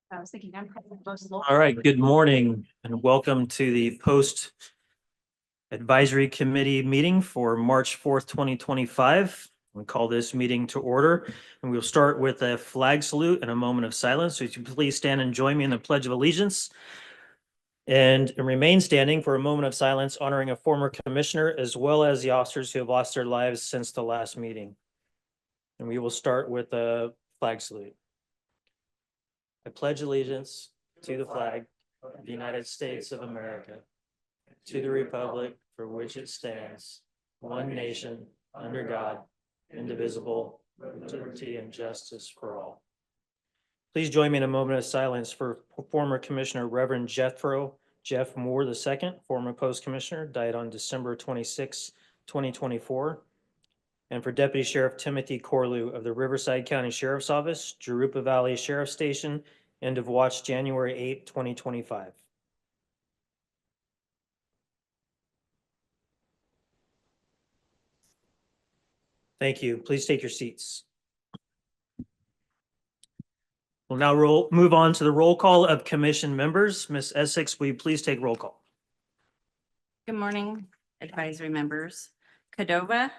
I was thinking I'm probably most. All right, good morning and welcome to the Post Advisory Committee meeting for March 4th, 2025. We call this meeting to order, and we'll start with a flag salute and a moment of silence. So if you please stand and join me in the Pledge of Allegiance and remain standing for a moment of silence honoring a former commissioner as well as the officers who have lost their lives since the last meeting. And we will start with a flag salute. I pledge allegiance to the flag of the United States of America, to the republic for which it stands, one nation, under God, indivisible, with liberty and justice for all. Please join me in a moment of silence for former Commissioner Reverend Jeff Moore II, former Post Commissioner, died on December 26, 2024. And for Deputy Sheriff Timothy Corlew of the Riverside County Sheriff's Office, Jurupa Valley Sheriff Station, end of watch January 8, 2025. Thank you. Please take your seats. We'll now move on to the roll call of commission members. Ms. Essex, will you please take roll call? Good morning, advisory members. Cordova.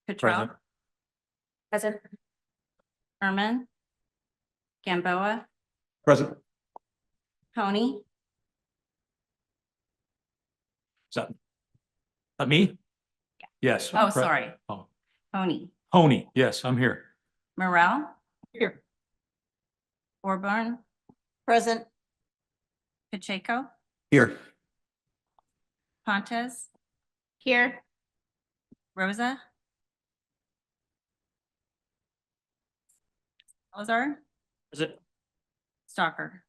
Cottrell. Present. Herman. Gamboa. Present. Honey. Is that me? Yes. Oh, sorry. Oh. Honey. Honey, yes, I'm here. Morrell. Here. Orborn. Present. Pacheco. Here. Pontes. Here. Rosa. Salazar. Is it? Stalker.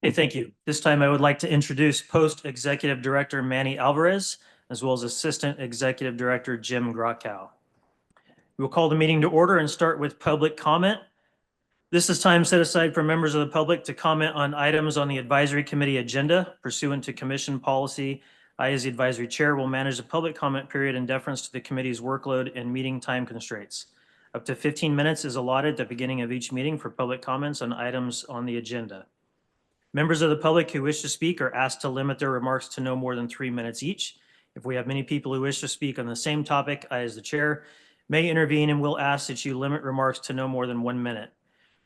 Hey, thank you. This time I would like to introduce Post Executive Director Manny Alvarez, as well as Assistant Executive Director Jim Grotkow. We will call the meeting to order and start with public comment. This is time set aside for members of the public to comment on items on the advisory committee agenda pursuant to commission policy. I, as the advisory chair, will manage the public comment period in deference to the committee's workload and meeting time constraints. Up to 15 minutes is allotted at the beginning of each meeting for public comments on items on the agenda. Members of the public who wish to speak are asked to limit their remarks to no more than 3 minutes each. If we have many people who wish to speak on the same topic, I, as the chair, may intervene and will ask that you limit remarks to no more than 1 minute.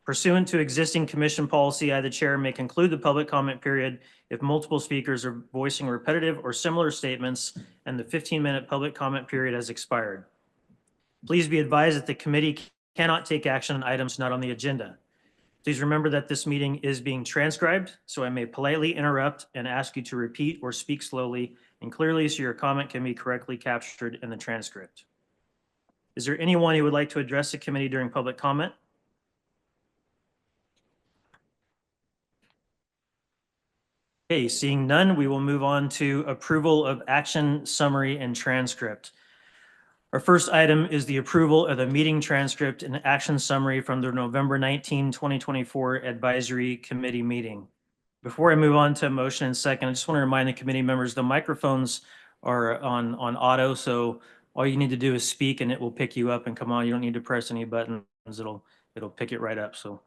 Pursuant to existing commission policy, I, the chair, may conclude the public comment period if multiple speakers are voicing repetitive or similar statements and the 15-minute public comment period has expired. Please be advised that the committee cannot take action on items not on the agenda. Please remember that this meeting is being transcribed, so I may politely interrupt and ask you to repeat or speak slowly and clearly so your comment can be correctly captured in the transcript. Is there anyone who would like to address the committee during public comment? Okay, seeing none, we will move on to approval of action summary and transcript. Our first item is the approval of the meeting transcript and action summary from the November 19, 2024 Advisory Committee meeting. Before I move on to motion and second, I just want to remind the committee members the microphones are on auto, so all you need to do is speak and it will pick you up and come on. You don't need to press any buttons. It'll pick it right up. So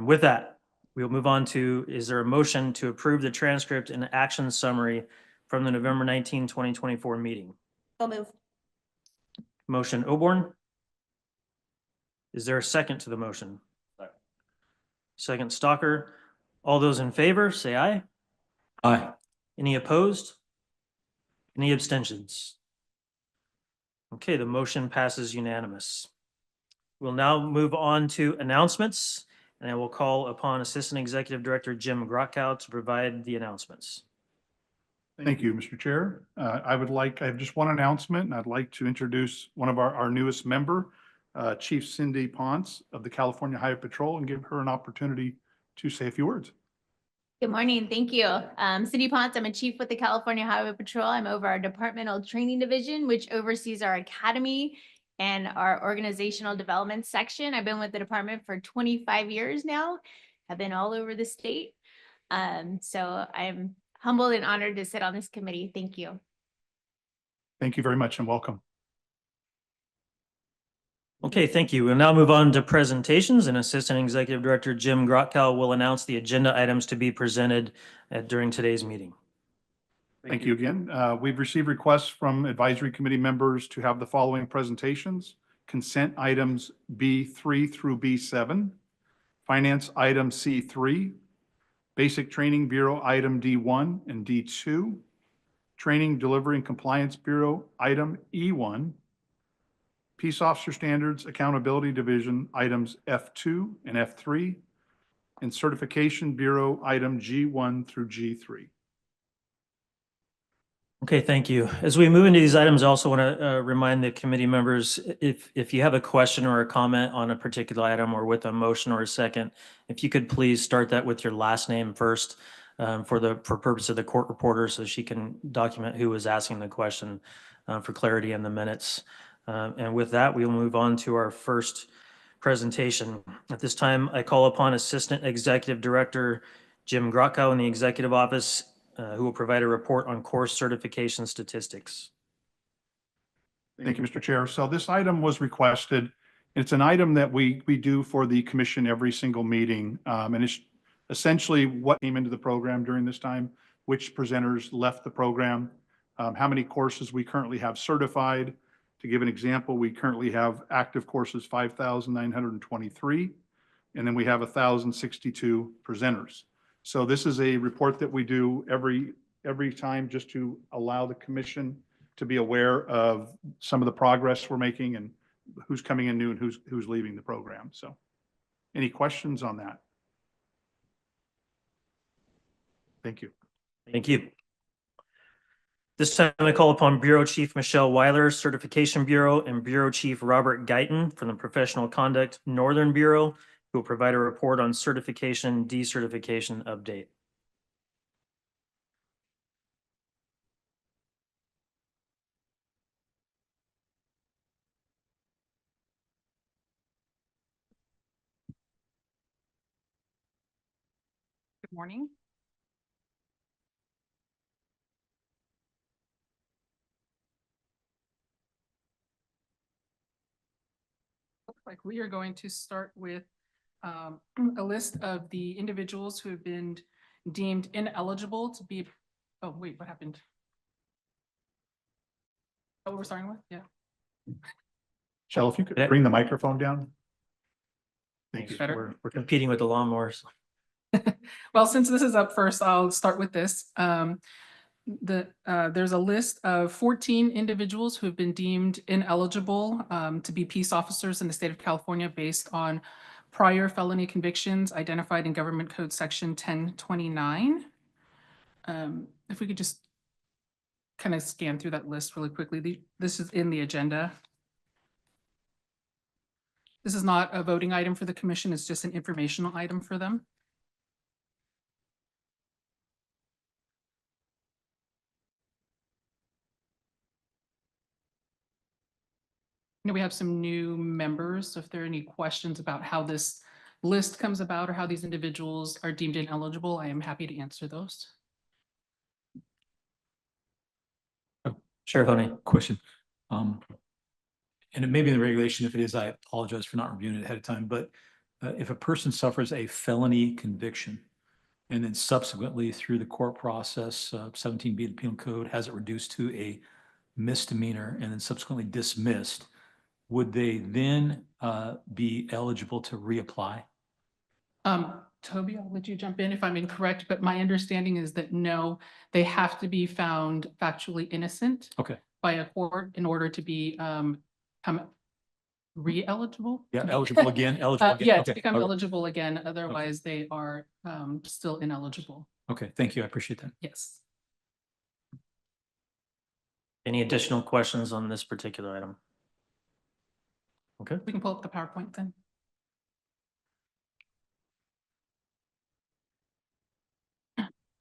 with that, we'll move on to, is there a motion to approve the transcript and action summary from the November 19, 2024 meeting? I'll move. Motion Oborn. Is there a second to the motion? Second Stalker. All those in favor, say aye. Aye. Any opposed? Any abstentions? Okay, the motion passes unanimous. We'll now move on to announcements, and I will call upon Assistant Executive Director Jim Grotkow to provide the announcements. Thank you, Mr. Chair. I have just one announcement, and I'd like to introduce one of our newest member, Chief Cindy Ponce of the California Highway Patrol, and give her an opportunity to say a few words. Good morning. Thank you. Cindy Ponce, I'm a chief with the California Highway Patrol. I'm over our departmental training division, which oversees our academy and our organizational development section. I've been with the department for 25 years now. I've been all over the state. So I'm humbled and honored to sit on this committee. Thank you. Thank you very much and welcome. Okay, thank you. We'll now move on to presentations, and Assistant Executive Director Jim Grotkow will announce the agenda items to be presented during today's meeting. Thank you again. We've received requests from advisory committee members to have the following presentations: consent items B3 through B7, finance item C3, basic training bureau item D1 and D2, training delivery and compliance bureau item E1, peace officer standards accountability division items F2 and F3, and certification bureau item G1 through G3. Okay, thank you. As we move into these items, I also want to remind the committee members, if you have a question or a comment on a particular item or with a motion or a second, if you could please start that with your last name first for purpose of the court reporter, so she can document who was asking the question for clarity in the minutes. And with that, we'll move on to our first presentation. At this time, I call upon Assistant Executive Director Jim Grotkow in the Executive Office, who will provide a report on course certification statistics. Thank you, Mr. Chair. So this item was requested. It's an item that we do for the commission every single meeting. And it's essentially what came into the program during this time, which presenters left the program, how many courses we currently have certified. To give an example, we currently have active courses 5,923, and then we have 1,062 presenters. So this is a report that we do every time, just to allow the commission to be aware of some of the progress we're making and who's coming in new and who's leaving the program. So any questions on that? Thank you. Thank you. This time I call upon Bureau Chief Michelle Weiler, Certification Bureau, and Bureau Chief Robert Guyton from the Professional Conduct Northern Bureau, who will provide a report on certification decertification update. Good morning. Looks like we are going to start with a list of the individuals who have been deemed ineligible to be, oh, wait, what happened? Oh, we're starting with, yeah. Michelle, if you could bring the microphone down. Thank you. Better. We're competing with the lawnmowers. Well, since this is up first, I'll start with this. There's a list of 14 individuals who have been deemed ineligible to be peace officers in the state of California based on prior felony convictions identified in Government Code Section 1029. If we could just kind of scan through that list really quickly. This is in the agenda. This is not a voting item for the commission, it's just an informational item for them. We have some new members, so if there are any questions about how this list comes about or how these individuals are deemed ineligible, I am happy to answer those. Sheriff Honey. Question. And it may be in the regulation. If it is, I apologize for not reviewing it ahead of time, but if a person suffers a felony conviction and then subsequently through the court process, 17B of the Penal Code has it reduced to a misdemeanor and then subsequently dismissed, would they then be eligible to reapply? Toby, I'll let you jump in if I'm incorrect, but my understanding is that no, they have to be found factually innocent Okay. by a court in order to be re-eligible. Yeah, eligible again, eligible again. Yeah, to Okay. become Okay. eligible again, otherwise they are still ineligible. Okay, thank you. I appreciate that. Yes. Any additional questions on this particular item? Okay. We can pull up the PowerPoint then.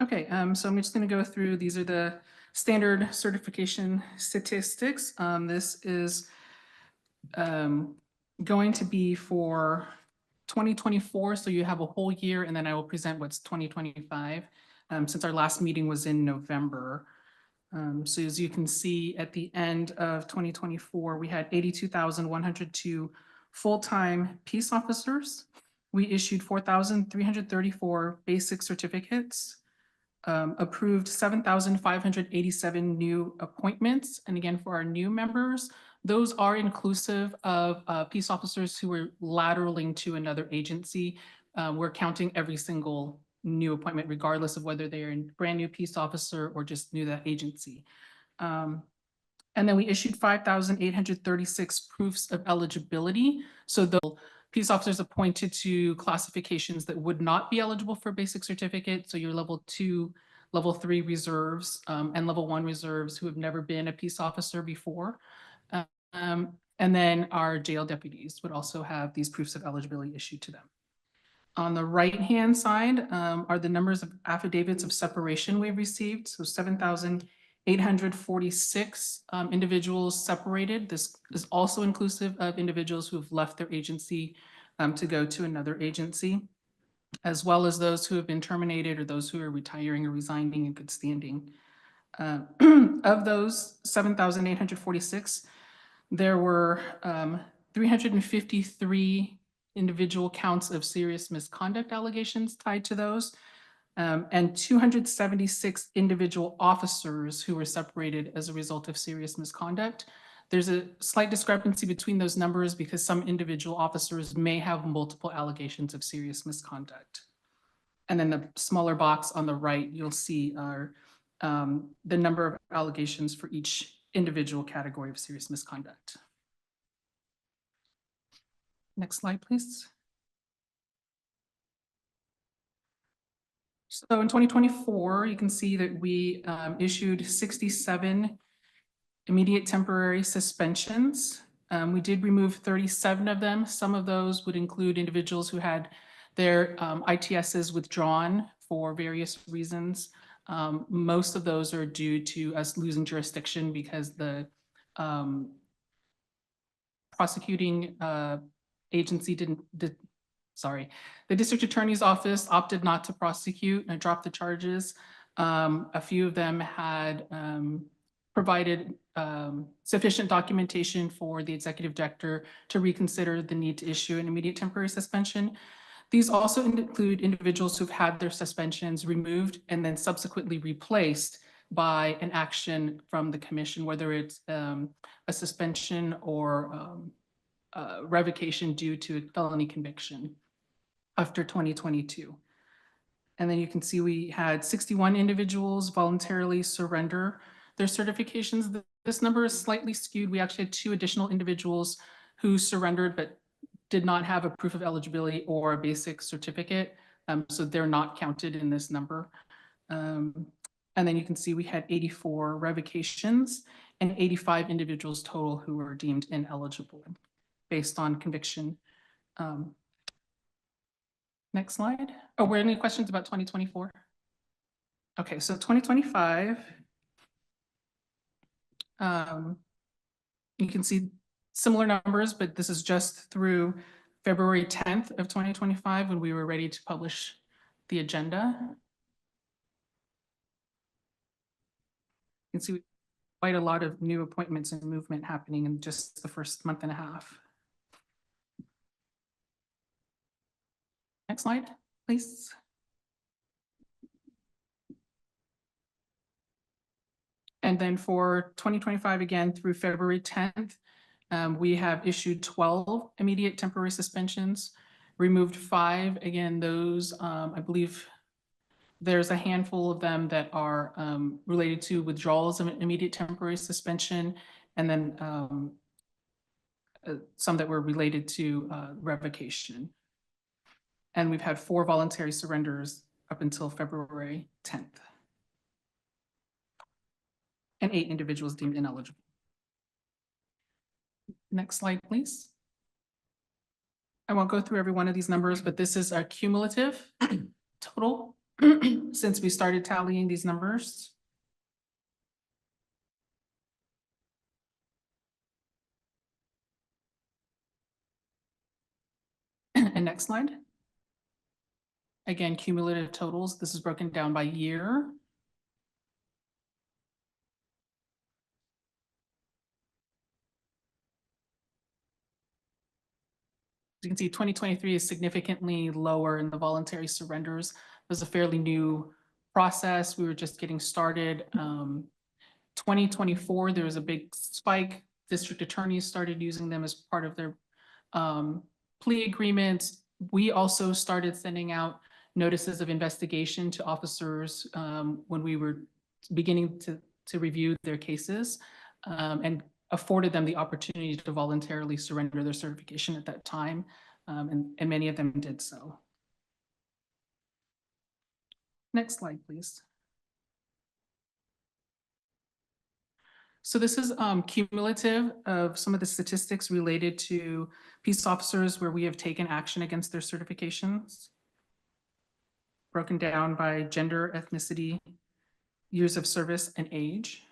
Okay, so I'm just going to go through, these are the standard certification statistics. This is going to be for 2024, so you have a whole year, and then I will present what's 2025, since our last meeting was in November. So as you can see, at the end of 2024, we had 82,102 full-time peace officers. We issued 4,334 basic certificates, approved 7,587 new appointments. And again, for our new members, those are inclusive of peace officers who were lateraling to another agency. We're counting every single new appointment, regardless of whether they are a brand new peace officer or just new to that agency. And then we issued 5,836 proofs of eligibility. So the peace officers appointed to classifications that would not be eligible for basic certificate. So your level 2, level 3 reserves, and level 1 reserves who have never been a peace officer before. And then our jail deputies would also have these proofs of eligibility issued to them. On the right-hand side are the numbers of affidavits of separation we've received. So 7,846 individuals separated. This is also inclusive of individuals who have left their agency to go to another agency, as well as those who have been terminated or those who are retiring or resigning in good standing. Of those 7,846, there were 353 individual counts of serious misconduct allegations tied to those, and 276 individual officers who were separated as a result of serious misconduct. There's a slight discrepancy between those numbers because some individual officers may have multiple allegations of serious misconduct. And then the smaller box on the right, you'll see are the number of allegations for each individual category of serious misconduct. Next slide, please. So in 2024, you can see that we issued 67 immediate temporary suspensions. We did remove 37 of them. Some of those would include individuals who had their ITSs withdrawn for various reasons. Most of those are due to us losing jurisdiction because the prosecuting agency the district attorney's office opted not to prosecute and drop the charges. A few of them had provided sufficient documentation for the executive director to reconsider the need to issue an immediate temporary suspension. These also include individuals who've had their suspensions removed and then subsequently replaced by an action from the commission, whether it's a suspension or revocation due to a felony conviction after 2022. And then you can see we had 61 individuals voluntarily surrender their certifications. This number is slightly skewed. We actually had 2 additional individuals who surrendered but did not have a proof of eligibility or a basic certificate. So they're not counted in this number. And then you can see we had 84 revocations and 85 individuals total who were deemed ineligible based on conviction. Next slide. Oh, were any questions about 2024? Okay, so 2025. You can see similar numbers, but this is just through February 10th of 2025 when we were ready to publish the agenda. You can see quite a lot of new appointments and movement happening in just the first month and a half. Next slide, please. And then for 2025, again, through February 10th, we have issued 12 immediate temporary suspensions, removed 5. Again, those, I believe there's a handful of them that are related to withdrawals of an immediate temporary suspension, and then some that were related to revocation. And we've had 4 voluntary surrenders up until February 10th. And 8 individuals deemed ineligible. Next slide, please. I won't go through every one of these numbers, but this is our cumulative total since we started tallying these numbers. And next slide. Again, cumulative totals. This is broken down by year. You can see 2023 is significantly lower in the voluntary surrenders. It was a fairly new process. We were just getting started. 2024, there was a big spike. District attorneys started using them as part of their plea agreements. We also started sending out notices of investigation to officers when we were beginning to review their cases, and afforded them the opportunity to voluntarily surrender their certification at that time, and many of them did so. Next slide, please. So this is cumulative of some of the statistics related to peace officers where we have taken action against their certifications, broken down by gender, ethnicity, years of service, and age.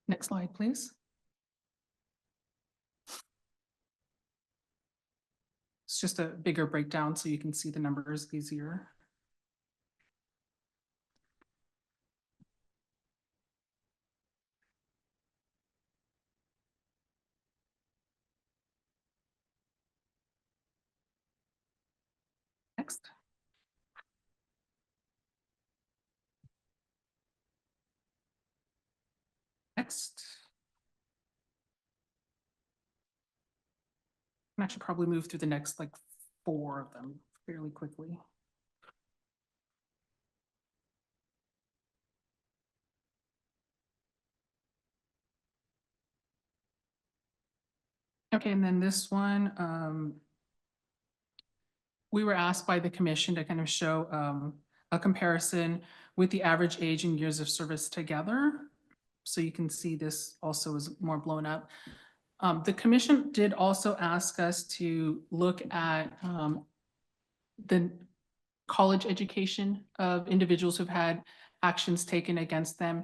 Next slide, please. It's just a bigger breakdown so you can see the numbers easier. Next. Next. I should probably move through the next like 4 of them fairly quickly. Okay, and then this one, we were asked by the commission to kind of show a comparison with the average age and years of service together. So you can see this also is more blown up. The commission did also ask us to look at the college education of individuals who've had actions taken against them.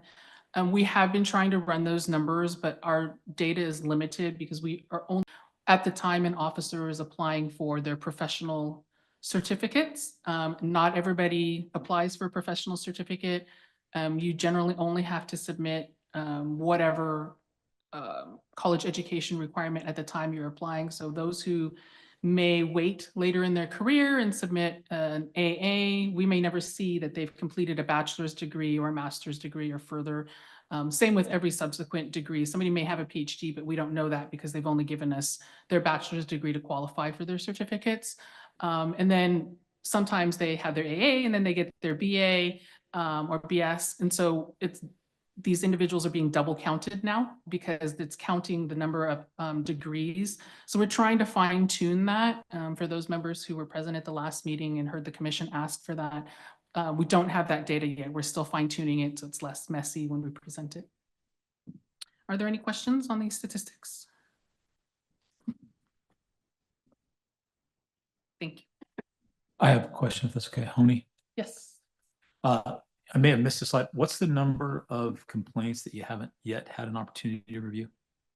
We have been trying to run those numbers, but our data is limited because we are only at the time an officer is applying for their professional certificates. Not everybody applies for a professional certificate. You generally only have to submit whatever college education requirement at the time you're applying. So those who may wait later in their career and submit an AA, we may never see that they've completed a bachelor's degree or a master's degree or further. Same with every subsequent degree. Somebody may have a PhD, but we don't know that because they've only given us their bachelor's degree to qualify for their certificates. And then sometimes they have their AA and then they get their BA or BS. And so these individuals are being double counted now because it's counting the number of degrees. So we're trying to fine tune that for those members who were present at the last meeting and heard the commission ask for that. We don't have that data yet. We're still fine tuning it so it's less messy when we present it. Are there any questions on these statistics? Thank you. I have a question if that's okay, Honey. Yes. I may have missed a slide. What's the number of complaints that you haven't yet had an opportunity to review?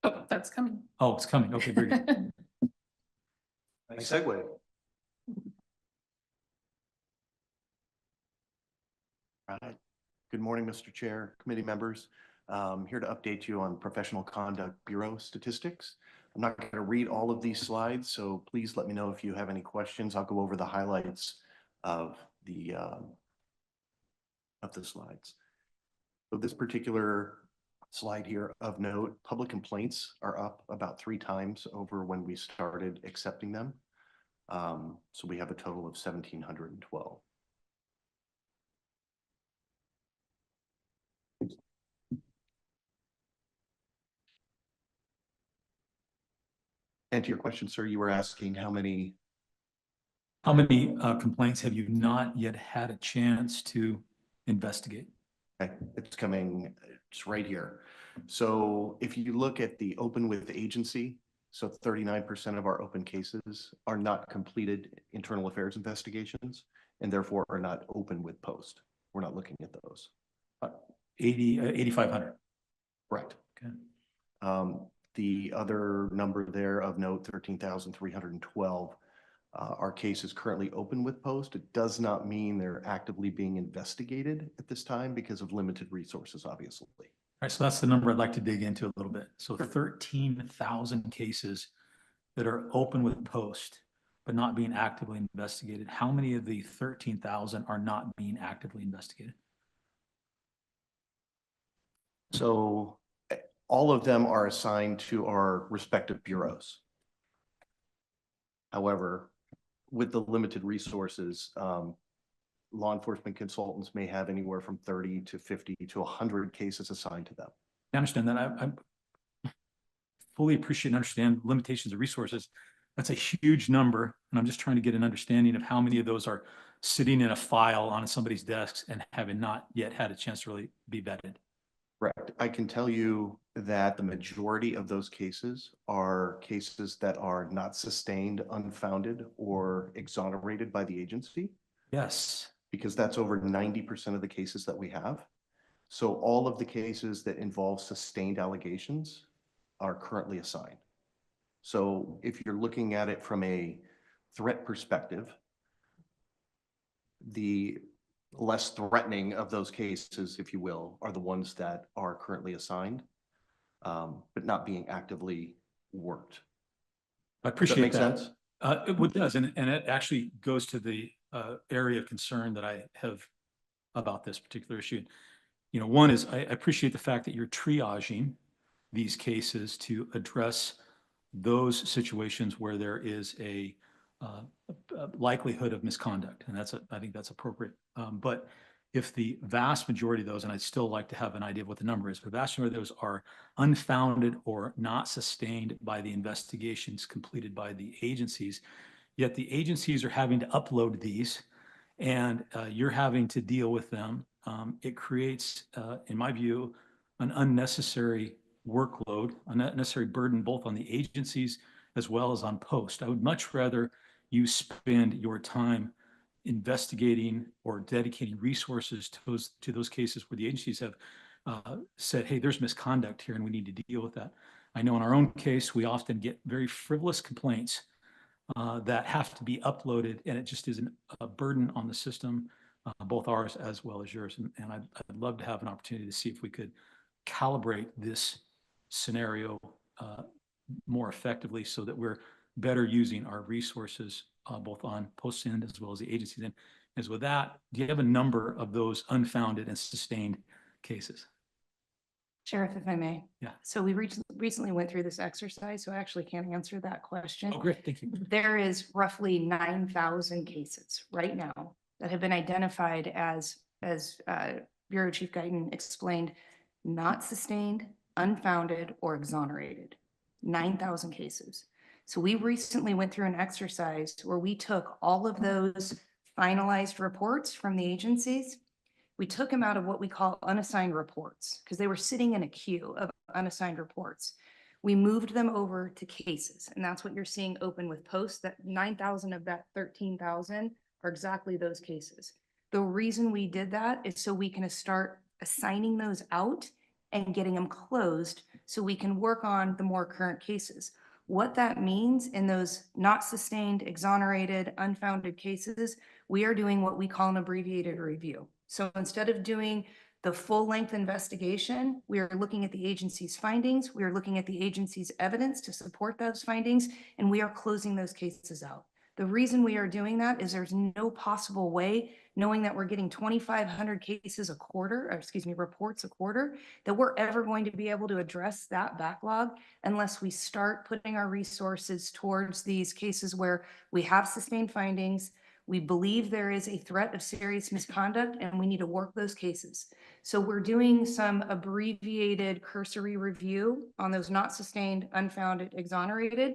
Oh, that's coming. Oh, it's coming. Okay, very good. Nice segue. All right. Good morning, Mr. Chair, committee members. Here to update you on Professional Conduct Bureau statistics. I'm not going to read all of these slides, so please let me know if you have any questions. I'll go over the highlights of the slides. So this particular slide here of note, public complaints are up about 3 times over when we started accepting them. So we have a total of 1,712. And to your question, sir, you were asking how many complaints have you not yet had a chance to investigate? Okay, it's coming, it's right here. So if you look at the open with agency, so 39% of our open cases are not completed internal affairs investigations and therefore are not open with post. We're not looking at those. 8,500. Correct. Okay. The other number there of note, 13,312, Our case is currently open with post. It does not mean they're actively being investigated at this time because of limited resources, obviously. All right, so that's the number I'd like to dig into a little bit. So 13,000 cases that are open with post, but not being actively investigated. How many of the 13,000 are not being actively investigated? So all of them are assigned to our respective bureaus. However, with the limited resources, law enforcement consultants may have anywhere from 30 to 50 to 100 cases assigned to them. I understand that. I fully appreciate and understand limitations of resources. That's a huge number. And I'm just trying to get an understanding of how many of those are sitting in a file on somebody's desks and having not yet had a chance to really be vetted. Correct. I can tell you that the majority of those cases are cases that are not sustained, unfounded, or exonerated by the agency, Yes. because that's over 90% of the cases that we have. So all of the cases that involve sustained allegations are currently assigned. So if you're looking at it from a threat perspective, the less threatening of those cases, if you will, are the ones that are currently assigned, but not being actively worked. I Does that appreciate make that. sense? It does, and it actually goes to the area of concern that I have about this particular issue. You know, one is I appreciate the fact that you're triaging these cases to address those situations where there is a likelihood of misconduct, and I think that's appropriate. But if the vast majority of those, and I'd still like to have an idea of what the number is, but the vast majority of those are unfounded or not sustained by the investigations completed by the agencies, yet the agencies are having to upload these and you're having to deal with them. It creates, in my view, an unnecessary workload, unnecessary burden, both on the agencies as well as on post. I would much rather you spend your time investigating or dedicating resources to those cases where the agencies have said, hey, there's misconduct here and we need to deal with that. I know in our own case, we often get very frivolous complaints that have to be uploaded, and it just is a burden on the system, both ours as well as yours. And I'd love to have an opportunity to see if we could calibrate this scenario more effectively so that we're better using our resources both on post end as well as the agencies end. As with that, do you have a number of those unfounded and sustained cases? Sheriff, if I may. Yeah. So we recently went through this exercise, so I actually can't answer that question. Oh, great, thank you. There is roughly 9,000 cases right now that have been identified as Bureau Chief Guyton explained, not sustained, unfounded, or exonerated. 9,000 cases. So we recently went through an exercise where we took all of those finalized reports from the agencies. We took them out of what we call unassigned reports because they were sitting in a queue of unassigned reports. We moved them over to cases, and that's what you're seeing open with posts. That 9,000 of that 13,000 are exactly those cases. The reason we did that is so we can start assigning those out and getting them closed so we can work on the more current cases. What that means in those not sustained, exonerated, unfounded cases, we are doing what we call an abbreviated review. So instead of doing the full length investigation, we are looking at the agency's findings, we are looking at the agency's evidence to support those findings, and we are closing those cases out. The reason we are doing that is there's no possible way, knowing that we're getting 2,500 cases a quarter, or excuse me, reports a quarter, that we're ever going to be able to address that backlog unless we start putting our resources towards these cases where we have sustained findings, we believe there is a threat of serious misconduct, and we need to work those cases. So we're doing some abbreviated cursory review on those not sustained, unfounded, exonerated,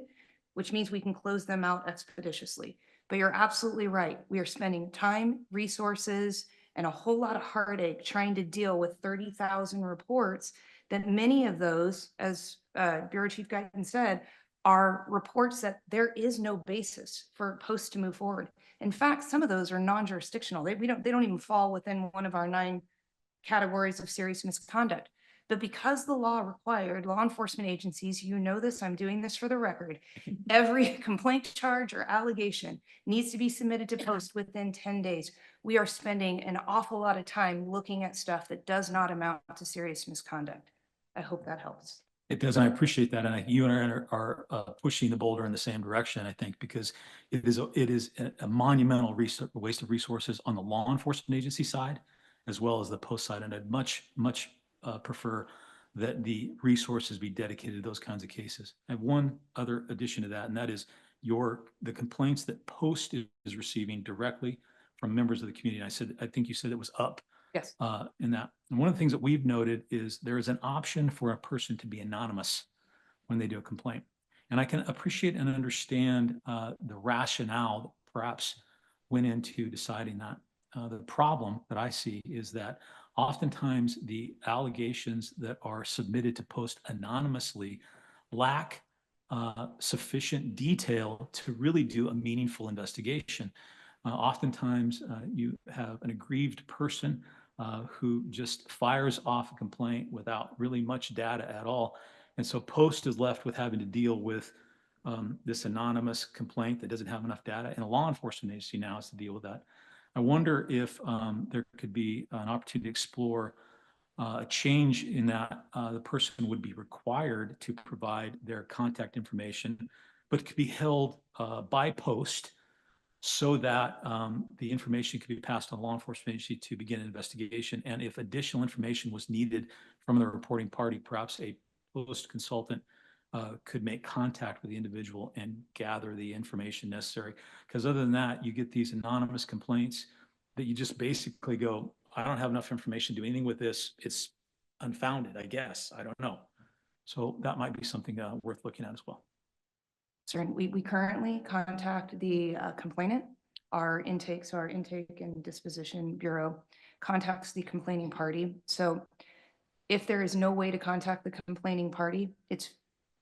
which means we can close them out expeditiously. But you're absolutely right. We are spending time, resources, and a whole lot of heartache trying to deal with 30,000 reports that many of those, as Bureau Chief Guyton said, are reports that there is no basis for posts to move forward. In fact, some of those are non-jurisdictional. They don't even fall within one of our 9 categories of serious misconduct. But because the law required law enforcement agencies, you know this, I'm doing this for the record, every complaint charge or allegation needs to be submitted to post within 10 days. We are spending an awful lot of time looking at stuff that does not amount to serious misconduct. I hope that helps. It does, and I appreciate that, and you and I are pushing the boulder in the same direction, I think, because it is a monumental waste of resources on the law enforcement agency side, as well as the post side, and I'd much prefer that the resources be dedicated to those kinds of cases. I have one other addition to that, and that is the complaints that Post is receiving directly from members of the community. I think you said it was up. Yes. In that. And one of the things that we've noted is there is an option for a person to be anonymous when they do a complaint. And I can appreciate and understand the rationale that perhaps went into deciding that. The problem that I see is that oftentimes the allegations that are submitted to Post anonymously lack sufficient detail to really do a meaningful investigation. Oftentimes you have an aggrieved person who just fires off a complaint without really much data at all. And so Post is left with having to deal with this anonymous complaint that doesn't have enough data, and a law enforcement agency now has to deal with that. I wonder if there could be an opportunity to explore a change in that the person would be required to provide their contact information, but could be held by Post so that the information could be passed on law enforcement agency to begin an investigation. And if additional information was needed from the reporting party, perhaps a Post consultant could make contact with the individual and gather the information necessary. Because other than that, you get these anonymous complaints that you just basically go, I don't have enough information to do anything with this. It's unfounded, I guess. I don't know. So that might be something worth looking at as well. Certainly, we currently contact the complainant. Our intake and disposition bureau contacts the complaining party. So if there is no way to contact the complaining party,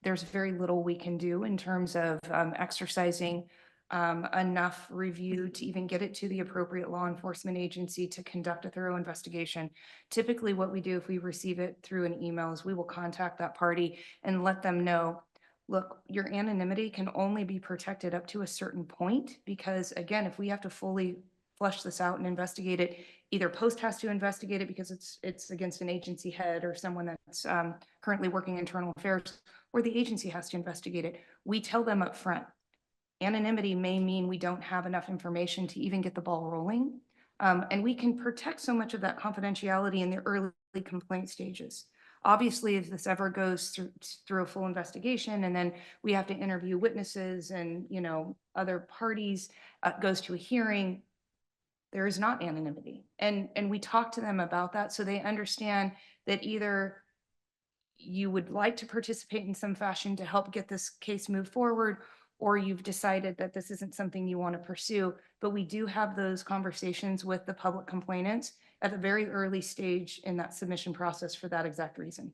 there's very little we can do in terms of exercising enough review to even get it to the appropriate law enforcement agency to conduct a thorough investigation. Typically what we do if we receive it through an email is we will contact that party and let them know, look, your anonymity can only be protected up to a certain point, because again, if we have to fully flesh this out and investigate it, either Post has to investigate it because it's against an agency head or someone that's currently working internal affairs, or the agency has to investigate it. We tell them up front, anonymity may mean we don't have enough information to even get the ball rolling. And we can protect so much of that confidentiality in the early complaint stages. Obviously, if this ever goes through a full investigation and then we have to interview witnesses and, other parties, goes to a hearing, there is not anonymity. And we talk to them about that so they understand that either you would like to participate in some fashion to help get this case move forward, or you've decided that this isn't something you want to pursue. But we do have those conversations with the public complainants at a very early stage in that submission process for that exact reason.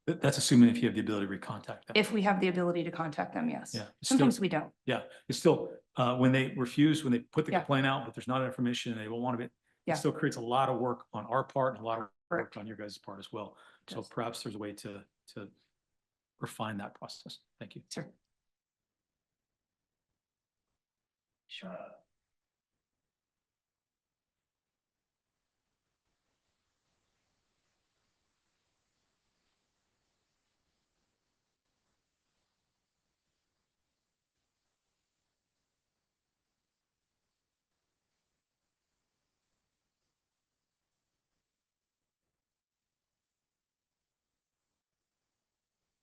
That's assuming if you have the ability to recontact them. If we have the ability to contact them, yes. Yeah. Sometimes we don't. Yeah, it's still, when they put the Yeah. complaint out, but there's not information and they won't want to be, Yeah. it still creates a lot of work on our part and a lot of work Correct. on your guys' part as well. So Yes. perhaps there's a way to refine that process. Thank you. Sure. Sure.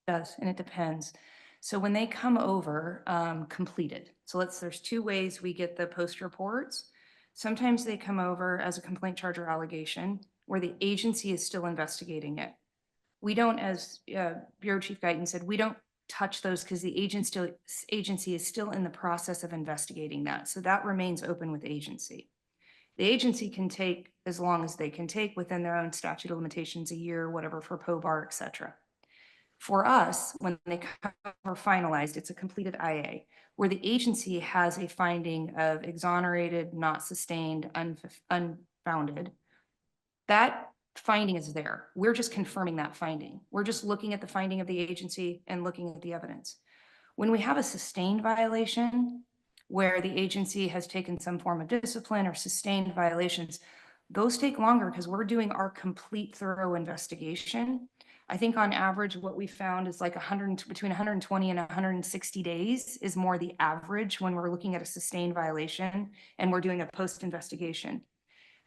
Does, and it depends. So when they come over, completed. So there's two ways we get the Post reports. Sometimes they come over as a complaint charge or allegation where the agency is still investigating it. We don't, as Bureau Chief Guyton said, we don't touch those because the agency is still in the process of investigating that. So that remains open with agency. The agency can take as long as they can take within their own statute of limitations, a year, whatever, for POBAR, et cetera. For us, when they come or finalized, it's a completed IA, where the agency has a finding of exonerated, not sustained, unfounded. That finding is there. We're just confirming that finding. We're just looking at the finding of the agency and looking at the evidence. When we have a sustained violation where the agency has taken some form of discipline or sustained violations, those take longer because we're doing our complete thorough investigation. I think on average, what we found is like between 120 and 160 days is more the average when we're looking at a sustained violation and we're doing a post-investigation.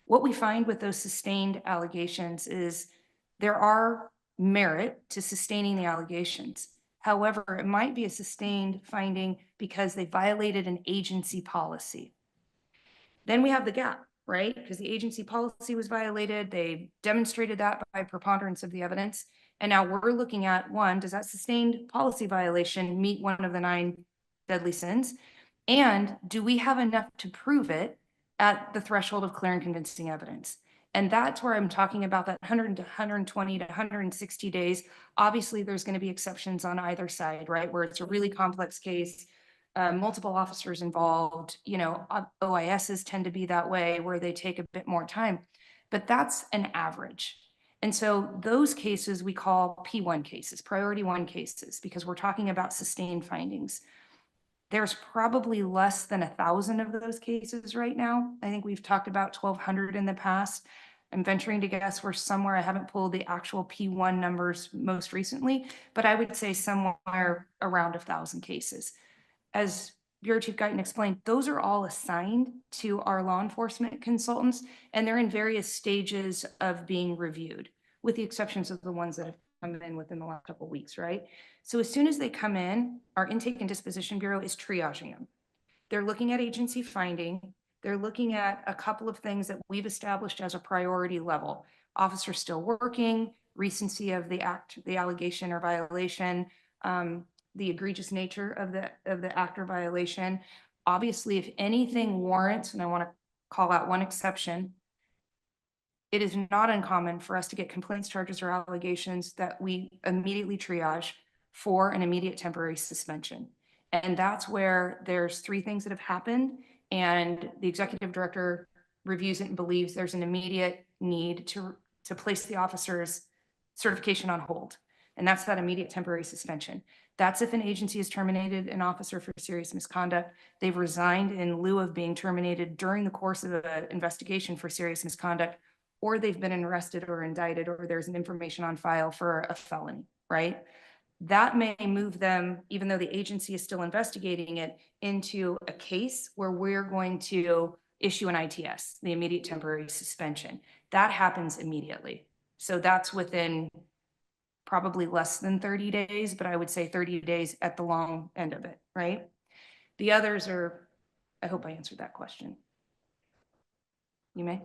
What we find with those sustained allegations is there are merit to sustaining the allegations. However, it might be a sustained finding because they violated an agency policy. Then we have the gap, right? Because the agency policy was violated. They demonstrated that by preponderance of the evidence. And now we're looking at, one, does that sustained policy violation meet one of the 9 deadly sins? And do we have enough to prove it at the threshold of clear and convincing evidence? And that's where I'm talking about that 100 to 120 to 160 days. Obviously, there's going to be exceptions on either side, right? Where it's a really complex case, multiple officers involved, OISs tend to be that way where they take a bit more time, but that's an average. And so those cases we call P1 cases, priority 1 cases, because we're talking about sustained findings. There's probably less than 1,000 of those cases right now. I think we've talked about 1,200 in the past. I'm venturing to guess we're somewhere, I haven't pulled the actual P1 numbers most recently, but I would say somewhere around 1,000 cases. As Bureau Chief Guyton explained, those are all assigned to our law enforcement consultants, and they're in various stages of being reviewed, with the exceptions of the ones that have come in within the last couple of weeks, right? So as soon as they come in, our Intake and Disposition Bureau is triaging them. They're looking at agency finding. They're looking at a couple of things that we've established as a priority level. Officer still working, recency of the allegation or violation, the egregious nature of the act or violation. Obviously, if anything warrants, and I want to call out one exception, it is not uncommon for us to get complaints, charges, or allegations that we immediately triage for an immediate temporary suspension. And that's where there's 3 things that have happened, and the executive director reviews it and believes there's an immediate need to place the officer's certification on hold. And that's that immediate temporary suspension. That's if an agency has terminated an officer for serious misconduct, they've resigned in lieu of being terminated during the course of an investigation for serious misconduct, or they've been arrested or indicted, or there's an information on file for a felony, right? That may move them, even though the agency is still investigating it, into a case where we're going to issue an ITS, the immediate temporary suspension. That happens immediately. So that's within probably less than 30 days, but I would say 30 days at the long end of it, right? The others are, I hope I answered that question. You may.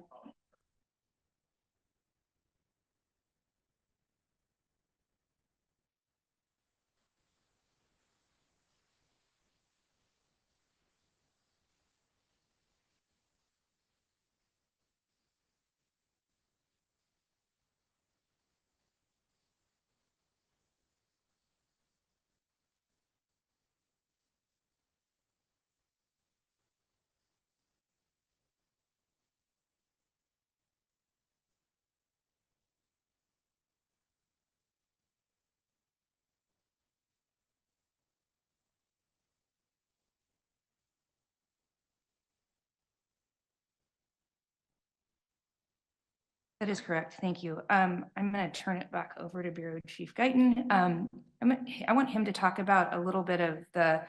That is correct. Thank you. I'm going to turn it back over to Bureau Chief Guyton. I want him to talk about a little bit of the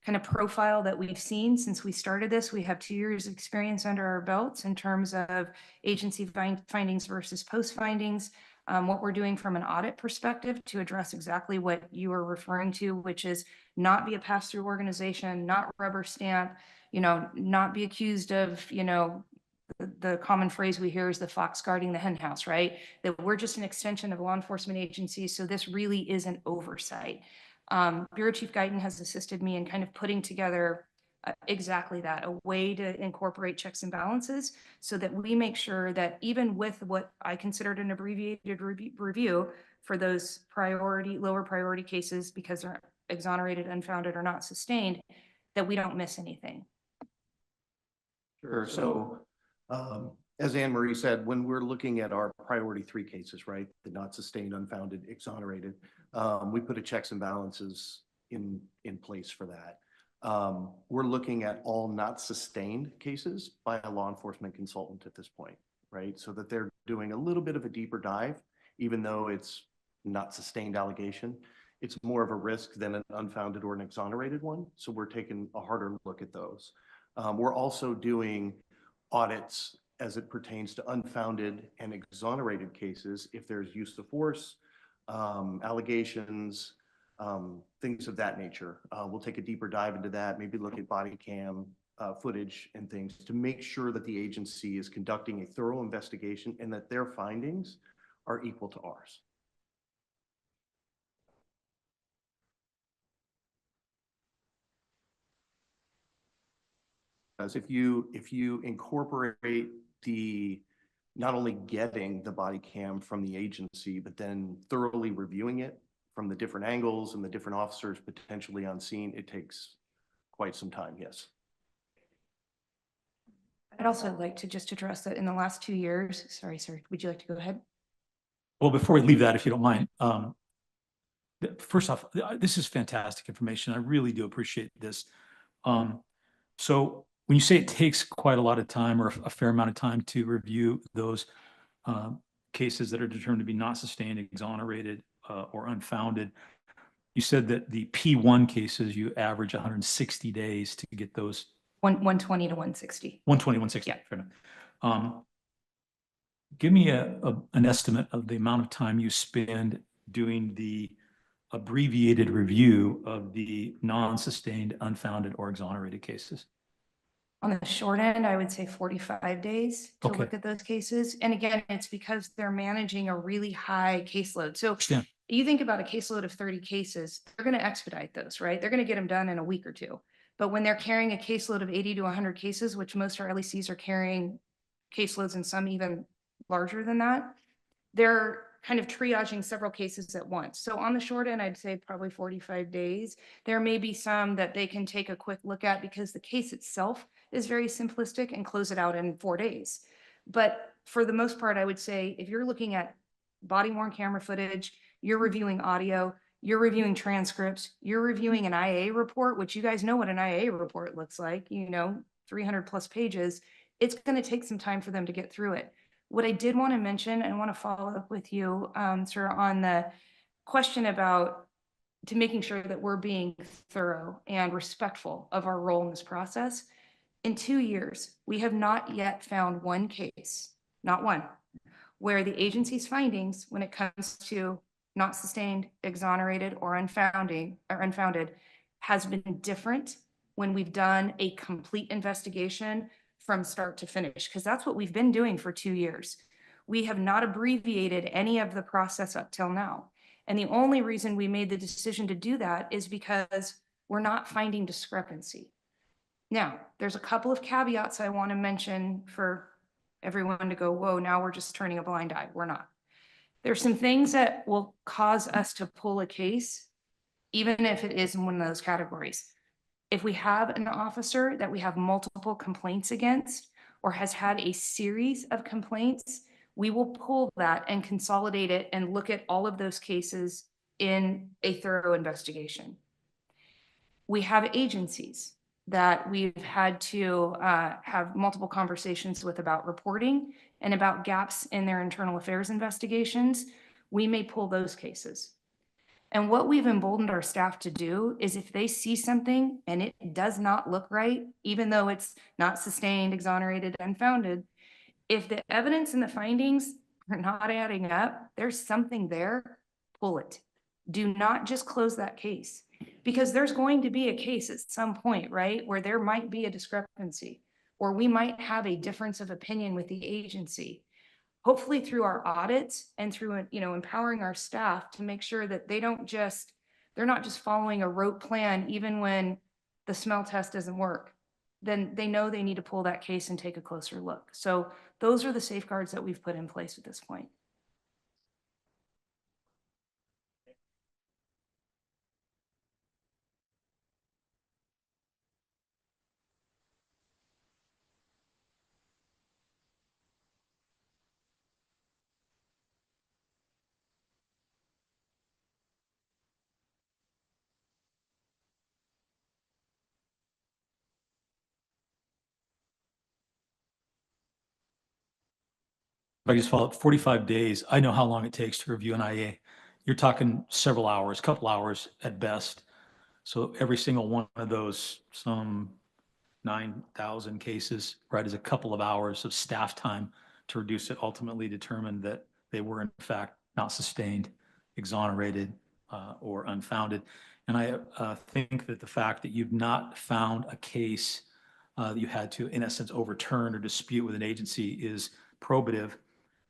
kind of profile that we've seen since we started this. We have 2 years of experience under our belts in terms of agency findings versus post findings. What we're doing from an audit perspective to address exactly what you are referring to, which is not be a pass-through organization, not rubber stamp, not be accused of, the common phrase we hear is the fox guarding the hen house, right? That we're just an extension of law enforcement agencies. So this really is an oversight. Bureau Chief Guyton has assisted me in kind of putting together exactly that, a way to incorporate checks and balances so that we make sure that even with what I considered an abbreviated review for those lower priority cases, because they're exonerated, unfounded, or not sustained, that we don't miss anything. Sure. So As Anne Marie said, when we're looking at our priority 3 cases, right, the not sustained, unfounded, exonerated, we put a checks and balances in place for that. We're looking at all not sustained cases by a law enforcement consultant at this point, right? So that they're doing a little bit of a deeper dive, even though it's not sustained allegation. It's more of a risk than an unfounded or an exonerated one. So we're taking a harder look at those. We're also doing audits as it pertains to unfounded and exonerated cases, if there's use of force, allegations, things of that nature. We'll take a deeper dive into that, maybe look at body cam footage and things to make sure that the agency is conducting a thorough investigation and that their findings are equal to ours. As if you incorporate the not only getting the body cam from the agency, but then thoroughly reviewing it from the different angles and the different officers potentially on scene, it takes quite some time, yes. I'd also like to just address that in the last 2 years, sorry, sir, would you like to go ahead? Well, before we leave that, if you don't mind, first off, this is fantastic information. I really do appreciate this. So when you say it takes quite a lot of time or a fair amount of time to review those cases that are determined to be not sustained, exonerated, or unfounded, you said that the P1 cases, you average 160 days to get those. 120 to 160. 120, 160, Yeah. fair enough. Give me an estimate of the amount of time you spend doing the abbreviated review of the non-sustained, unfounded, or exonerated cases. On the short end, I would say 45 days to Okay. look at those cases. And again, it's because they're managing a really high caseload. So Understand. you think about a caseload of 30 cases, they're going to expedite those, right? They're going to get them done in a week or two. But when they're carrying a caseload of 80 to 100 cases, which most our LECs are carrying caseloads and some even larger than that, they're kind of triaging several cases at once. So on the short end, I'd say probably 45 days. There may be some that they can take a quick look at because the case itself is very simplistic and close it out in 4 days. But for the most part, I would say if you're looking at body worn camera footage, you're reviewing audio, you're reviewing transcripts, you're reviewing an IA report, which you guys know what an IA report looks like, 300 plus pages, it's going to take some time for them to get through it. What I did want to mention, and I want to follow up with you, sir, on the question about to making sure that we're being thorough and respectful of our role in this process. In 2 years, we have not yet found one case, not one, where the agency's findings, when it comes to not sustained, exonerated, or unfounded, has been different when we've done a complete investigation from start to finish, because that's what we've been doing for 2 years. We have not abbreviated any of the process up till now. And the only reason we made the decision to do that is because we're not finding discrepancy. Now, there's a couple of caveats I want to mention for everyone to go, whoa, now we're just turning a blind eye. We're not. There's some things that will cause us to pull a case, even if it is in one of those categories. If we have an officer that we have multiple complaints against or has had a series of complaints, we will pull that and consolidate it and look at all of those cases in a thorough investigation. We have agencies that we've had to have multiple conversations with about reporting and about gaps in their internal affairs investigations. We may pull those cases. And what we've emboldened our staff to do is if they see something and it does not look right, even though it's not sustained, exonerated, unfounded, if the evidence and the findings are not adding up, there's something there, pull it. Do not just close that case, because there's going to be a case at some point, right, where there might be a discrepancy, or we might have a difference of opinion with the agency. Hopefully through our audits and through, empowering our staff to make sure that they're not just following a rote plan, even when the smell test doesn't work, then they know they need to pull that case and take a closer look. So those are the safeguards that we've put in place at this point. I just follow up, 45 days, I know how long it takes to review an IA. You're talking several hours, couple hours at best. So every single one of those, some 9,000 cases, right, is a couple of hours of staff time to reduce it, ultimately determine that they were in fact not sustained, exonerated, or unfounded. And I think that the fact that you've not found a case that you had to, in essence, overturn or dispute with an agency is probative.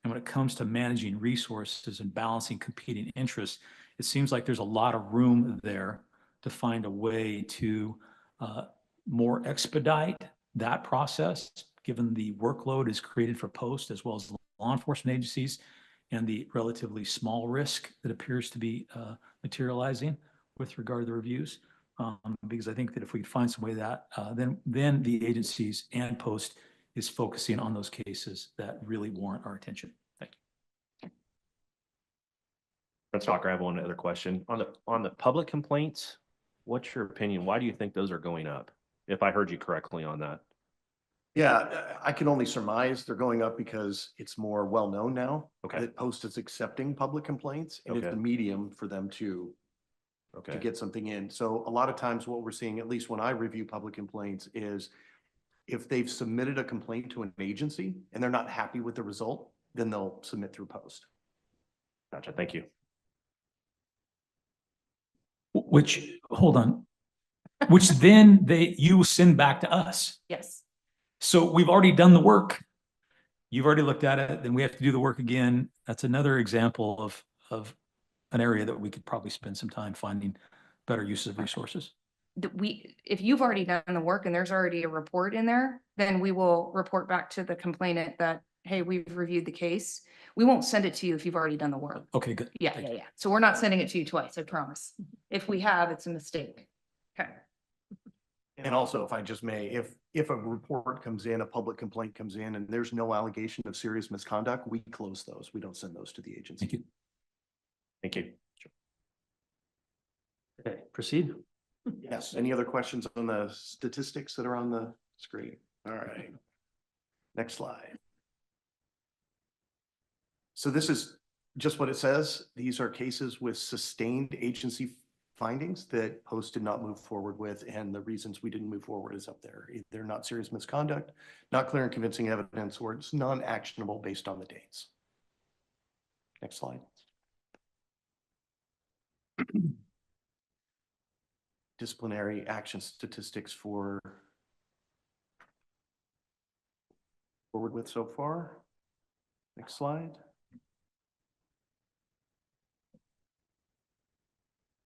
And when it comes to managing resources and balancing competing interests, it seems like there's a lot of room there to find a way to more expedite that process, given the workload is created for post as well as law enforcement agencies and the relatively small risk that appears to be materializing with regard to the reviews. Because I think that if we could find some way that, then the agencies and post is focusing on those cases that really warrant our attention. Thank you. Brent Stalker, I have one other question. On the public complaints, what's your opinion? Why do you think those are going up? If I heard you correctly on that. Yeah, I can only surmise they're going up because it's more well-known now. Okay. That Post is accepting public complaints and it's Okay. the medium for them to Okay. get something in. So a lot of times what we're seeing, at least when I review public complaints, is if they've submitted a complaint to an agency and they're not happy with the result, then they'll submit through Post. Gotcha. Thank you. Which, hold on, which then you send back to us. Yes. So we've already done the work. You've already looked at it, then we have to do the work again. That's another example of an area that we could probably spend some time finding better uses of resources. If you've already done the work and there's already a report in there, then we will report back to the complainant that, hey, we've reviewed the case. We won't send it to you if you've already done the work. Okay, good. Yeah, Thank yeah, you. yeah. So we're not sending it to you twice, I promise. If we have, it's a mistake. Okay. And also, if I just may, if a report comes in, a public complaint comes in and there's no allegation of serious misconduct, we close those. We don't send those to the agency. Thank you. Thank you. Okay, proceed. Yes. Any other questions on the statistics that are on the screen? All right. Next slide. So this is just what it says. These are cases with sustained agency findings that Post did not move forward with, and the reasons we didn't move forward is up there. Either not serious misconduct, not clear and convincing evidence, or it's non-actionable based on the dates. Next slide. Disciplinary action statistics for forward with so far. Next slide.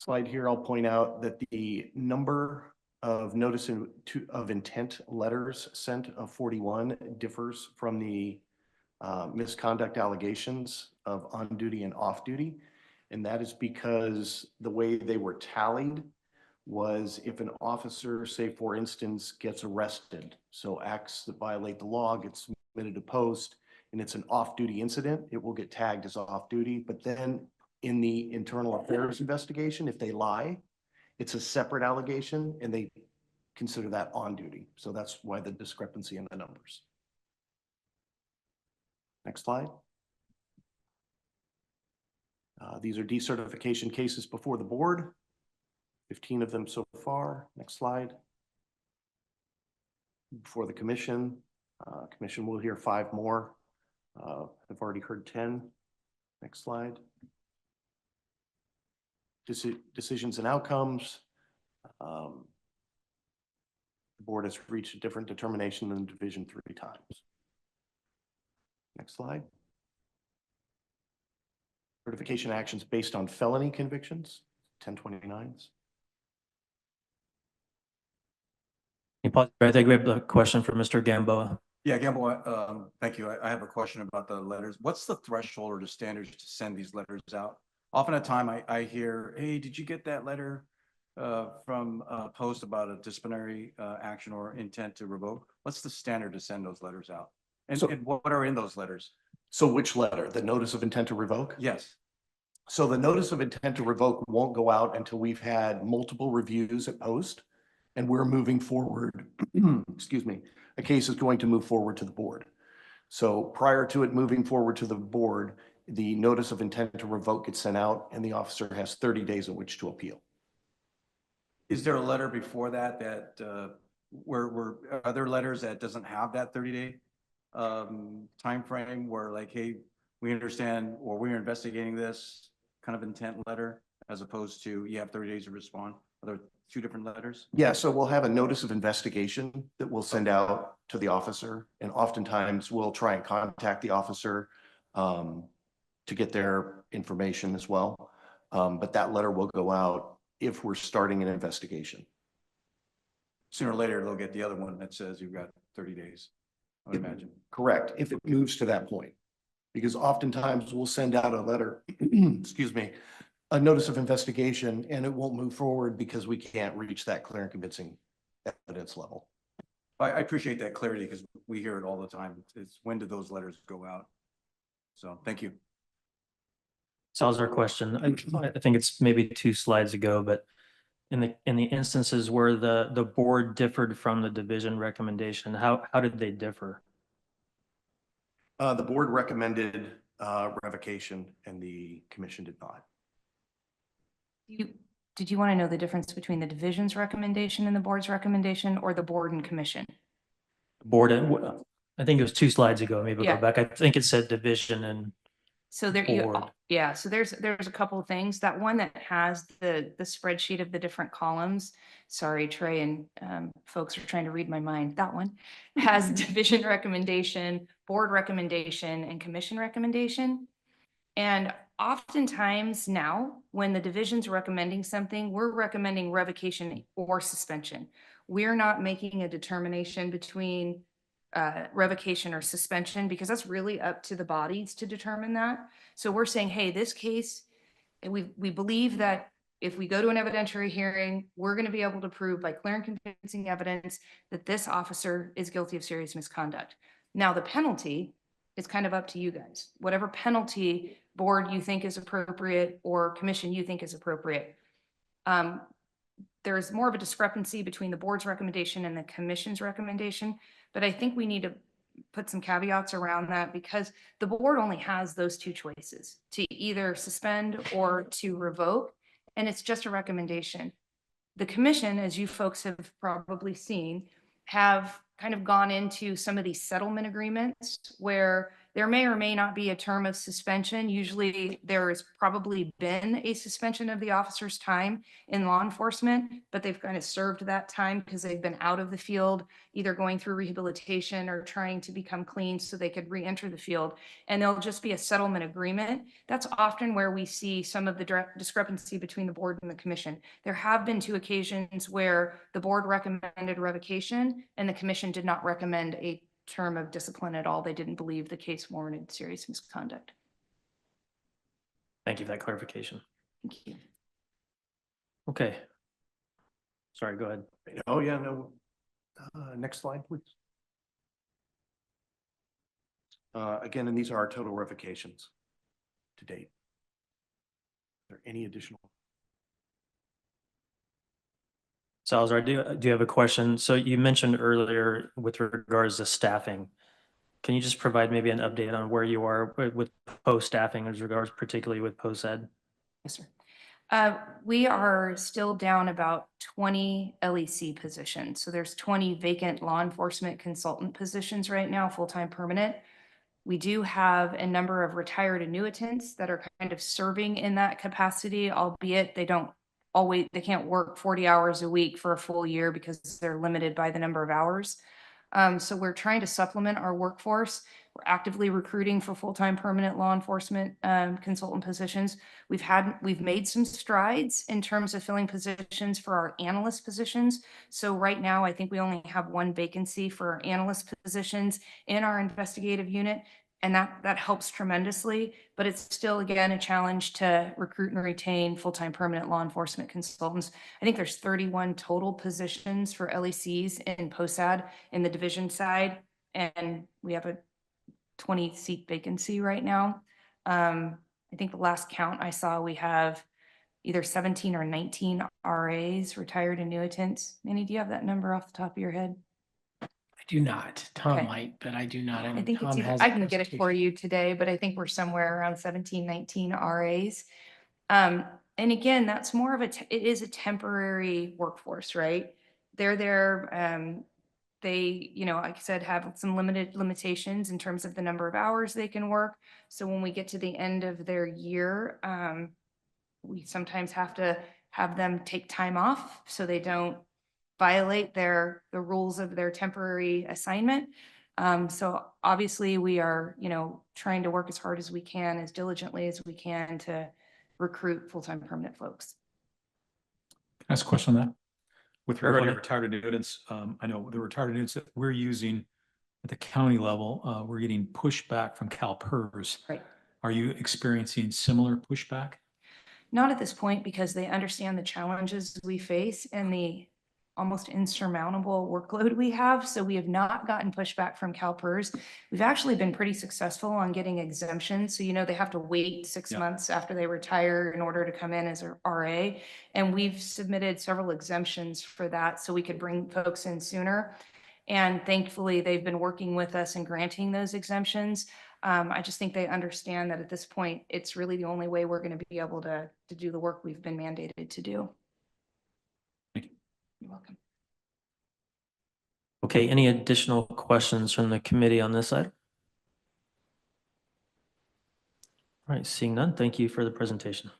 Slide here, I'll point out that the number of notice of intent letters sent of 41 differs from the misconduct allegations of on duty and off duty. And that is because the way they were tallied was if an officer, say for instance, gets arrested, so acts that violate the law, gets submitted to Post, and it's an off-duty incident, it will get tagged as off-duty. But then in the internal affairs investigation, if they lie, it's a separate allegation and they consider that on duty. So that's why the discrepancy in the numbers. Next slide. These are decertification cases before the board. 15 of them so far. Next slide. Before the commission. Commission will hear 5 more. I've already heard 10. Next slide. Decisions and outcomes. The board has reached a different determination than the division 3 times. Next slide. Certification actions based on felony convictions, 1029s. I think we have a question for Mr. Gamboa. Yeah, Gamble, thank you. I have a question about the letters. What's the threshold or the standards to send these letters out? Often at time I hear, hey, did you get that letter from Post about a disciplinary action or intent to revoke? What's the standard to send those letters out? And what are in those letters? So which letter? The notice of intent to revoke? Yes. So the notice of intent to revoke won't go out until we've had multiple reviews at Post and we're moving forward. Excuse me. A case is going to move forward to the board. So prior to it moving forward to the board, the notice of intent to revoke gets sent out and the officer has 30 days in which to appeal. Is there a letter before that where are there letters that doesn't have that 30-day timeframe where like, hey, we understand or we're investigating this kind of intent letter as opposed to you have 30 days to respond? Are there two different letters? Yeah, so we'll have a notice of investigation that we'll send out to the officer, and oftentimes we'll try and contact the officer to get their information as well. But that letter will go out if we're starting an investigation. Sooner or later, they'll get the other one that says you've got 30 days, I would imagine. Correct, if it moves to that point. Because oftentimes we'll send out a letter, excuse me, a notice of investigation, and it won't move forward because we can't reach that clear and convincing evidence level. I appreciate that clarity because we hear it all the time. It's when do those letters go out? So thank you. Salazar question. I think it's maybe 2 slides ago, but in the instances where the board differed from the division recommendation, how did they differ? The board recommended revocation and the commission did not. Did you want to know the difference between the division's recommendation and the board's recommendation, or the board and commission? Board, I think it was 2 slides ago, maybe Yeah. go back. I think it said division and So there, board. yeah, so there's a couple of things. That one that has the spreadsheet of the different columns. Sorry, Trey and folks are trying to read my mind. That one has division recommendation, board recommendation, and commission recommendation. And oftentimes now, when the division's recommending something, we're recommending revocation or suspension. We're not making a determination between revocation or suspension, because that's really up to the bodies to determine that. So we're saying, hey, this case, and we believe that if we go to an evidentiary hearing, we're going to be able to prove by clear and convincing evidence that this officer is guilty of serious misconduct. Now, the penalty is kind of up to you guys. Whatever penalty board you think is appropriate or commission you think is appropriate. There's more of a discrepancy between the board's recommendation and the commission's recommendation, but I think we need to put some caveats around that because the board only has those 2 choices, to either suspend or to revoke, and it's just a recommendation. The commission, as you folks have probably seen, have kind of gone into some of these settlement agreements where there may or may not be a term of suspension. Usually there has probably been a suspension of the officer's time in law enforcement, but they've kind of served that time because they've been out of the field, either going through rehabilitation or trying to become clean so they could re-enter the field. And there'll just be a settlement agreement. That's often where we see some of the discrepancy between the board and the commission. There have been 2 occasions where the board recommended revocation and the commission did not recommend a term of discipline at all. They didn't believe the case warranted serious misconduct. Thank you for that clarification. Thank you. Okay. Sorry, go ahead. Oh, yeah, no. Next slide, please. Again, and these are our total revocations to date. Are there any additional? Salazar, I do have a question. So you mentioned earlier with regards to staffing. Can you just provide maybe an update on where you are with post-staffing as regards particularly with post-ed? Yes, sir. We are still down about 20 LEC positions. So there's 20 vacant law enforcement consultant positions right now, full-time permanent. We do have a number of retired annuitants that are kind of serving in that capacity, albeit they can't work 40 hours a week for a full year because they're limited by the number of hours. So we're trying to supplement our workforce. We're actively recruiting for full-time permanent law enforcement consultant positions. We've made some strides in terms of filling positions for our analyst positions. So right now, I think we only have 1 vacancy for our analyst positions in our investigative unit. And that helps tremendously, but it's still, again, a challenge to recruit and retain full-time permanent law enforcement consultants. I think there's 31 total positions for LECs in POSAD in the division side, and we have a 20-seat vacancy right now. I think the last count I saw, we have either 17 or 19 RAs, retired annuitants. Manny, do you have that number off the top of your head? I do not. Tom Okay. might, but I do not. I And think it's Tom either, has I a can get it for presentation. you today, but I think we're somewhere around 17, 19 RAs. And again, that's more of it is a temporary workforce, right? They're there, they, like I said, have some limited limitations in terms of the number of hours they can work. So when we get to the end of their year, we sometimes have to have them take time off so they don't violate the rules of their temporary assignment. So obviously we are, trying to work as hard as we can, as diligently as we can to recruit full-time permanent folks. Can I ask a question on that? With regard to Everybody. retired annuitants, I know the retired annuitants that we're using at the county level, we're getting pushback from CalPERS. Right. Are you experiencing similar pushback? Not at this point, because they understand the challenges we face and the almost insurmountable workload we have. So we have not gotten pushback from CalPERS. We've actually been pretty successful on getting exemptions. So, they have to wait 6 Yeah. months after they retire in order to come in as a RA. And we've submitted several exemptions for that so we could bring folks in sooner. And thankfully, they've been working with us and granting those exemptions. I just think they understand that at this point, it's really the only way we're going to be able to do the work we've been mandated to do. Thank you. You're welcome. Okay, any additional questions from the committee on this item? All right, seeing none, thank you for the presentation.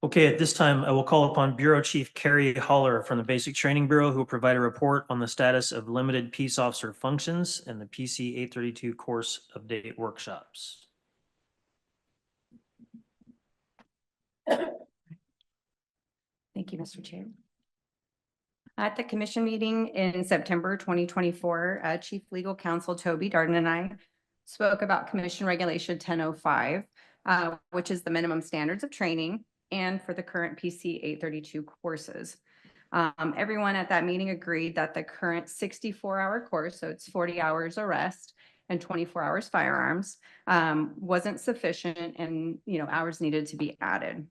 Okay, at this time, I will call upon Bureau Chief Carrie Holler from the Basic Training Bureau, who will provide a report on the status of limited peace officer functions and the PC 832 course update workshops. Thank you, Mr. Chair. At the commission meeting in September 2024, Chief Legal Counsel Toby Darden and I spoke about Commission Regulation 1005, which is the minimum standards of training and for the current PC 832 courses. Everyone at that meeting agreed that the current 64-hour course, so it's 40 hours arrest and 24 hours firearms, wasn't sufficient and, hours needed to be added.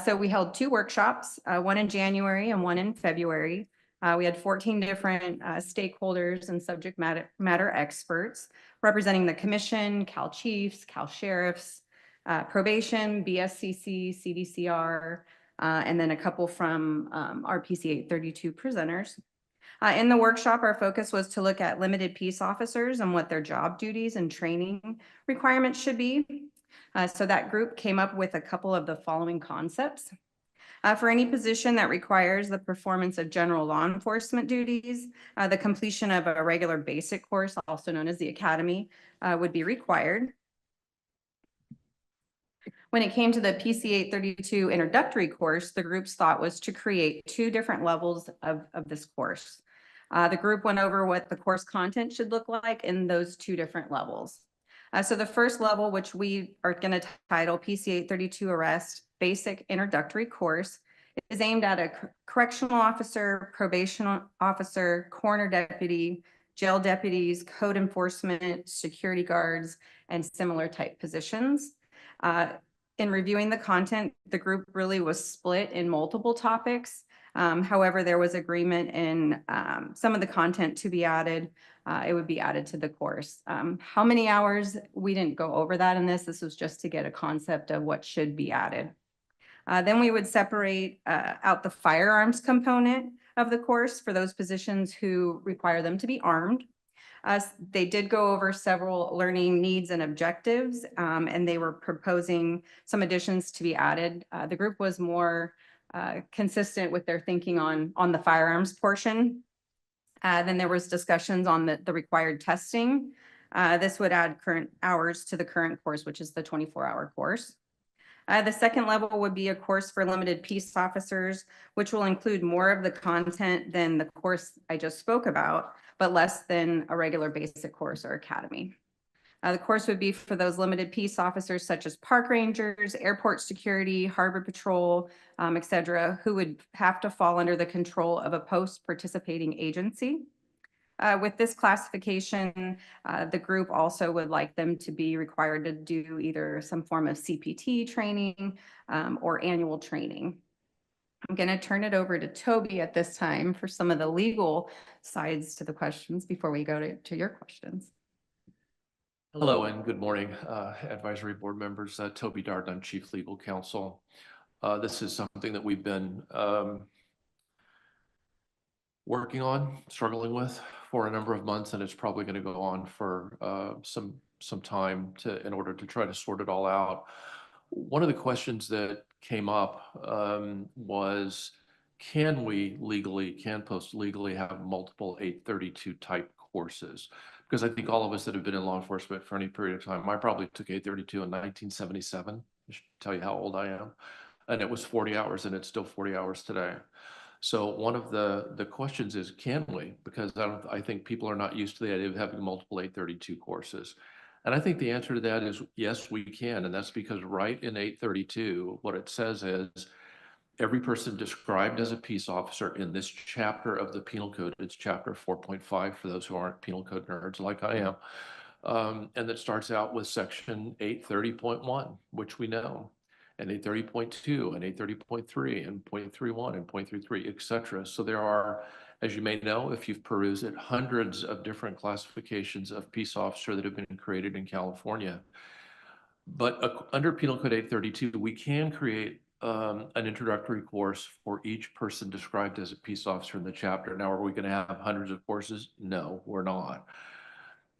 So we held 2 workshops, one in January and one in February. We had 14 different stakeholders and subject matter experts representing the commission, Cal Chiefs, Cal Sheriffs, probation, BSCC, CDCR, and then a couple from our PC 832 presenters. In the workshop, our focus was to look at limited peace officers and what their job duties and training requirements should be. So that group came up with a couple of the following concepts. For any position that requires the performance of general law enforcement duties, the completion of a regular basic course, also known as the academy, would be required. When it came to the PC 832 introductory course, the group's thought was to create 2 different levels of this course. The group went over what the course content should look like in those 2 different levels. So the first level, which we are going to title PC 832 Arrest Basic Introductory Course, is aimed at a correctional officer, probation officer, coroner deputy, jail deputies, code enforcement, security guards, and similar type positions. In reviewing the content, the group really was split in multiple topics. However, there was agreement in some of the content to be added. It would be added to the course. How many hours? We didn't go over that in this. This was just to get a concept of what should be added. Then we would separate out the firearms component of the course for those positions who require them to be armed. They did go over several learning needs and objectives, and they were proposing some additions to be added. The group was more consistent with their thinking on the firearms portion. Then there was discussions on the required testing. This would add current hours to the current course, which is the 24-hour course. The second level would be a course for limited peace officers, which will include more of the content than the course I just spoke about, but less than a regular basic course or academy. The course would be for those limited peace officers such as park rangers, airport security, harbor patrol, et cetera, who would have to fall under the control of a post-participating agency. With this classification, the group also would like them to be required to do either some form of CPT training or annual training. I'm going to turn it over to Toby at this time for some of the legal sides to the questions before we go to your questions. Hello and good morning, advisory board members. Toby Darden, I'm Chief Legal Counsel. This is something that we've been working on, struggling with for a number of months, and it's probably going to go on for some time in order to try to sort it all out. One of the questions that came up was, can Post legally have multiple 832 type courses? Because I think all of us that have been in law enforcement for any period of time, I probably took 832 in 1977. I should tell you how old I am. And it was 40 hours and it's still 40 hours today. So one of the questions is, can we? Because I think people are not used to the idea of having multiple 832 courses. And I think the answer to that is yes, we can. And that's because right in 832, what it says is every person described as a peace officer in this chapter of the Penal Code, it's chapter 4.5 for those who aren't penal code nerds like I am. And that starts out with section 830.1, which we know, and 830.2 and 830.3 and 0.31 and 0.33, et cetera. So there are, as you may know, if you've perused it, hundreds of different classifications of peace officer that have been created in California. But under Penal Code 832, we can create an introductory course for each person described as a peace officer in the chapter. Now, are we going to have hundreds of courses? No, we're not.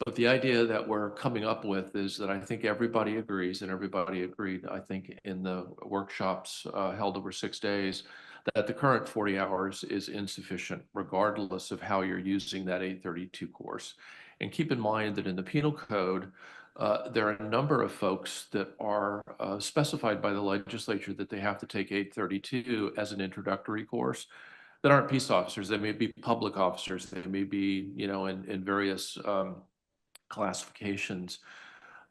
But the idea that we're coming up with is that I think everybody agrees, and everybody agreed, I think, in the workshops held over 6 days, that the current 40 hours is insufficient, regardless of how you're using that 832 course. And keep in mind that in the Penal Code, there are a number of folks that are specified by the legislature that they have to take 832 as an introductory course that aren't peace officers. They may be public officers. They may be, in various classifications.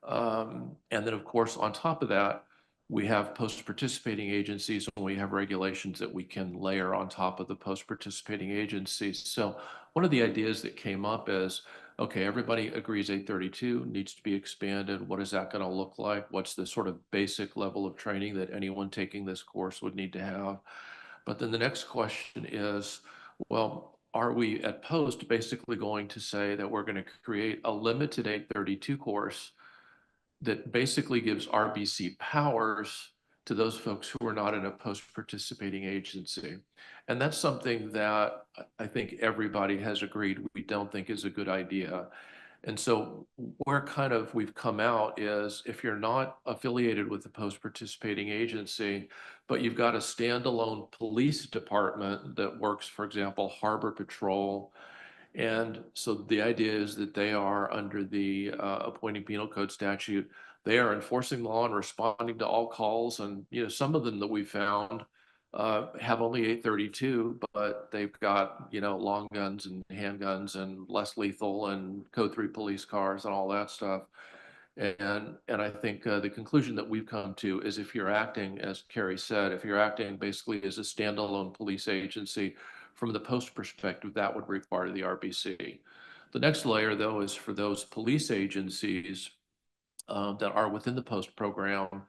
And then, of course, on top of that, we have post-participating agencies, and we have regulations that we can layer on top of the post-participating agencies. So one of the ideas that came up is, okay, everybody agrees 832 needs to be expanded. What is that going to look like? What's the sort of basic level of training that anyone taking this course would need to have? But then the next question is, well, are we at Post basically going to say that we're going to create a limited 832 course that basically gives RBC powers to those folks who are not in a post-participating agency? And that's something that I think everybody has agreed we don't think is a good idea. And so where we've come out is, if you're not affiliated with the post-participating agency, but you've got a standalone police department that works, for example, Harbor Patrol. And so the idea is that they are under the appointing penal code statute. They are enforcing law and responding to all calls. And, some of them that we found have only 832, but they've got, long guns and handguns and less lethal and code 3 police cars and all that stuff. And I think the conclusion that we've come to is, if you're acting, as Carrie said, if you're acting basically as a standalone police agency from the Post perspective, that would require the RBC. The next layer, though, is for those police agencies that are within the Post program.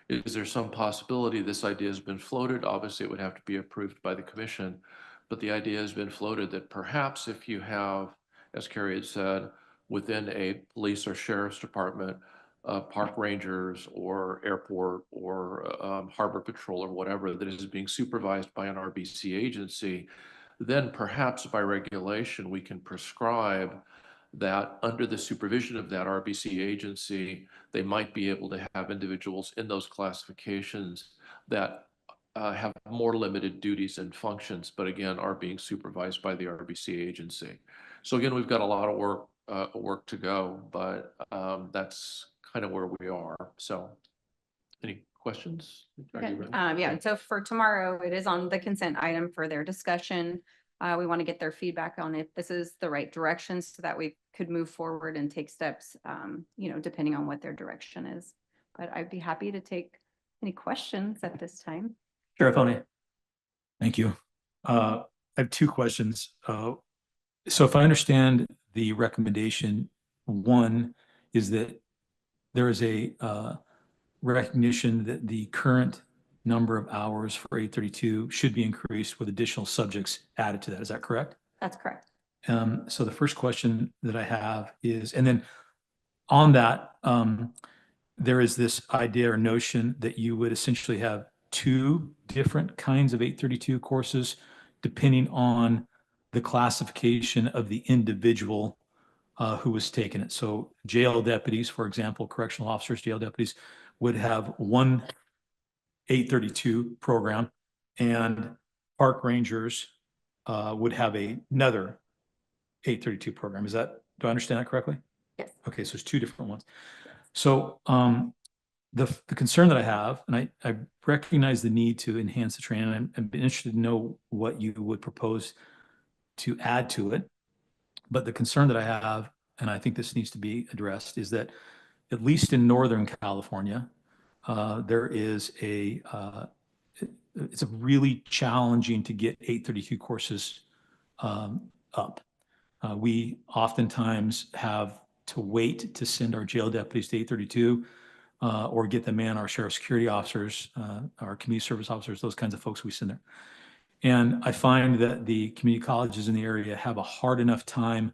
Is there some possibility this idea has been floated? Obviously, it would have to be approved by the commission, but the idea has been floated that perhaps if you have, as Carrie had said, within a police or sheriff's department, park rangers or airport or harbor patrol or whatever that is being supervised by an RBC agency, then perhaps by regulation we can prescribe that under the supervision of that RBC agency, they might be able to have individuals in those classifications that have more limited duties and functions, but again, are being supervised by the RBC agency. So again, we've got a lot of work to go, but that's kind of where we are. So any questions? Yeah, so for tomorrow, it is on the consent item for their discussion. We want to get their feedback on if this is the right direction so that we could move forward and take steps, depending on what their direction is. But I'd be happy to take any questions at this time. Sheriff Oney. Thank you. I have 2 questions. So if I understand the recommendation, one is that there is a recognition that the current number of hours for 832 should be increased with additional subjects added to that. Is that correct? That's correct. So the first question that I have is, and then on that, there is this idea or notion that you would essentially have two different kinds of 832 courses depending on the classification of the individual who was taking it. So jail deputies, for example, correctional officers, jail deputies would have one 832 program, and park rangers would have another 832 program. Do I understand that correctly? Yes. Okay, so it's two different ones. So the concern that I have, and I recognize the need to enhance the training, and I'm interested to know what you would propose to add to it. But the concern that I have, and I think this needs to be addressed, is that at least in Northern California, there is it's a really challenging to get 832 courses up. We oftentimes have to wait to send our jail deputies to 832 or get them in, our sheriff security officers, our community service officers, those kinds of folks we send there. And I find that the community colleges in the area have a hard enough time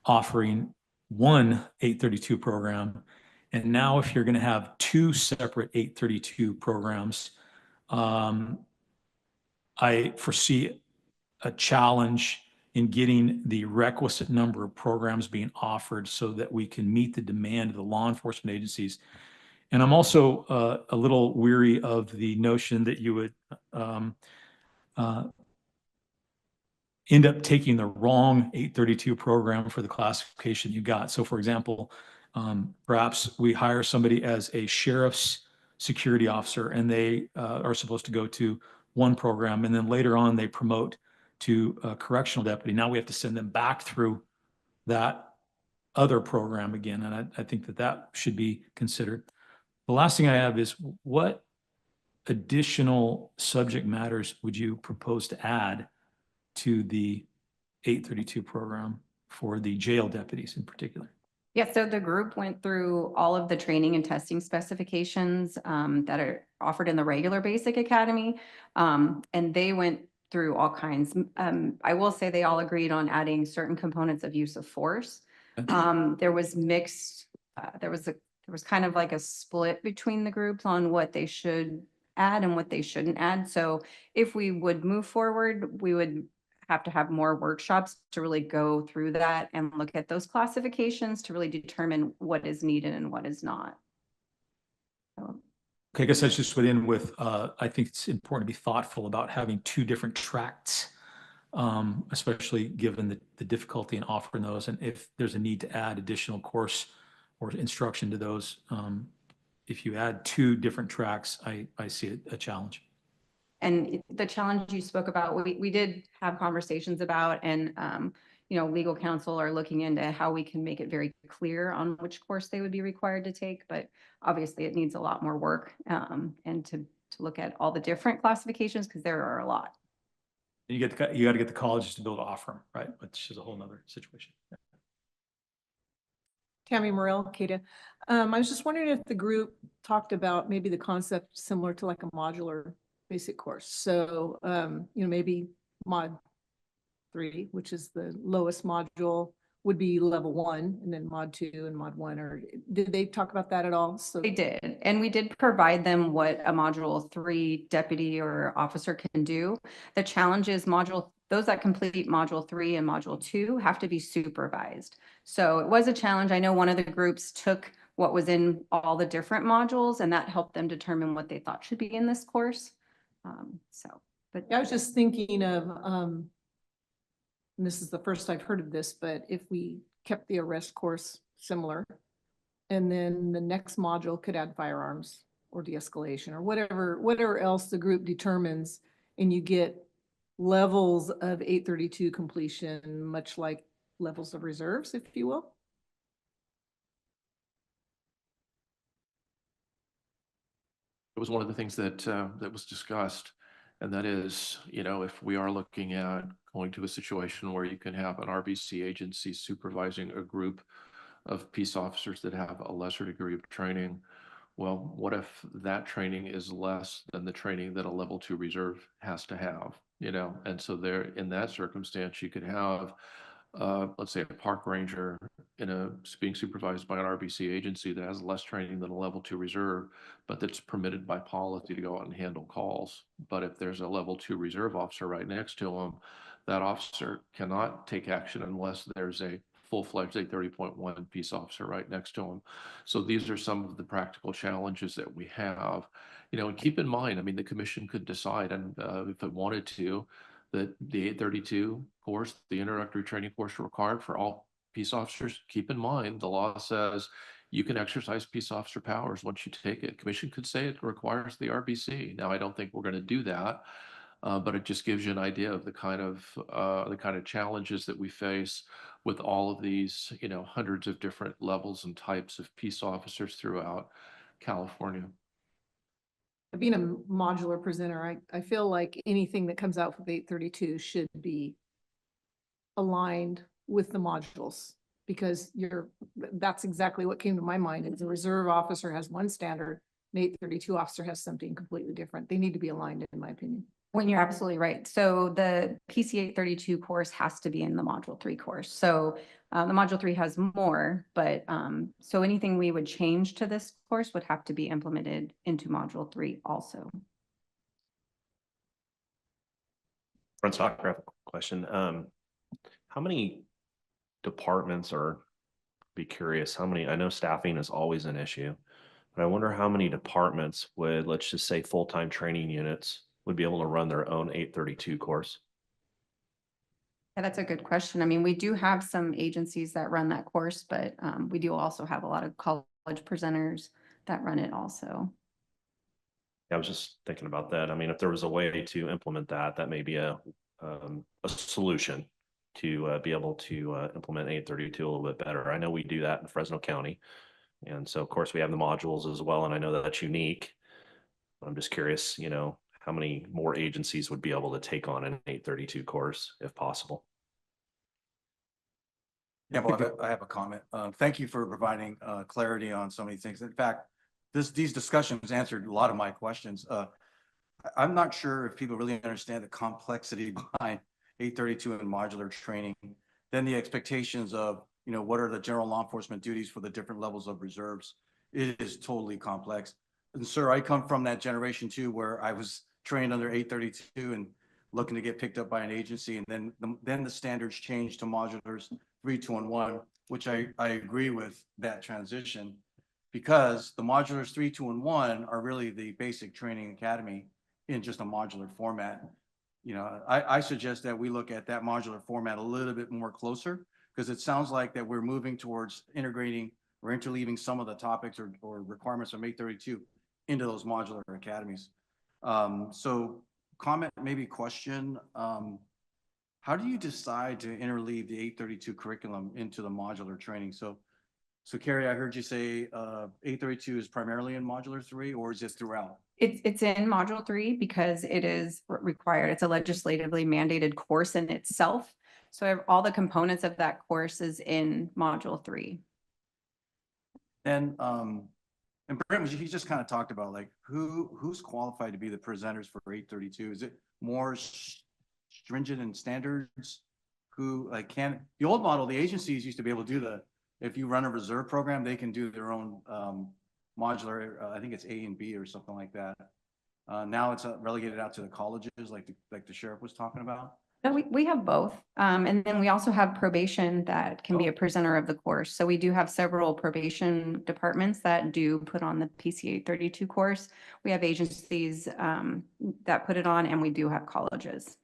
offering one 832 program. And now if you're going to have two separate 832 programs, I foresee a challenge in getting the requisite number of programs being offered so that we can meet the demand of the law enforcement agencies. And I'm also a little weary of the notion that you would end up taking the wrong 832 program for the classification you got. So for example, perhaps we hire somebody as a sheriff's security officer and they are supposed to go to one program, and then later on they promote to a correctional deputy. Now we have to send them back through that other program again. And I think that should be considered. The last thing I have is, what additional subject matters would you propose to add to the 832 program for the jail deputies in particular? Yeah, so the group went through all of the training and testing specifications that are offered in the regular basic academy. And they went through all kinds. I will say they all agreed on adding certain components of use of force. There was mixed, there was kind of like a split between the groups on what they should add and what they shouldn't add. So if we would move forward, we would have to have more workshops to really go through that and look at those classifications to really determine what is needed and what is not. So. Okay, I guess that's just within with, I think it's important to be thoughtful about having two different tracts, especially given the difficulty in offering those. And if there's a need to add additional course or instruction to those, if you add two different tracks, I see a challenge. And the challenge you spoke about, we did have conversations about, and legal counsel are looking into how we can make it very clear on which course they would be required to take. But obviously it needs a lot more work and to look at all the different classifications, because there are a lot. You got to get the colleges to be able to offer them, right? Which is a whole nother situation. Yeah. Tammy Morrell, CADA. I was just wondering if the group talked about maybe the concept similar to like a modular basic course. So, maybe mod 3, which is the lowest module, would be level 1, and then mod 2 and mod 1, or did they talk about that at all? So they did. And we did provide them what a module 3 deputy or officer can do. The challenge is those that complete module 3 and module 2 have to be supervised. So it was a challenge. I know one of the groups took what was in all the different modules, and that helped them determine what they thought should be in this course. But I was just thinking of, and this is the first I've heard of this, but if we kept the arrest course similar, and then the next module could add firearms or de-escalation or whatever else the group determines, and you get levels of 832 completion, much like levels of reserves, if you will. It was one of the things that that was discussed, and that is, if we are looking at going to a situation where you can have an RBC agency supervising a group of peace officers that have a lesser degree of training, Well, what if that training is less than the training that a level 2 reserve has to have, you know? And so there, in that circumstance, you could have, let's say a park ranger being supervised by an RBC agency that has less training than a level 2 reserve, but that's permitted by policy to go out and handle calls. But if there's a level 2 reserve officer right next to him, that officer cannot take action unless there's a full-fledged 830.1 peace officer right next to him. So these are some of the practical challenges that we have, you know, and keep in mind, I mean, the commission could decide, and if it wanted to, that the 832 course, the introductory training course required for all peace officers. Keep in mind, the law says you can exercise peace officer powers once you take it. Commission could say it requires the RBC. Now, I don't think we're going to do that. But it just gives you an idea of the kind of challenges that we face with all of these, you know, hundreds of different levels and types of peace officers throughout California. Being a modular presenter, I feel like anything that comes out with 832 should be aligned with the modules, because that's exactly what came to my mind. Is the reserve officer has one standard, an 832 officer has something completely different. They need to be aligned, in my opinion. Well, you're absolutely right. So the PC 832 course has to be in the Module 3 course. So the Module 3 has more, but so anything we would change to this course would have to be implemented into Module 3 also. Front Stock, I have a question. How many departments be curious, how many, I know staffing is always an issue, but I wonder how many departments would, let's just say full-time training units would be able to run their own 832 course? Yeah, that's a good question. I mean, we do have some agencies that run that course, but we do also have a lot of college presenters that run it also. I was just thinking about that. I mean, if there was a way to implement that, that may be a solution to be able to implement 832 a little bit better. I know we do that in Fresno County. And so of course we have the modules as well. And I know that that's unique. I'm just curious, you know, how many more agencies would be able to take on an 832 course if possible? Yeah, well, I have a comment. Thank you for providing clarity on so many things. In fact, these discussions answered a lot of my questions. I'm not sure if people really understand the complexity behind 832 and modular training, then the expectations of, you know, what are the general law enforcement duties for the different levels of reserves. It is totally complex. And sir, I come from that generation too, where I was trained under 832 and looking to get picked up by an agency. And then the standards changed to modulars 3, 2, and 1, which I agree with that transition, because the modulars 3, 2, and 1 are really the basic training academy in just a modular format. You know, I suggest that we look at that modular format a little bit more closer, because it sounds like that we're moving towards integrating or interleaving some of the topics or requirements from 832 into those modular academies. So comment, maybe question, how do you decide to interleave the 832 curriculum into the modular training? So Carrie, I heard you say 832 is primarily in modular 3, or is it throughout? It's in Module 3 because it is required. It's a legislatively mandated course in itself. So all the components of that course is in Module 3. And Brent, he just kind of talked about like who's qualified to be the presenters for 832. Is it more stringent in standards? Who like the old model, the agencies used to be able to do if you run a reserve program, they can do their own modular, I think it's A and B or something like that. Now it's relegated out to the colleges, like the sheriff was talking about. No, we have both. And then we also have probation that can be a presenter of the course. So we do have several probation departments that do put on the PC 832 course. We have agencies that put it on, and we do have colleges.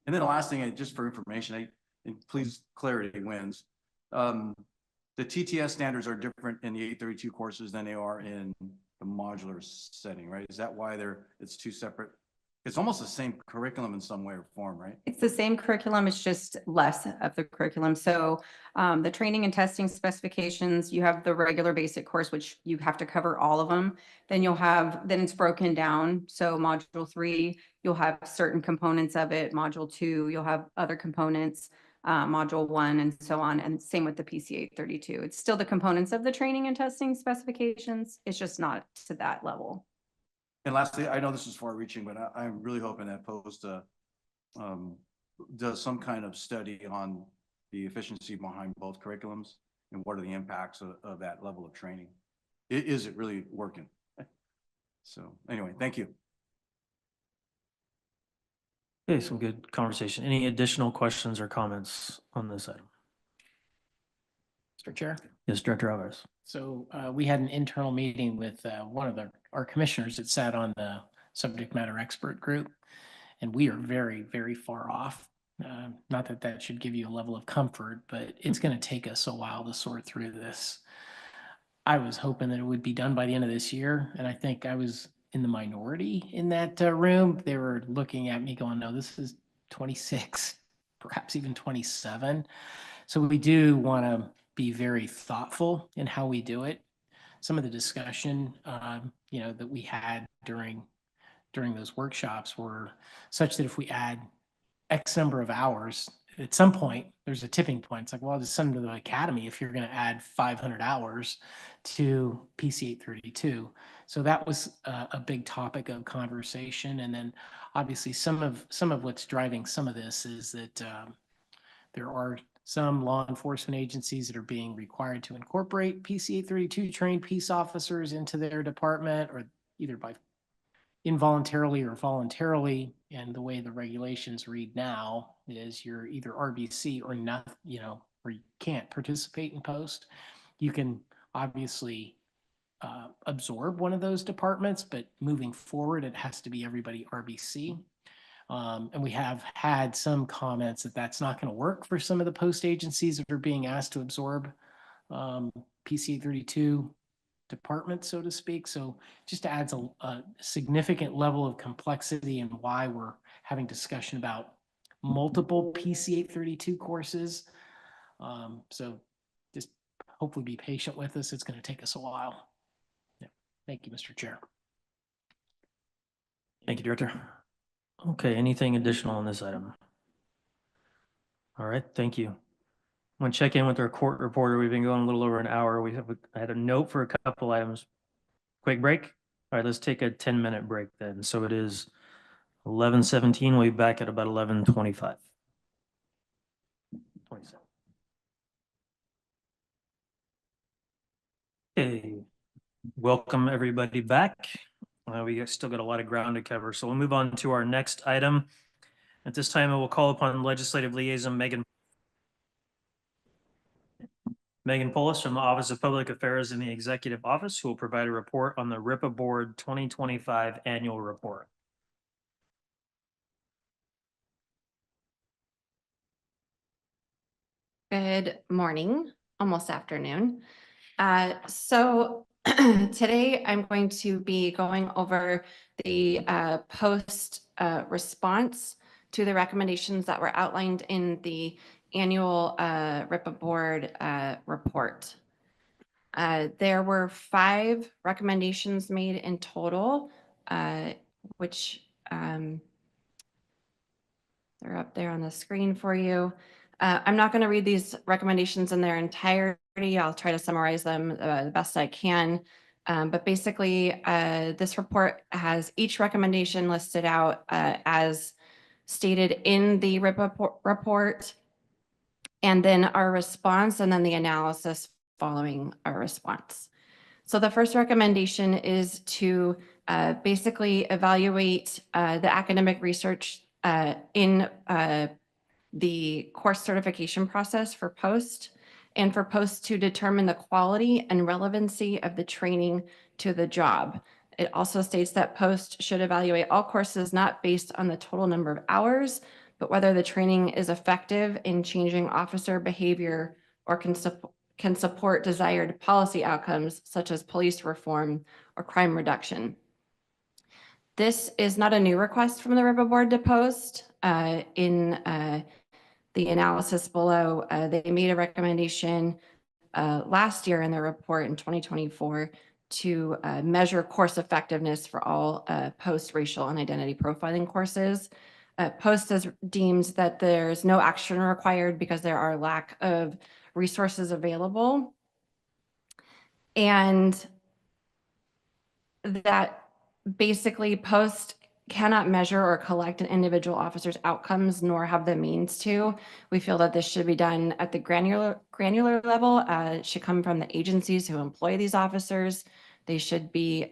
And then the last thing, just for information, and please clarity wins. The TTS standards are different in the 832 courses than they are in the modular setting, right? Is that why it's two separate? It's almost the same curriculum in some way or form, right? It's the same curriculum. It's just less of the curriculum. So the training and testing specifications, you have the regular basic course, which you have to cover all of them. Then then it's broken down. So Module 3, you'll have certain components of it. Module 2, you'll have other components. Module 1 and so on, and same with the PC 832. It's still the components of the training and testing specifications. It's just not to that level. And lastly, I know this is far reaching, but I'm really hoping that Post does some kind of study on the efficiency behind both curriculums and what are the impacts of that level of training. Is it really working? So anyway, thank you. Okay, some good conversation. Any additional questions or comments on this item? Mr. Chair. Yes, Director Alvarez. So we had an internal meeting with one of our commissioners that sat on the subject matter expert group. And we are very, very far off. Not that that should give you a level of comfort, but it's going to take us a while to sort through this. I was hoping that it would be done by the end of this year. And I think I was in the minority in that room. They were looking at me going, no, this is 26, perhaps even 27. So we do want to be very thoughtful in how we do it. Some of the discussion, that we had during those workshops were such that if we add X number of hours, at some point, there's a tipping point. It's like, well, just send them to the academy if you're going to add 500 hours to PC 832. So that was a big topic of conversation. And then obviously some of what's driving some of this is that there are some law enforcement agencies that are being required to incorporate PC 832 trained peace officers into their department, or either by involuntarily or voluntarily. And the way the regulations read now is you're either RBC or not, or you can't participate in post. You can obviously absorb one of those departments, but moving forward, it has to be everybody RBC. And we have had some comments that that's not going to work for some of the post agencies that are being asked to absorb PC 832 department, so to speak. So just adds a significant level of complexity and why we're having discussion about multiple PC 832 courses. So just hopefully be patient with us. It's going to take us a while. Yeah. Thank you, Mr. Chair. Thank you, Director. Okay, anything additional on this item? All right, thank you. I'm going to check in with our court reporter. We've been going a little over an hour. I had a note for a couple items. Quick break. All right, let's take a 10-minute break then. So it is 11:17. We'll be back at about 11:25. 27. Okay, welcome everybody back. We still got a lot of ground to cover. So we'll move on to our next item. At this time, I will call upon Legislative Liaison Megan Polis from the Office of Public Affairs in the Executive Office, who will provide a report on the RIPA Board 2025 Annual Report. Good morning, almost afternoon. So today I'm going to be going over the post response to the recommendations that were outlined in the annual RIPA Board report. There were 5 recommendations made in total, which they're up there on the screen for you. I'm not going to read these recommendations in their entirety. I'll try to summarize them the best I can. But basically, this report has each recommendation listed out as stated in the RIPA report, and then our response, and then the analysis following our response. So the first recommendation is to basically evaluate the academic research in the course certification process for POST, and for POST to determine the quality and relevancy of the training to the job. It also states that POST should evaluate all courses not based on the total number of hours, but whether the training is effective in changing officer behavior or can support desired policy outcomes such as police reform or crime reduction. This is not a new request from the RIPA Board to POST. In the analysis below, they made a recommendation last year in their report in 2024 to measure course effectiveness for all post-racial and identity profiling courses. Post has deemed that there's no action required because there are lack of resources available. And that basically Post cannot measure or collect an individual officer's outcomes, nor have the means to. We feel that this should be done at the granular level. It should come from the agencies who employ these officers. They should be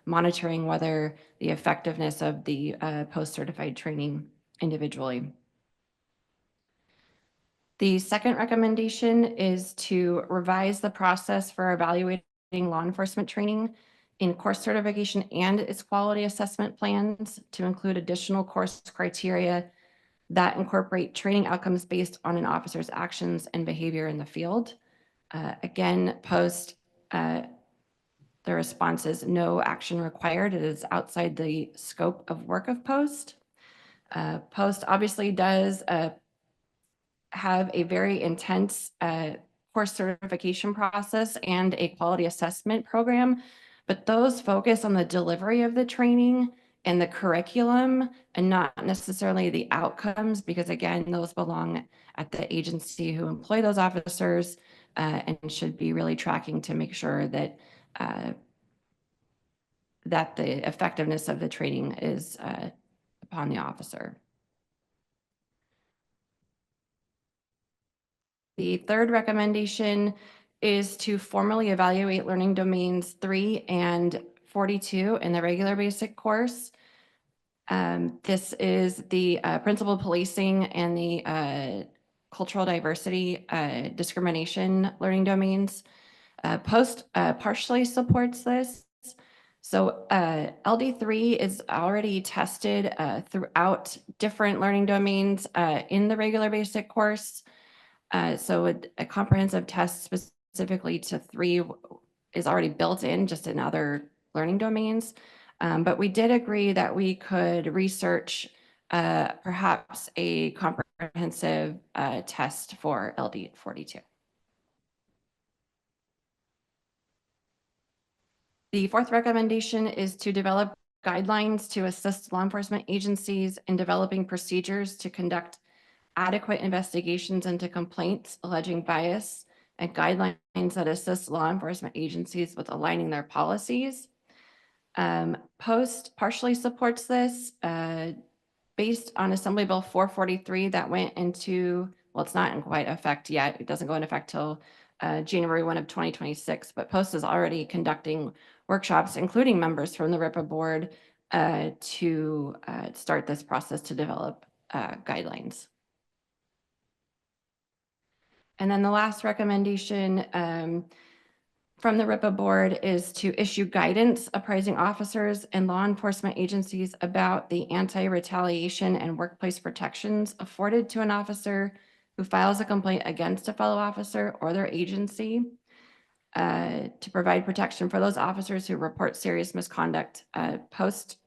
monitoring whether the effectiveness of the post-certified training individually. The second recommendation is to revise the process for evaluating law enforcement training in course certification and its quality assessment plans to include additional course criteria that incorporate training outcomes based on an officer's actions and behavior in the field. Again, Post, the response is no action required. It is outside the scope of work of Post. Post obviously does have a very intense course certification process and a quality assessment program, but those focus on the delivery of the training and the curriculum and not necessarily the outcomes, because again, those belong at the agency who employ those officers and should be really tracking to make sure that that the effectiveness of the training is upon the officer. The third recommendation is to formally evaluate learning domains 3 and 42 in the regular basic course. This is the principal policing and the cultural diversity discrimination learning domains. Post partially supports this. So LD3 is already tested throughout different learning domains in the regular basic course. So a comprehensive test specifically to 3 is already built in just in other learning domains. But we did agree that we could research perhaps a comprehensive test for LD 42. The fourth recommendation is to develop guidelines to assist law enforcement agencies in developing procedures to conduct adequate investigations into complaints alleging bias and guidelines that assist law enforcement agencies with aligning their policies. Post partially supports this based on Assembly Bill 443 that went into, well, it's not in quite effect yet. It doesn't go into effect till January 1 of 2026, but Post is already conducting workshops, including members from the RIPA board to start this process to develop guidelines. And then the last recommendation from the RIPA board is to issue guidance apprising officers and law enforcement agencies about the anti-retaliation and workplace protections afforded to an officer who files a complaint against a fellow officer or their agency, to provide protection for those officers who report serious misconduct. Post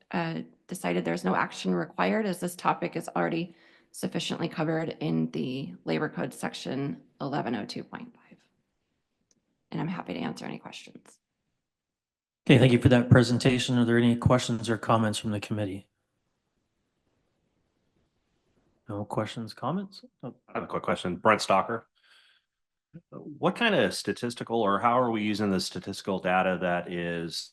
decided there's no action required as this topic is already sufficiently covered in the Labor Code section 1102.5. And I'm happy to answer any questions. Okay, thank you for that presentation. Are there any questions or comments from the committee? No questions, comments? Oh, I have a quick question. Brent Stalker. What kind of statistical or how are we using the statistical data that is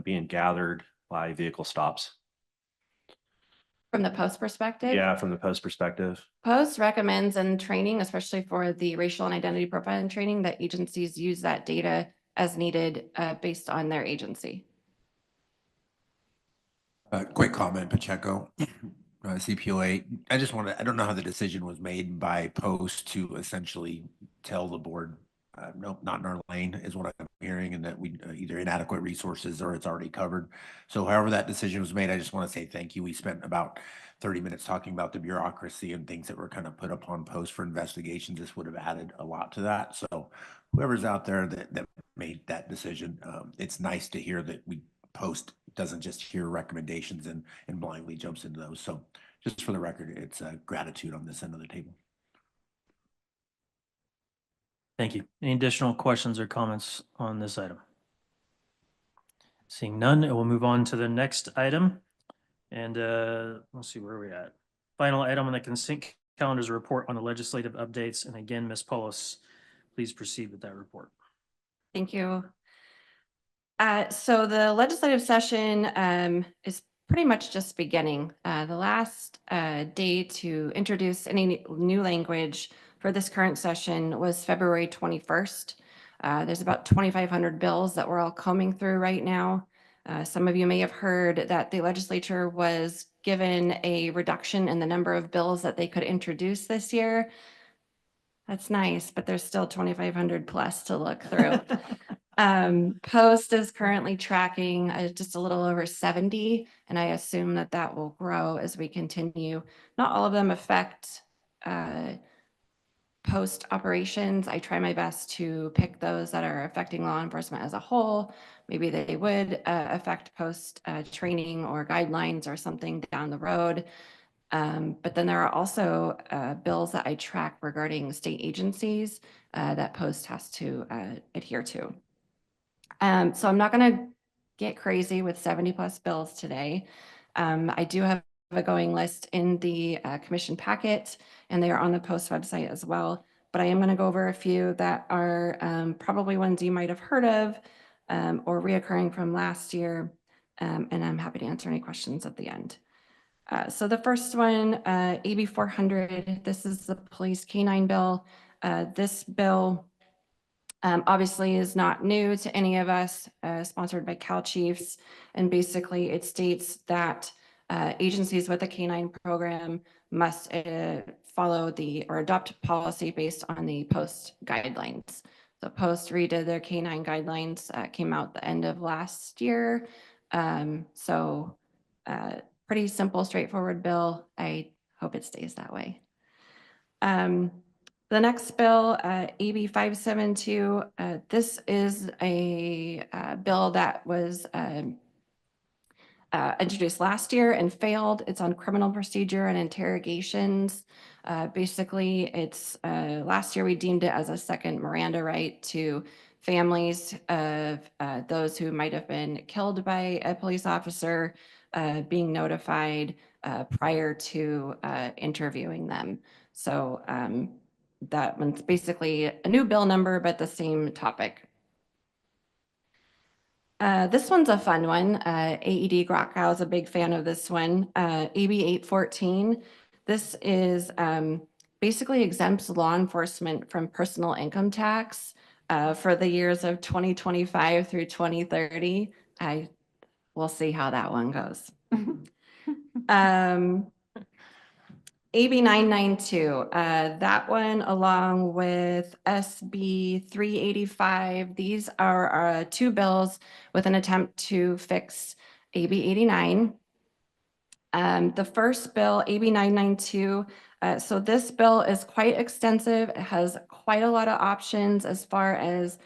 being gathered by vehicle stops? From the Post perspective? Yeah, from the Post perspective. Post recommends in training, especially for the racial and identity profiling training, that agencies use that data as needed based on their agency. Quick comment, Pacheco, CPOA. I don't know how the decision was made by Post to essentially tell the board, no, not in our lane is what I'm hearing, and that we either inadequate resources or it's already covered. So however that decision was made, I just want to say thank you. We spent about 30 minutes talking about the bureaucracy and things that were kind of put upon Post for investigations. This would have added a lot to that. So whoever's out there that made that decision, it's nice to hear that Post doesn't just hear recommendations and blindly jumps into those. So just for the record, it's gratitude on this end of the table. Thank you. Any additional questions or comments on this item? Seeing none, we'll move on to the next item. And let's see where we're at. Final item on the consent calendar is a report on the legislative updates. And again, Ms. Paulus, please proceed with that report. Thank you. So the legislative session is pretty much just beginning. The last day to introduce any new language for this current session was February 21st. There's about 2,500 bills that we're all combing through right now. Some of you may have heard that the legislature was given a reduction in the number of bills that they could introduce this year. That's nice, but there's still 2,500 plus to look through. Post is currently tracking just a little over 70, and I assume that that will grow as we continue. Not all of them affect post operations. I try my best to pick those that are affecting law enforcement as a whole. Maybe they would affect post training or guidelines or something down the road. But then there are also bills that I track regarding state agencies that post has to adhere to. So I'm not going to get crazy with 70 plus bills today. I do have a going list in the commission packet, and they are on the post website as well. But I am going to go over a few that are probably ones you might have heard of or reoccurring from last year. And I'm happy to answer any questions at the end. So the first one, AB 400, this is the police canine bill. This bill obviously is not new to any of us, sponsored by Cal Chiefs. And basically it states that agencies with a canine program must follow or adopt policy based on the post guidelines. So post redid their canine guidelines, came out the end of last year. Pretty simple, straightforward bill. I hope it stays that way. The next bill, AB 572, this is a bill that was introduced last year and failed. It's on criminal procedure and interrogations. Basically, it's last year we deemed it as a second Miranda right to families of those who might have been killed by a police officer being notified prior to interviewing them. So that one's basically a new bill number, but the same topic. This one's a fun one. AED Grockow is a big fan of this one. AB 814. This is basically exempts law enforcement from personal income tax for the years of 2025 through 2030. We'll see how that one goes. AB 992, that one along with SB 385, these are two bills with an attempt to fix AB 89. The first bill, AB 992, so this bill is quite extensive. It has quite a lot of options as far as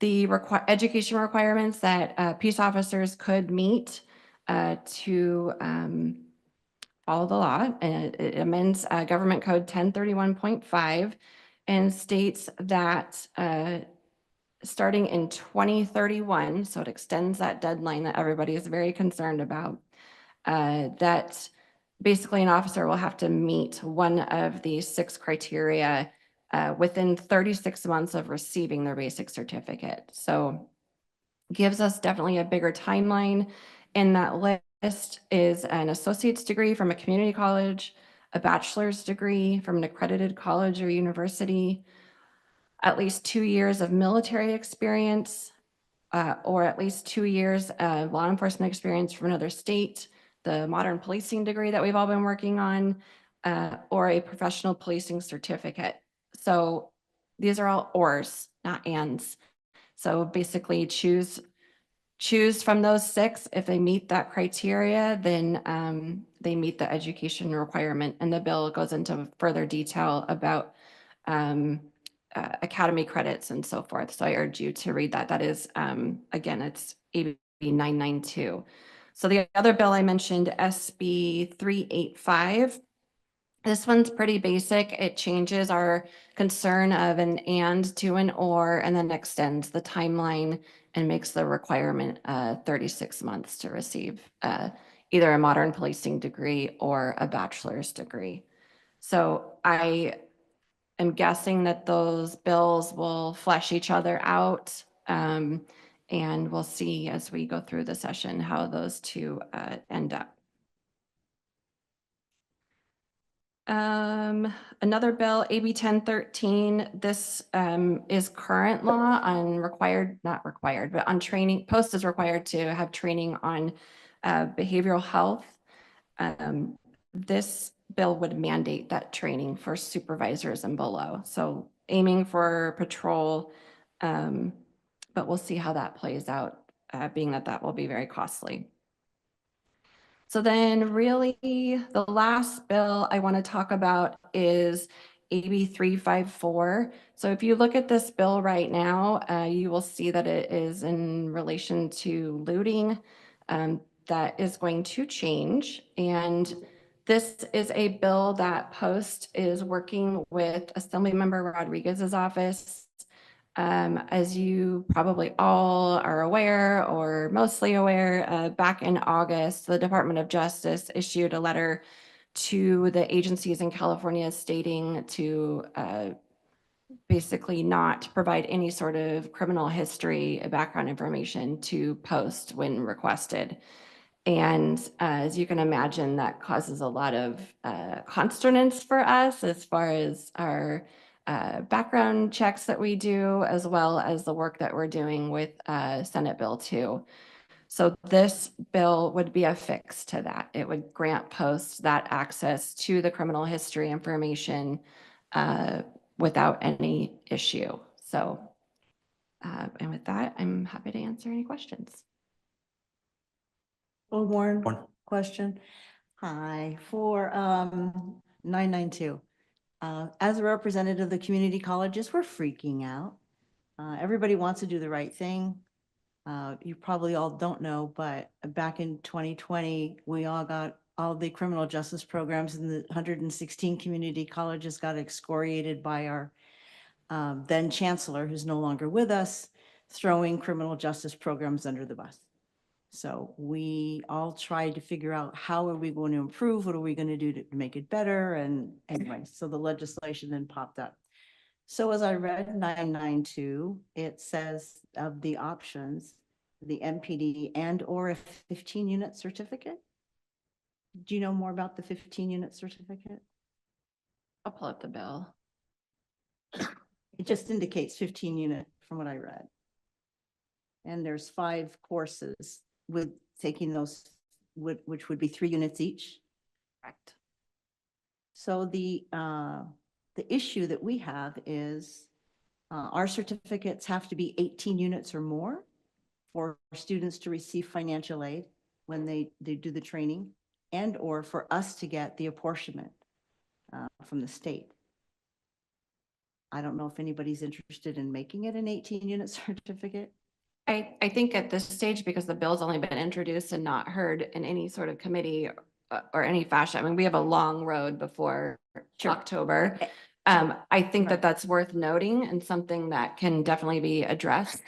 the education requirements that peace officers could meet to follow the law. And it amends Government Code 1031.5 and states that starting in 2031, so it extends that deadline that everybody is very concerned about, that basically an officer will have to meet one of these 6 criteria within 36 months of receiving their basic certificate. So gives us definitely a bigger timeline. In that list is an associate's degree from a community college, a bachelor's degree from an accredited college or university, at least 2 years of military experience, or at least 2 years of law enforcement experience from another state, the modern policing degree that we've all been working on, or a professional policing certificate. So these are all ors, not ands. So basically choose from those 6. If they meet that criteria, then they meet the education requirement. And the bill goes into further detail about academy credits and so forth. So I urge you to read that. That is, again, it's AB 992. So the other bill I mentioned, SB 385. This one's pretty basic. It changes our concern of an and to an or, and then extends the timeline and makes the requirement 36 months to receive either a modern policing degree or a bachelor's degree. So I am guessing that those bills will flesh each other out. And we'll see as we go through the session how those two end up. Another bill, AB 1013, this is current law on not required, but on training. Post is required to have training on behavioral health. This bill would mandate that training for supervisors and below. So aiming for patrol, but we'll see how that plays out, being that that will be very costly. So then really the last bill I want to talk about is AB 354. So if you look at this bill right now, you will see that it is in relation to looting. That is going to change. And this is a bill that Post is working with Assemblymember Rodriguez's office. As you probably all are aware, or mostly aware, back in August, the Department of Justice issued a letter to the agencies in California stating to basically not provide any sort of criminal history background information to Post when requested. And as you can imagine, that causes a lot of consternance for us as far as our background checks that we do, as well as the work that we're doing with Senate Bill 2. So this bill would be a fix to that. It would grant Post that access to the criminal history information without any issue. So, and with that, I'm happy to answer any questions. Oh, Warren, question. Hi, for 992. As a representative of the community colleges, we're freaking out. Everybody wants to do the right thing. You probably all don't know, but back in 2020, we all got all the criminal justice programs in the 116 community colleges got excoriated by our then chancellor, who's no longer with us, throwing criminal justice programs under the bus. So we all tried to figure out how are we going to improve? What are we going to do to make it better? And anyway, so the legislation then popped up. So as I read 992, it says of the options, the MPD and or a 15-unit certificate. Do you know more about the 15-unit certificate? I'll pull up the bill. It just indicates 15-unit from what I read. And there's 5 courses with taking those, which would be 3 units each. Correct. So the issue that we have is our certificates have to be 18 units or more for students to receive financial aid when they do the training, and or for us to get the apportionment from the state. I don't know if anybody's interested in making it an 18-unit certificate. I think at this stage, because the bill's only been introduced and not heard in any sort of committee or any fashion, I mean, we have a long road before October. I think that that's worth noting and something that can definitely be addressed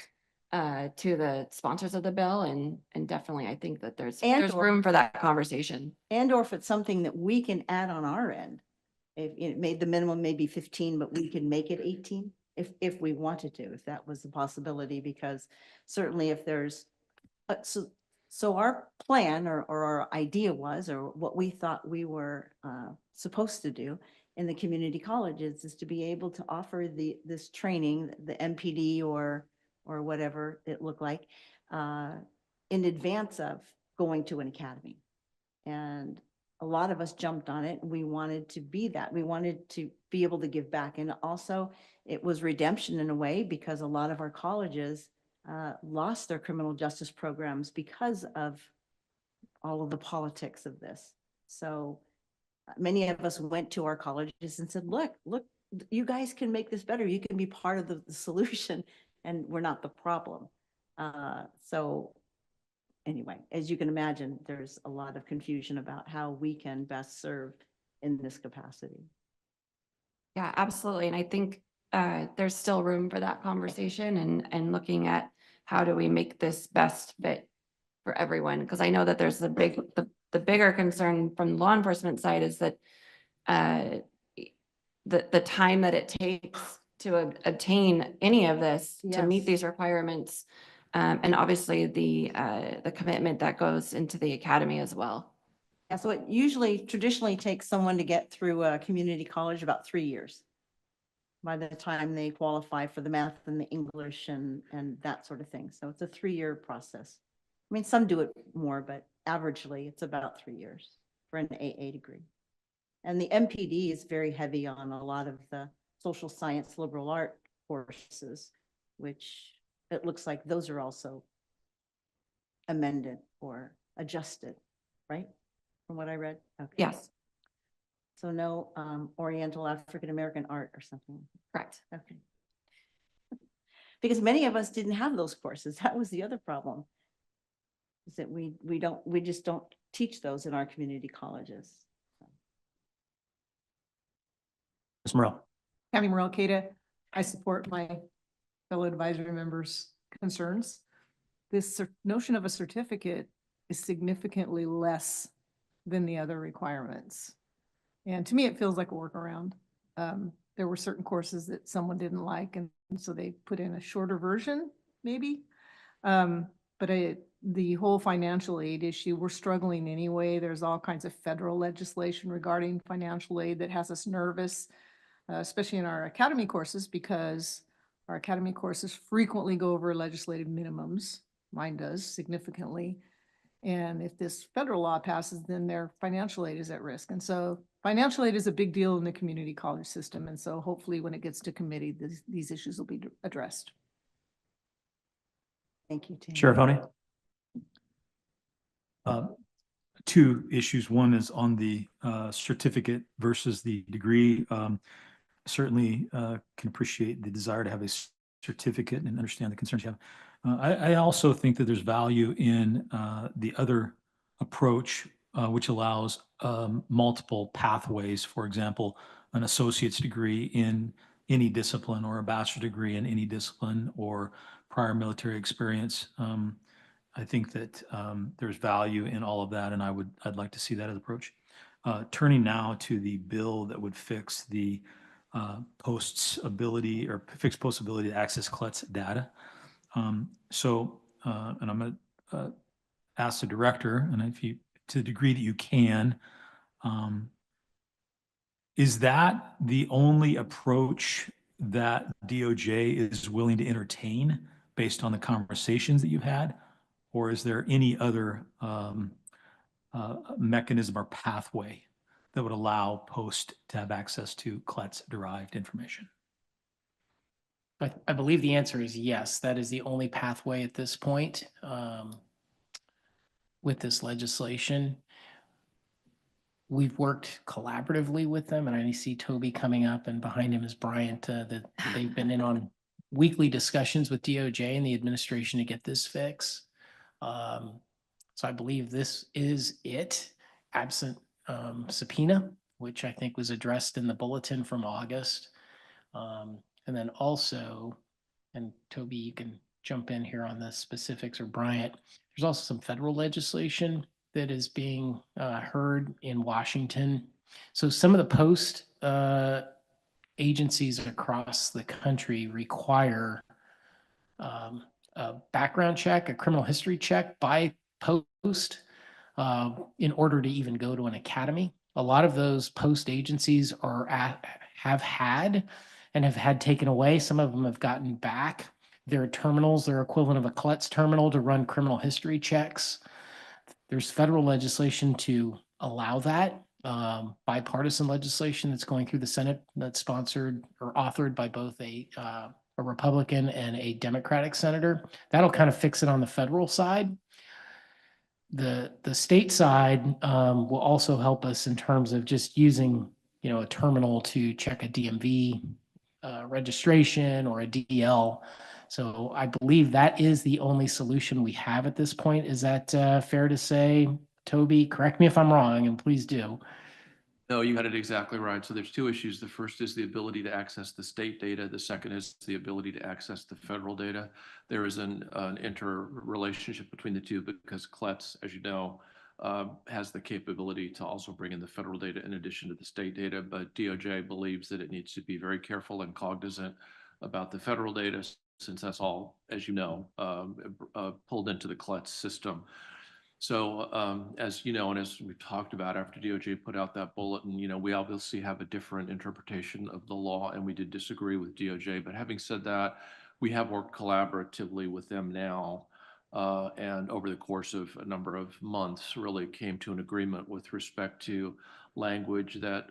to the sponsors of the bill. And definitely, I think that there's room for that conversation. And or if it's something that we can add on our end. If it made the minimum maybe 15, but we can make it 18 if we wanted to, if that was the possibility, because certainly if there's, so our plan or our idea was, or what we thought we were supposed to do in the community colleges is to be able to offer this training, the MPD or whatever it looked like, in advance of going to an academy. And a lot of us jumped on it and we wanted to be that. We wanted to be able to give back. And also it was redemption in a way, because a lot of our colleges lost their criminal justice programs because of all of the politics of this. So many of us went to our colleges and said, look, you guys can make this better. You can be part of the solution and we're not the problem. So anyway, as you can imagine, there's a lot of confusion about how we can best serve in this capacity. Yeah, absolutely. And I think there's still room for that conversation and looking at how do we make this best fit for everyone? Because I know that there's the the bigger concern from the law enforcement side is that the time that it takes to obtain any of this, to meet Yes. these requirements, and obviously the commitment that goes into the academy as well. Yeah, so it usually traditionally takes someone to get through a community college about 3 years. By the time they qualify for the math and the English and that sort of thing. So it's a 3-year process. I mean, some do it more, but averagely it's about 3 years for an AA degree. And the MPD is very heavy on a lot of the social science, liberal art courses, which it looks like those are also amended or adjusted, right? From what I read? Okay. Yes, So no Oriental African American art or something. correct. Okay. Because many of us didn't have those courses. That was the other problem. Is that we just don't teach those in our community colleges. Ms. Morrell. Kathy Morrell Cada, I support my fellow advisory members' concerns. This notion of a certificate is significantly less than the other requirements. And to me, it feels like a workaround. There were certain courses that someone didn't like, and so they put in a shorter version, maybe. But the whole financial aid issue, we're struggling anyway. There's all kinds of federal legislation regarding financial aid that has us nervous, especially in our academy courses, because our academy courses frequently go over legislative minimums. Mine does significantly. And if this federal law passes, then their financial aid is at risk. And so financial aid is a big deal in the community college system. And so hopefully when it gets to committee, these issues will be addressed. Thank you, Tim. Sheriff Honey. Two issues. One is on the certificate versus the degree. Certainly can appreciate the desire to have a certificate and understand the concerns you have. I also think that there's value in the other approach, which allows multiple pathways. For example, an associate's degree in any discipline or a bachelor's degree in any discipline or prior military experience. I think that there's value in all of that, and I'd like to see that as approach. Turning now to the bill that would fix the post's ability or fix post's ability to access CLETS data. And I'm going to ask the director, and if you, to the degree that you can, is that the only approach that DOJ is willing to entertain based on the conversations that you've had? Or is there any other mechanism or pathway that would allow Post to have access to CLETS-derived information? I believe the answer is yes. That is the only pathway at this point with this legislation. We've worked collaboratively with them, and I see Toby coming up, and behind him is Bryant, that they've been in on weekly discussions with DOJ and the administration to get this fix. So I believe this is it, absent subpoena, which I think was addressed in the bulletin from August. And then also, and Toby, you can jump in here on the specifics, or Bryant, there's also some federal legislation that is being heard in Washington. So some of the post agencies across the country require a background check, a criminal history check by post in order to even go to an academy. A lot of those post agencies have had taken away. Some of them have gotten back their terminals, their equivalent of a CLETS terminal, to run criminal history checks. There's federal legislation to allow that, bipartisan legislation that's going through the Senate that's sponsored or authored by both a Republican and a Democratic senator. That'll kind of fix it on the federal side. The state side will also help us in terms of just using, a terminal to check a DMV registration or a DL. So I believe that is the only solution we have at this point. Is that fair to say, Toby? Correct me if I'm wrong, and please do. No, you had it exactly right. So there's two issues. The first is the ability to access the state data. The second is the ability to access the federal data. There is an interrelationship between the two because CLETS, as you know, has the capability to also bring in the federal data in addition to the state data, but DOJ believes that it needs to be very careful and cognizant about the federal data, since that's all, as you know, pulled into the CLETS system. So as you know, and as we've talked about after DOJ put out that bulletin, we obviously have a different interpretation of the law, and we did disagree with DOJ. But having said that, we have worked collaboratively with them now, and over the course of a number of months, really came to an agreement with respect to language that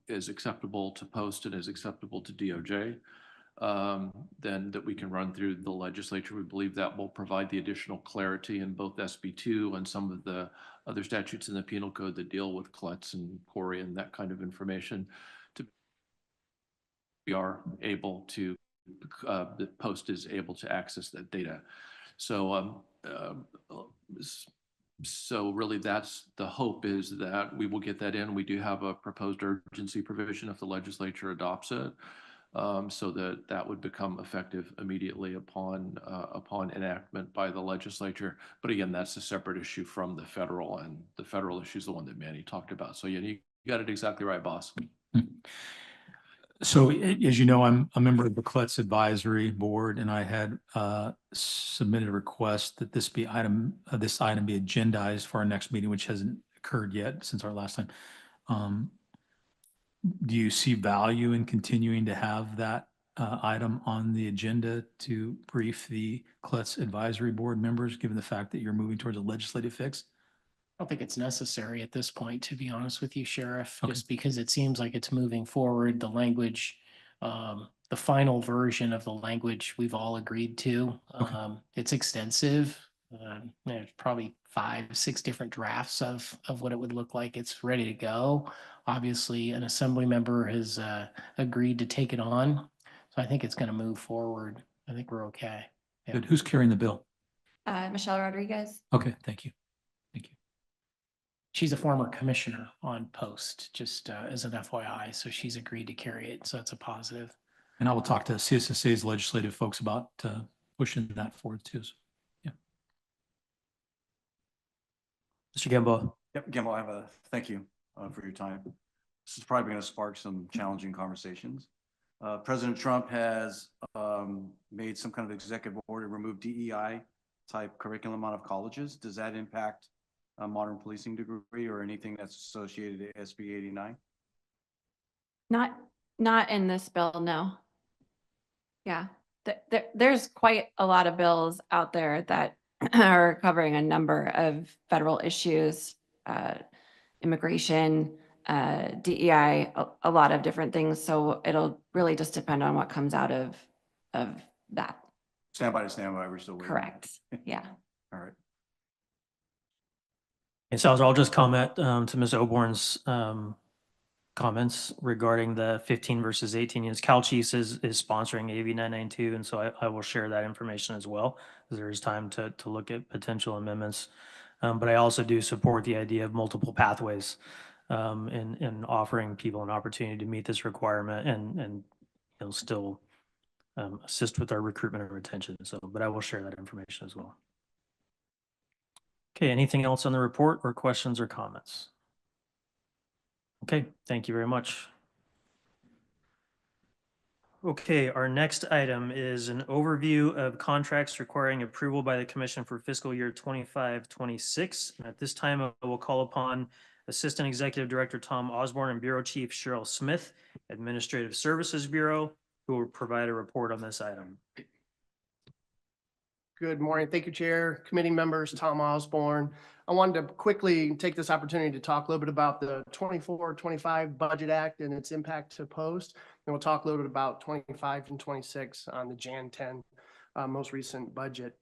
is acceptable to Post and is acceptable to DOJ. Then that we can run through the legislature. We believe that will provide the additional clarity in both SB2 and some of the other statutes in the penal code that deal with CLETS and CORI and that kind of information. We are able to, the Post is able to access that data. So, so really that's the hope, is that we will get that in. We do have a proposed urgency provision if the legislature adopts it. So that would become effective immediately upon enactment by the legislature. But again, that's a separate issue from the federal, and the federal issue is the one that Manny talked about. So yeah, you got it exactly right, boss. So as you know, I'm a member of the CLETS Advisory Board, and I had submitted a request that this item be agendized for our next meeting, which hasn't occurred yet since our last time. Do you see value in continuing to have that item on the agenda to brief the CLETS Advisory Board members, given the fact that you're moving towards a legislative fix? I don't think it's necessary at this point, to be honest with you, Sheriff, Okay. just because it seems like it's moving forward. The language, the final version of the language we've all agreed to. It's extensive. There's probably 5, 6 different drafts of what it would look like. It's ready to go. Obviously, an assembly member has agreed to take it on. So I think it's going to move forward. I think we're okay. Yeah. Good. Who's carrying the bill? Michelle Rodriguez. Okay, thank you. She's a former commissioner on Post, just as an FYI. So she's agreed to carry it. So it's a positive. And I will talk to CSSA's legislative folks about pushing that forward too. So, yeah. Mr. Gamboa. Yep, Gamble, I have a thank you for your time. This is probably going to spark some challenging conversations. President Trump has made some kind of executive order to remove DEI type curriculum out of colleges. Does that impact a modern policing degree or anything that's associated to SB 89? Not in this bill, no. Yeah, there's quite a lot of bills out there that are covering a number of federal issues, immigration, DEI, a lot of different things. So it'll really just depend on what comes out of that. Stand by to stand by, we're still waiting. Correct. Yeah. All right. And so I'll just comment to Ms. Oborn's comments regarding the 15 versus 18 years. Cal Chiefs is sponsoring AB 992, and so I will share that information as well, as there is time to look at potential amendments. But I also do support the idea of multiple pathways in offering people an opportunity to meet this requirement and still assist with our recruitment and retention. So, but I will share that information as well. Okay, anything else on the report or questions or comments? Okay, thank you very much. Okay, our next item is an overview of contracts requiring approval by the Commission for fiscal year 25-26. At this time, I will call upon Assistant Executive Director Tom Osborne and Bureau Chief Cheryl Smith, Administrative Services Bureau, who will provide a report on this item. Good morning. Thank you, Chair, committee members, Tom Osborne. I wanted to quickly take this opportunity to talk a little bit about the 24-25 Budget Act and its impact to Post. And we'll talk a little bit about 25 and 26 on the Jan 10 most recent budget.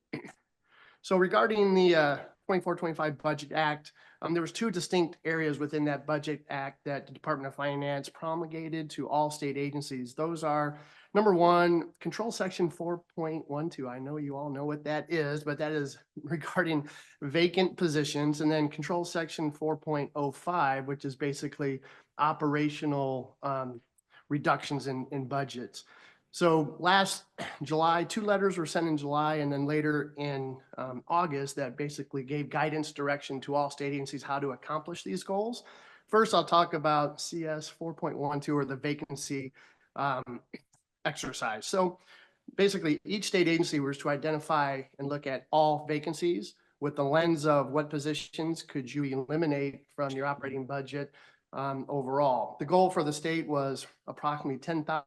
So regarding the 24-25 Budget Act, there was 2 distinct areas within that Budget Act that the Department of Finance promulgated to all state agencies. Those are, number 1, Control Section 4.12. I know you all know what that is, but that is regarding vacant positions. And then Control Section 4.05, which is basically operational reductions in budgets. So last July, 2 letters were sent in July and then later in August that basically gave guidance direction to all state agencies how to accomplish these goals. First, I'll talk about CS 4.12 or the vacancy exercise. So basically, each state agency was to identify and look at all vacancies with the lens of what positions could you eliminate from your operating budget overall. The goal for the state was approximately 10,000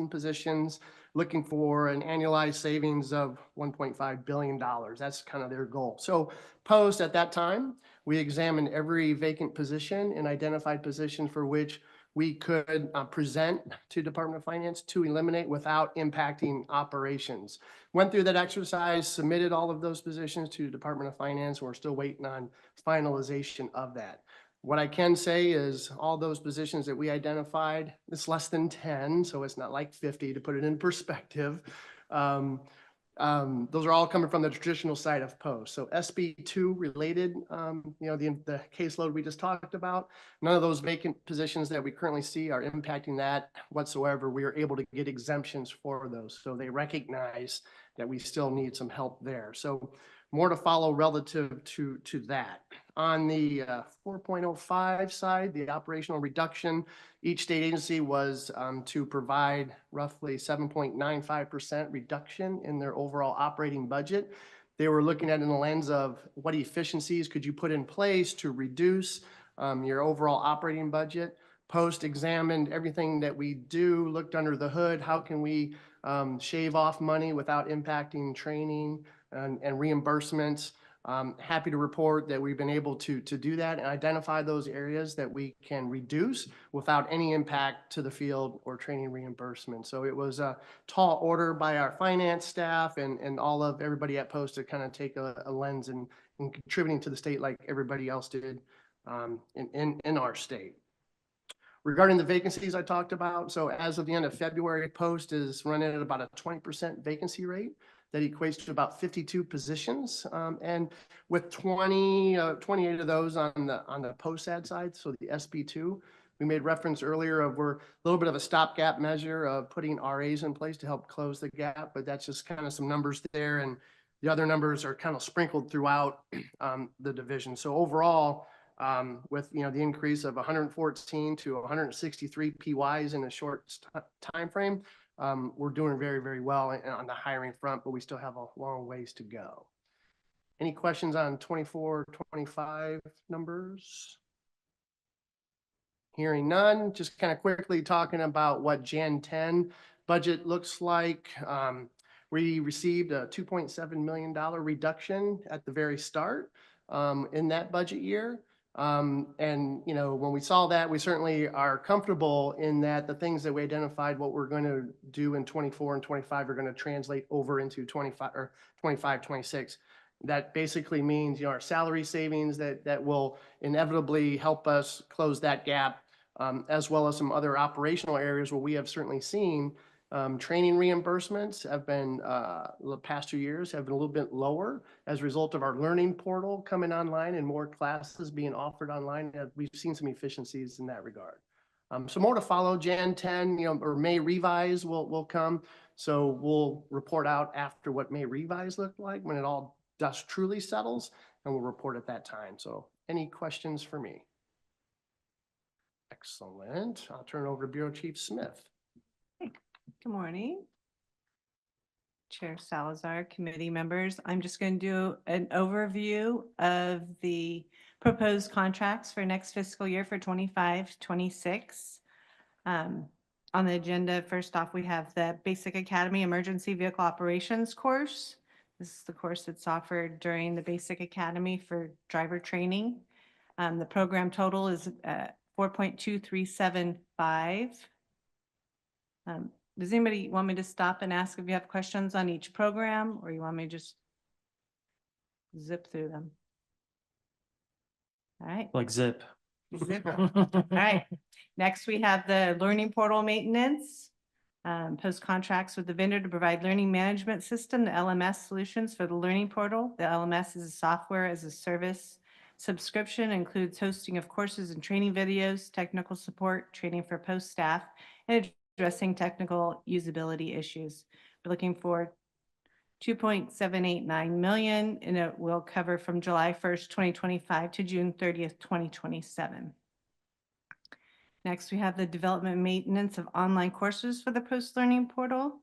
positions, looking for an annualized savings of $1.5 billion. That's kind of their goal. So post at that time, we examined every vacant position and identified positions for which we could present to Department of Finance to eliminate without impacting operations. Went through that exercise, submitted all of those positions to Department of Finance. We're still waiting on finalization of that. What I can say is all those positions that we identified, it's less than 10, so it's not like 50 to put it in perspective. Those are all coming from the traditional side of post. So SB2 related, the caseload we just talked about, none of those vacant positions that we currently see are impacting that whatsoever. We are able to get exemptions for those. So they recognize that we still need some help there. So more to follow relative to that. On the 4.05 side, the operational reduction, each state agency was to provide roughly 7.95% reduction in their overall operating budget. They were looking at it in the lens of what efficiencies could you put in place to reduce your overall operating budget. Post examined everything that we do, looked under the hood. How can we shave off money without impacting training and reimbursements? Happy to report that we've been able to do that and identify those areas that we can reduce without any impact to the field or training reimbursement. So it was a tall order by our finance staff and all of everybody at Post to kind of take a lens and contributing to the state like everybody else did in our state. Regarding the vacancies I talked about, so as of the end of February, Post is running at about a 20% vacancy rate. That equates to about 52 positions. And with 28 of those on the post-ad side, so the SB2, we made reference earlier of we're a little bit of a stopgap measure of putting RAs in place to help close the gap, but that's just kind of some numbers there. And the other numbers are kind of sprinkled throughout the division. So overall, with the increase of 114 to 163 PYs in a short time frame, we're doing very, very well on the hiring front, but we still have a long ways to go. Any questions on 24, 25 numbers? Hearing none, just kind of quickly talking about what Jan 10 budget looks like. We received a $2.7 million reduction at the very start in that budget year. And when we saw that, we certainly are comfortable in that the things that we identified, what we're going to do in 24 and 25 are going to translate over into 25 or 25, 26. That basically means, our salary savings that will inevitably help us close that gap, as well as some other operational areas where we have certainly seen training reimbursements have been, the past 2 years have been a little bit lower as a result of our learning portal coming online and more classes being offered online. We've seen some efficiencies in that regard. So more to follow. Jan 10, or May revise will come. So we'll report out after what May revise looked like when it all dust truly settles, and we'll report at that time. So any questions for me? Excellent. I'll turn it over to Bureau Chief Smith. Good morning. Chair Salazar, committee members. I'm just going to do an overview of the proposed contracts for next fiscal year for 25-26. On the agenda, first off, we have the Basic Academy Emergency Vehicle Operations course. This is the course that's offered during the Basic Academy for driver training. The program total is 4.2375. Does anybody want me to stop and ask if you have questions on each program, or you want me to just zip through them? All right. Like zip. Zip. All right. Next, we have the Learning Portal maintenance. Post contracts with the vendor to provide learning management system, the LMS solutions for the Learning Portal. The LMS is a software as a service subscription, includes hosting of courses and training videos, technical support, training for post staff, and addressing technical usability issues. We're looking for 2.789 million, and it will cover from July 1st, 2025 to June 30th, 2027. Next, we have the development and maintenance of online courses for the Post Learning Portal.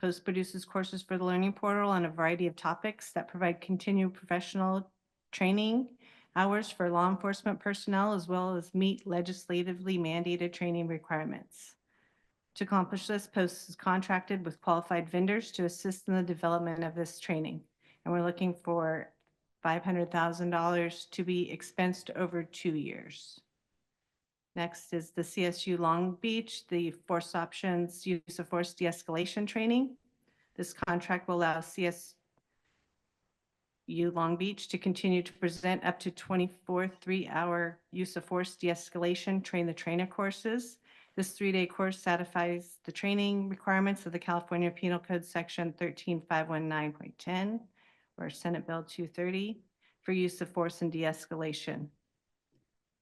Post produces courses for the Learning Portal on a variety of topics that provide continued professional training hours for law enforcement personnel, as well as meet legislatively mandated training requirements. To accomplish this, Post is contracted with qualified vendors to assist in the development of this training. And we're looking for $500,000 to be expensed over 2 years. Next is the CSU Long Beach, the Force Options Use of Force De-escalation Training. This contract will allow CSU Long Beach to continue to present up to 24 3-hour use of force de-escalation train the trainer courses. This 3-day course satisfies the training requirements of the California Penal Code Section 13519.10 or Senate Bill 230 for use of force and de-escalation.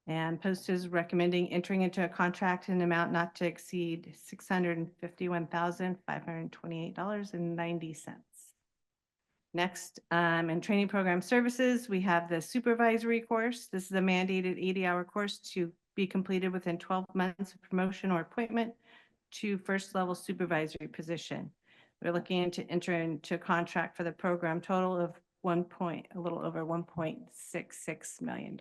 And Post is recommending entering into a contract in an amount not to exceed $651,528.90. Next, in training program services, we have the supervisory course. This is a mandated 80-hour course to be completed within 12 months of promotion or appointment to first level supervisory position. We're looking to enter into a contract for the program total of a little over $1.66 million.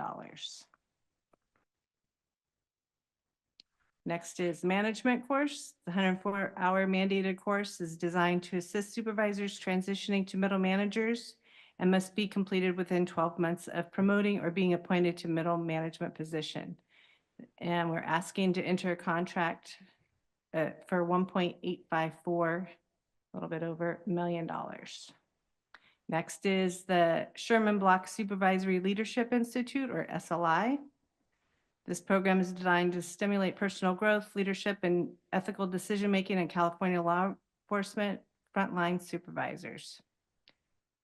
Next is management course. The 104-hour mandated course is designed to assist supervisors transitioning to middle managers and must be completed within 12 months of promoting or being appointed to middle management position. And we're asking to enter a contract for 1.854, a little bit over $1 million. Next is the Sherman Block Supervisory Leadership Institute, or SLI. This program is designed to stimulate personal growth, leadership, and ethical decision-making in California law enforcement frontline supervisors.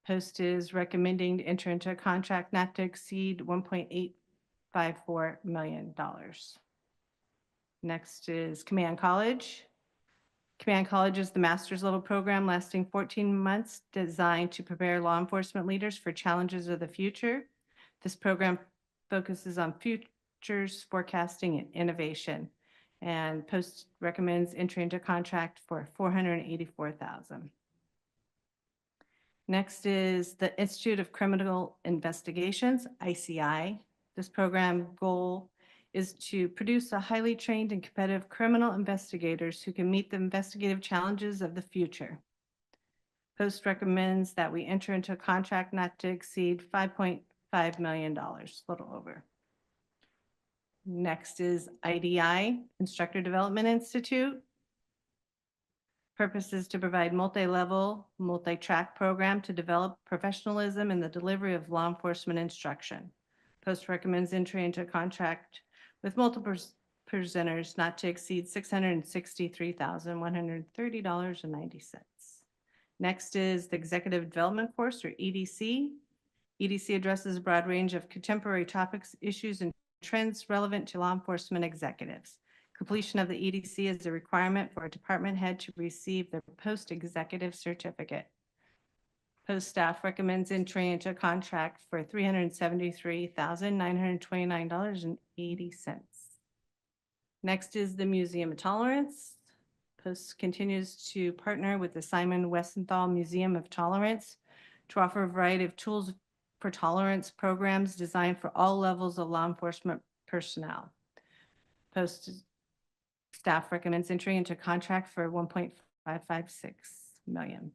Post is recommending to enter into a contract not to exceed $1.854 million. Next is Command College. Command College is the master's level program lasting 14 months designed to prepare law enforcement leaders for challenges of the future. This program focuses on futures forecasting and innovation. And Post recommends entry into contract for $484,000. Next is the Institute of Criminal Investigations, ICI. This program goal is to produce a highly trained and competitive criminal investigators who can meet the investigative challenges of the future. Post recommends that we enter into a contract not to exceed $5.5 million, a little over. Next is IDI, Instructor Development Institute. Purpose is to provide multi-level, multi-track program to develop professionalism in the delivery of law enforcement instruction. Post recommends entry into a contract with multiple presenters not to exceed $663,130.90. Next is the Executive Development Course, or EDC. EDC addresses a broad range of contemporary topics, issues, and trends relevant to law enforcement executives. Completion of the EDC is a requirement for a department head to receive the post-executive certificate. Post staff recommends entry into a contract for $373,929.80. Next is the Museum of Tolerance. Post continues to partner with the Simon Wiesenthal Museum of Tolerance to offer a variety of tools for tolerance programs designed for all levels of law enforcement personnel. Post staff recommends entry into a contract for $1.556 million.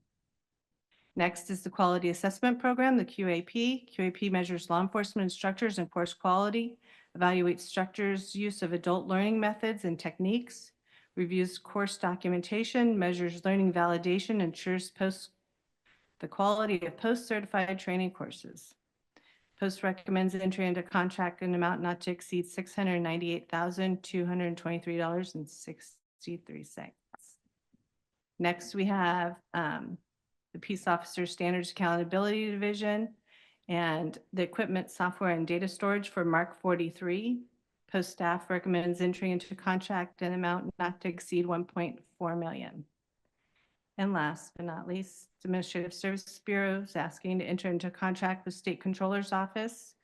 Next is the Quality Assessment Program, the QAP. QAP measures law enforcement instructors and course quality, evaluates instructors' use of adult learning methods and techniques, reviews course documentation, measures learning validation, ensures the quality of post-certified training courses. Post recommends entry into contract in amount not to exceed $698,223.63. Next, we have the Peace Officer Standards Accountability Division and the equipment, software, and data storage for Mark 43. Post staff recommends entry into contract an amount not to exceed 1.4 million. And last but not least, Administrative Services Bureau is asking to enter into contract with State Controller's Office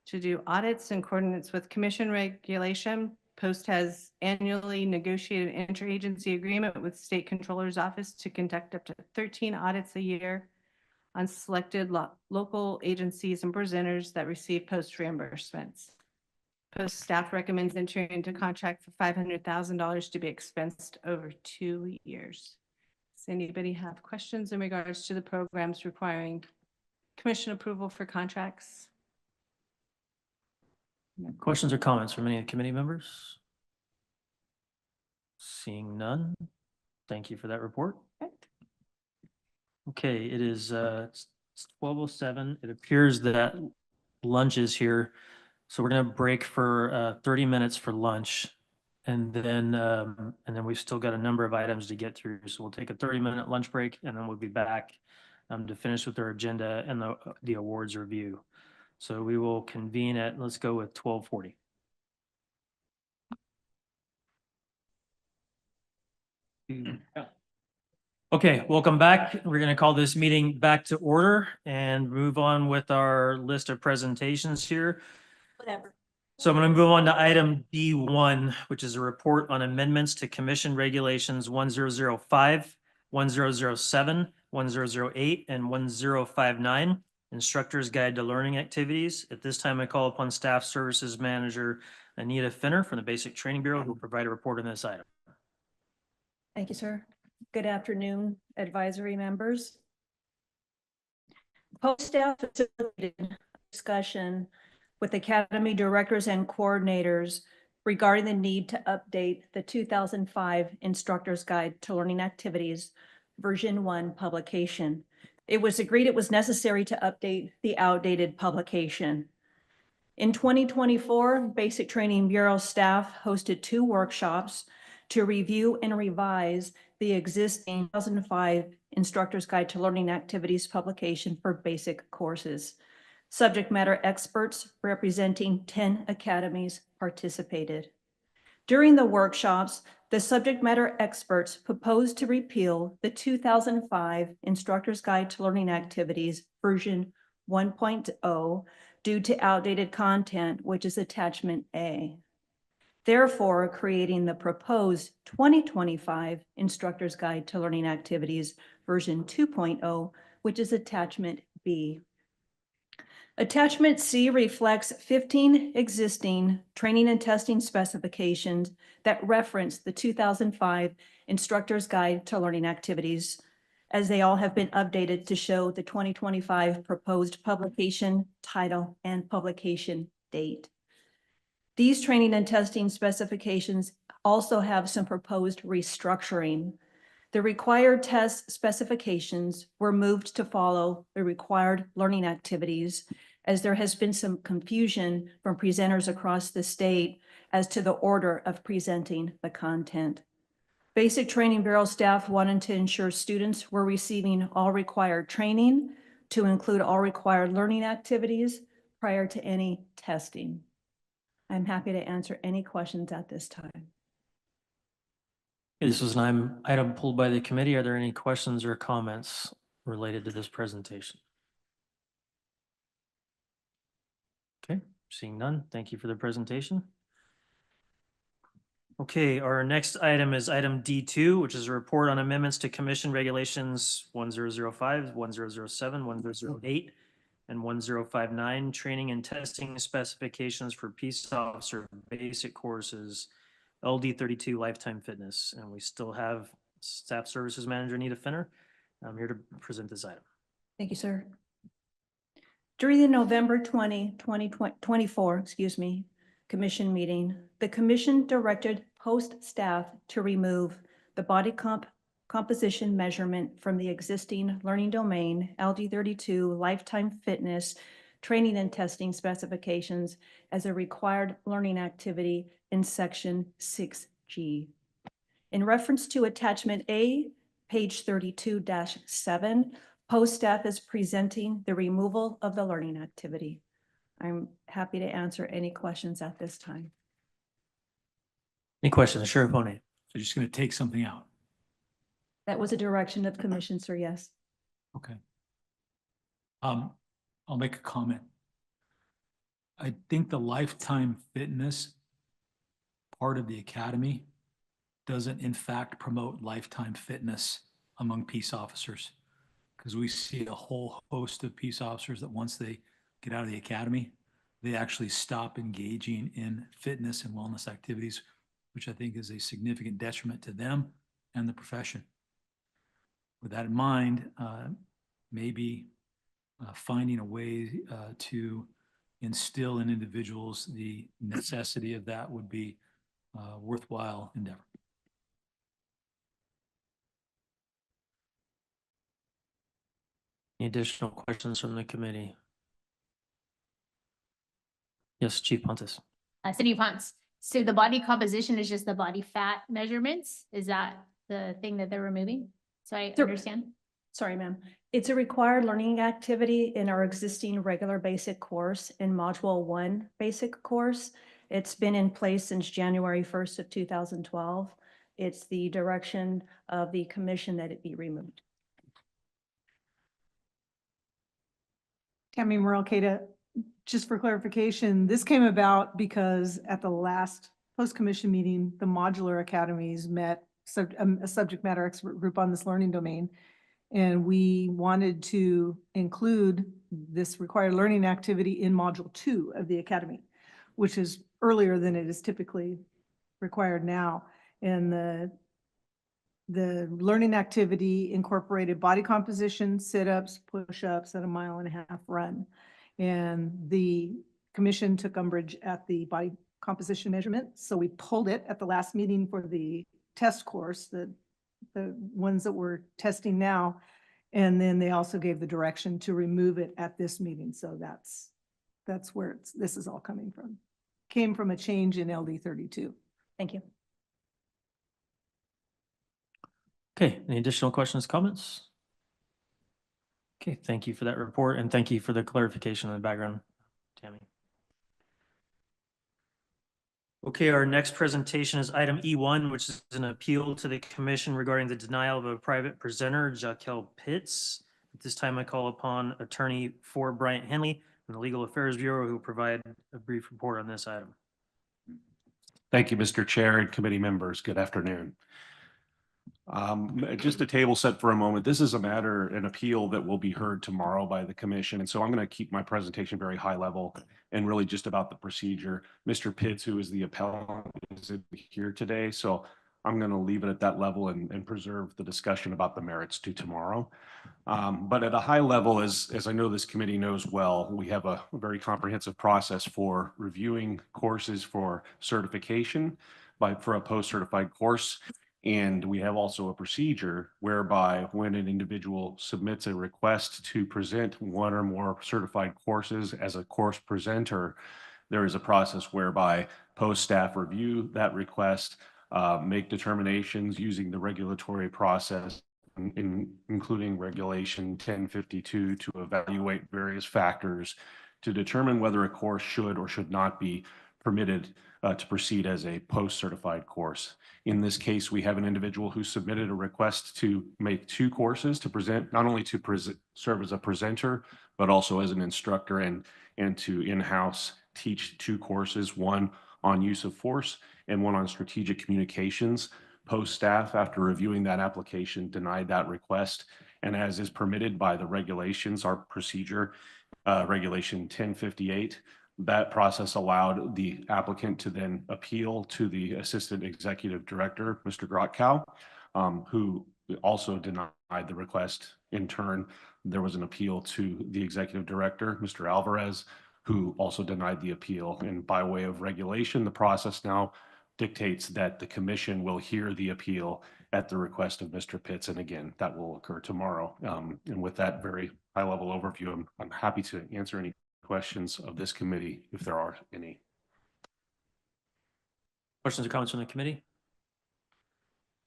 to do audits in accordance with commission regulation. Post has annually negotiated an interagency agreement with State Controller's Office to conduct up to 13 audits a year on selected local agencies and presenters that receive post reimbursements. Post staff recommends entering into contract for $500,000 to be expensed over 2 years. Does anybody have questions in regards to the programs requiring commission approval for contracts? Questions or comments from any of the committee members? Seeing none. Thank you for that report. Okay, it is it's 12:07. It appears that lunch is here. So we're gonna break for 30 minutes for lunch. And then we've still got a number of items to get through. So we'll take a 30-minute lunch break and then we'll be back to finish with our agenda and the awards review. So we will convene at, let's go with 12:40. Okay, welcome back. We're going to call this meeting back to order and move on with our list of presentations here. Whatever. So I'm going to move on to item D1, which is a report on amendments to Commission Regulations 1005, 1007, 1008, and 1059, Instructor's Guide to Learning Activities. At this time, I call upon Staff Services Manager Anita Finner from the Basic Training Bureau, who will provide a report on this item. Thank you, sir. Good afternoon, advisory members. Post-staff facilitated discussion with Academy directors and coordinators regarding the need to update the 2005 Instructor's Guide to Learning Activities, version 1 publication. It was agreed it was necessary to update the outdated publication. In 2024, Basic Training Bureau staff hosted 2 workshops to review and revise the existing 2005 Instructor's Guide to Learning Activities publication for basic courses. Subject matter experts representing 10 academies participated. During the workshops, the subject matter experts proposed to repeal the 2005 Instructor's Guide to Learning Activities version 1.0 due to outdated content, which is attachment A. Therefore, creating the proposed 2025 Instructor's Guide to Learning Activities version 2.0, which is attachment B. Attachment C reflects 15 existing training and testing specifications that reference the 2005 Instructor's Guide to Learning Activities, as they all have been updated to show the 2025 proposed publication title and publication date. These training and testing specifications also have some proposed restructuring. The required test specifications were moved to follow the required learning activities, as there has been some confusion from presenters across the state as to the order of presenting the content. Basic Training Bureau staff wanted to ensure students were receiving all required training to include all required learning activities prior to any testing. I'm happy to answer any questions at this time. This was an item pulled by the committee. Are there any questions or comments related to this presentation? Okay, seeing none. Thank you for the presentation. Okay, our next item is item D2, which is a report on amendments to Commission Regulations 1005, 1007, 1008, and 1059, training and testing specifications for peace officer basic courses, LD 32 lifetime fitness. And we still have Staff Services Manager Anita Finner. I'm here to present this item. Thank you, sir. During the November 2024, commission meeting, the commission directed post staff to remove the body composition measurement from the existing learning domain LD 32 lifetime fitness training and testing specifications as a required learning activity in section 6G. In reference to attachment A, page 32-7, post staff is presenting the removal of the learning activity. I'm happy to answer any questions at this time. Any questions? Sheriff Hone. So just going to take something out. That was a direction of the commission, sir, yes. Okay. I'll make a comment. I think the lifetime fitness part of the academy doesn't in fact promote lifetime fitness among peace officers. Because we see a whole host of peace officers that once they get out of the academy, they actually stop engaging in fitness and wellness activities, which I think is a significant detriment to them and the profession. With that in mind, maybe finding a way to instill in individuals the necessity of that would be a worthwhile endeavor. Any additional questions from the committee? Yes, Chief Pontus. Cindy Ponce. So the body composition is just the body fat measurements? Is that the thing that they're removing? So I understand. Sorry, ma'am. It's a required learning activity in our existing regular basic course in Module 1 basic course. It's been in place since January 1st of 2012. It's the direction of the commission that it be removed. Tammy Morel-Cada, just for clarification, this came about because at the last post-commission meeting, the modular academies met a subject matter expert group on this learning domain. And we wanted to include this required learning activity in Module 2 of the academy, which is earlier than it is typically required now. And the learning activity incorporated body composition, sit-ups, push-ups, and a 1.5 mile run. And the commission took umbrage at the body composition measurement. So we pulled it at the last meeting for the test course, the ones that we're testing now. And then they also gave the direction to remove it at this meeting. So that's where this is all coming from. Came from a change in LD 32. Thank you. Okay, any additional questions, comments? Okay, thank you for that report and thank you for the clarification on the background, Tammy. Okay, our next presentation is item E1, which is an appeal to the commission regarding the denial of a private presenter, Jaquel Pitts. At this time, I call upon attorney for Bryant Henley from the Legal Affairs Bureau, who will provide a brief report on this item. Thank you, Mr. Chair and committee members. Good afternoon. Just a table set for a moment. This is a matter, an appeal that will be heard tomorrow by the commission. And so I'm going to keep my presentation very high level and really just about the procedure. Mr. Pitts, who is the appellant, is here today. So I'm going to leave it at that level and preserve the discussion about the merits to tomorrow. But at a high level, as I know this committee knows well, we have a very comprehensive process for reviewing courses for certification for a post-certified course. And we have also a procedure whereby when an individual submits a request to present one or more certified courses as a course presenter, there is a process whereby post staff review that request, make determinations using the regulatory process, including Regulation 1052, to evaluate various factors to determine whether a course should or should not be permitted to proceed as a post-certified course. In this case, we have an individual who submitted a request to make 2 courses to present, not only to serve as a presenter, but also as an instructor and to in-house teach 2 courses, one on use of force and one on strategic communications. Post staff, after reviewing that application, denied that request. And as is permitted by the regulations, our procedure, Regulation 1058, that process allowed the applicant to then appeal to the Assistant Executive Director, Mr. Grotkow, who also denied the request. In turn, there was an appeal to the Executive Director, Mr. Alvarez, who also denied the appeal. And by way of regulation, the process now dictates that the commission will hear the appeal at the request of Mr. Pitts. And again, that will occur tomorrow. And with that very high-level overview, I'm happy to answer any questions of this committee if there are any. Questions or comments from the committee?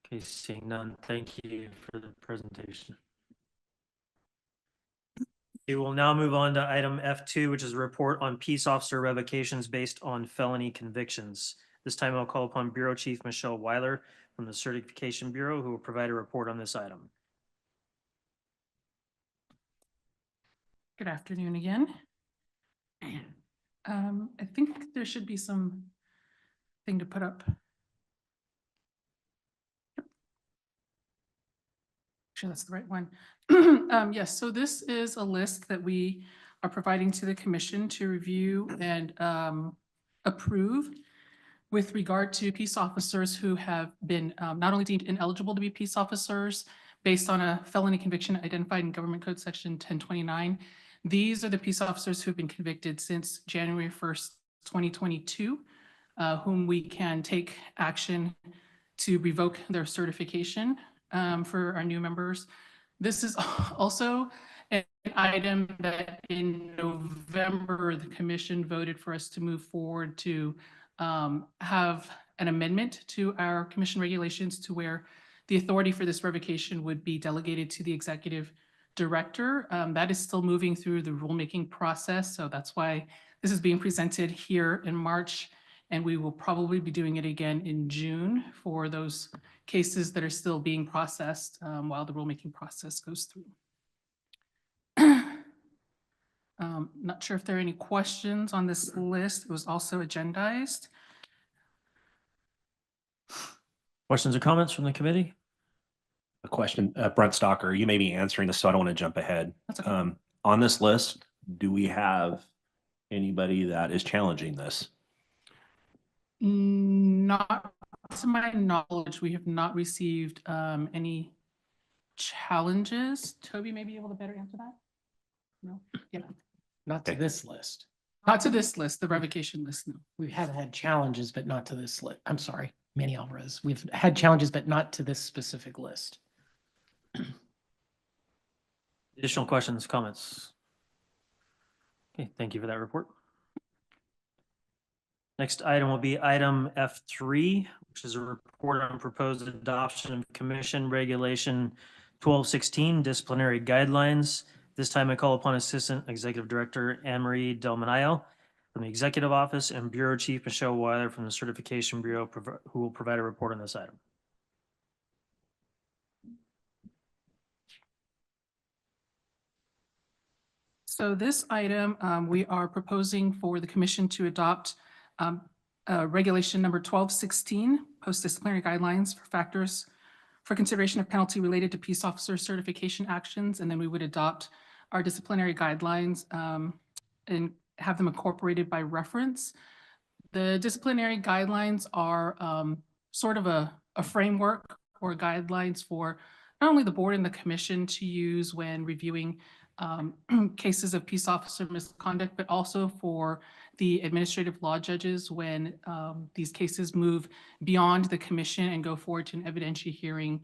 Okay, seeing none, thank you for the presentation. We will now move on to item F2, which is a report on peace officer revocations based on felony convictions. This time I'll call upon Bureau Chief Michelle Weiler from the Certification Bureau, who will provide a report on this item. Good afternoon again. I think there should be some thing to put up. Sure, that's the right one. Yes, so this is a list that we are providing to the commission to review and approve with regard to peace officers who have been not only deemed ineligible to be peace officers based on a felony conviction identified in Government Code Section 1029. These are the peace officers who've been convicted since January 1st, 2022, whom we can take action to revoke their certification for our new members. This is also an item that in November, the commission voted for us to move forward to have an amendment to our commission regulations to where the authority for this revocation would be delegated to the executive director. That is still moving through the rulemaking process. So that's why this is being presented here in March, and we will probably be doing it again in June for those cases that are still being processed while the rulemaking process goes through. Not sure if there are any questions on this list. It was also agendized. Questions or comments from the committee? A question, Brent Stocker, you may be answering this, so I don't want to jump ahead. That's okay. On this list, do we have anybody that is challenging this? Not to my knowledge, we have not received any challenges. Toby may be able to better answer that. No? Yeah. Not to this list. Not to this list, the revocation list, no. We have had challenges, but not to this list. I'm sorry, Manny Alvarez. We've had challenges, but not to this specific list. Additional questions, comments? Okay, thank you for that report. Next item will be item F3, which is a report on proposed adoption of Commission Regulation 1216 disciplinary guidelines. This time I call upon Assistant Executive Director Anne-Marie Del Manayo from the Executive Office and Bureau Chief Michelle Weiler from the Certification Bureau, who will provide a report on this item. So this item, we are proposing for the commission to adopt regulation number 1216, post-disciplinary guidelines for factors for consideration of penalty related to peace officer certification actions. And then we would adopt our disciplinary guidelines and have them incorporated by reference. The disciplinary guidelines are sort of a framework or guidelines for not only the board and the commission to use when reviewing cases of peace officer misconduct, but also for the administrative law judges when these cases move beyond the commission and go forward to an evidentiary hearing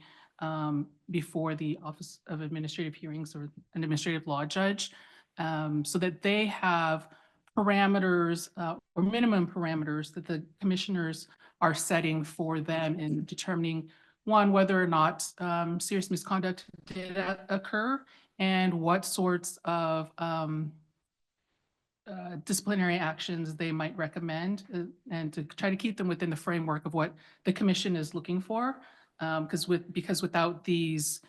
before the Office of Administrative Hearings or an administrative law judge, so that they have parameters or minimum parameters that the commissioners are setting for them in determining, one, whether or not serious misconduct did occur, and what sorts of disciplinary actions they might recommend, and to try to keep them within the framework of what the commission is looking for. Because without these,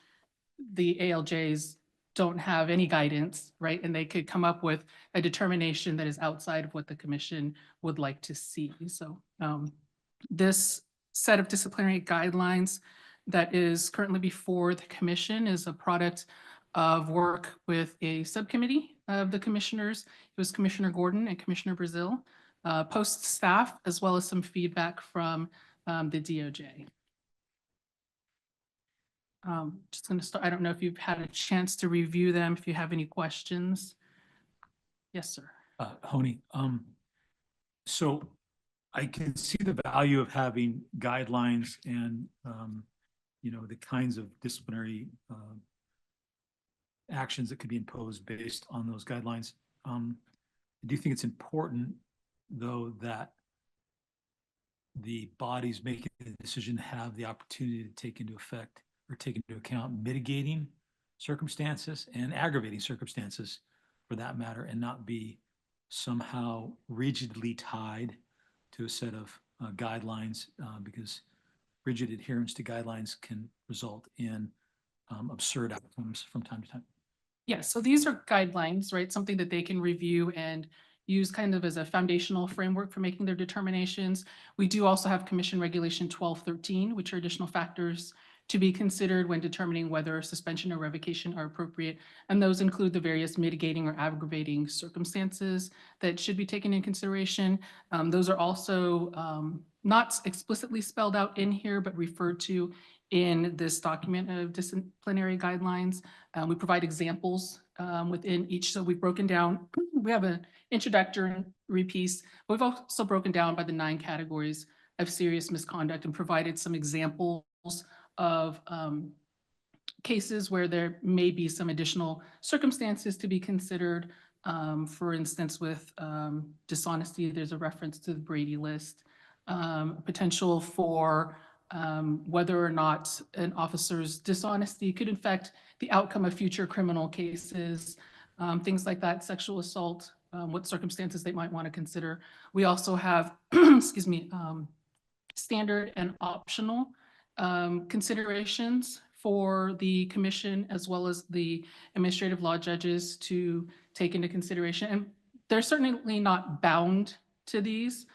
the ALJs don't have any guidance, right? And they could come up with a determination that is outside of what the commission would like to see. So this set of disciplinary guidelines that is currently before the commission is a product of work with a subcommittee of the commissioners. It was Commissioner Gordon and Commissioner Brazil, post staff, as well as some feedback from the DOJ. Just going to start. I don't know if you've had a chance to review them, if you have any questions. Yes, sir. Honey, so I can see the value of having guidelines and, you know, the kinds of disciplinary actions that could be imposed based on those guidelines. I do think it's important, though, that the bodies making the decision have the opportunity to take into effect or take into account mitigating circumstances and aggravating circumstances for that matter, and not be somehow rigidly tied to a set of guidelines, because rigid adherence to guidelines can result in absurd outcomes from time to time. Yeah, so these are guidelines, right? Something that they can review and use kind of as a foundational framework for making their determinations. We do also have Commission Regulation 1213, which are additional factors to be considered when determining whether suspension or revocation are appropriate. And those include the various mitigating or aggravating circumstances that should be taken in consideration. Those are also not explicitly spelled out in here, but referred to in this document of disciplinary guidelines. We provide examples within each. So we've broken down, we have an introductory piece, but we've also broken down by the 9 categories of serious misconduct and provided some examples of cases where there may be some additional circumstances to be considered. For instance, with dishonesty, there's a reference to the Brady list, potential for whether or not an officer's dishonesty could affect the outcome of future criminal cases, things like that, sexual assault, what circumstances they might want to consider. We also have, excuse me, standard and optional considerations for the commission as well as the administrative law judges to take into consideration. And they're certainly not bound to these.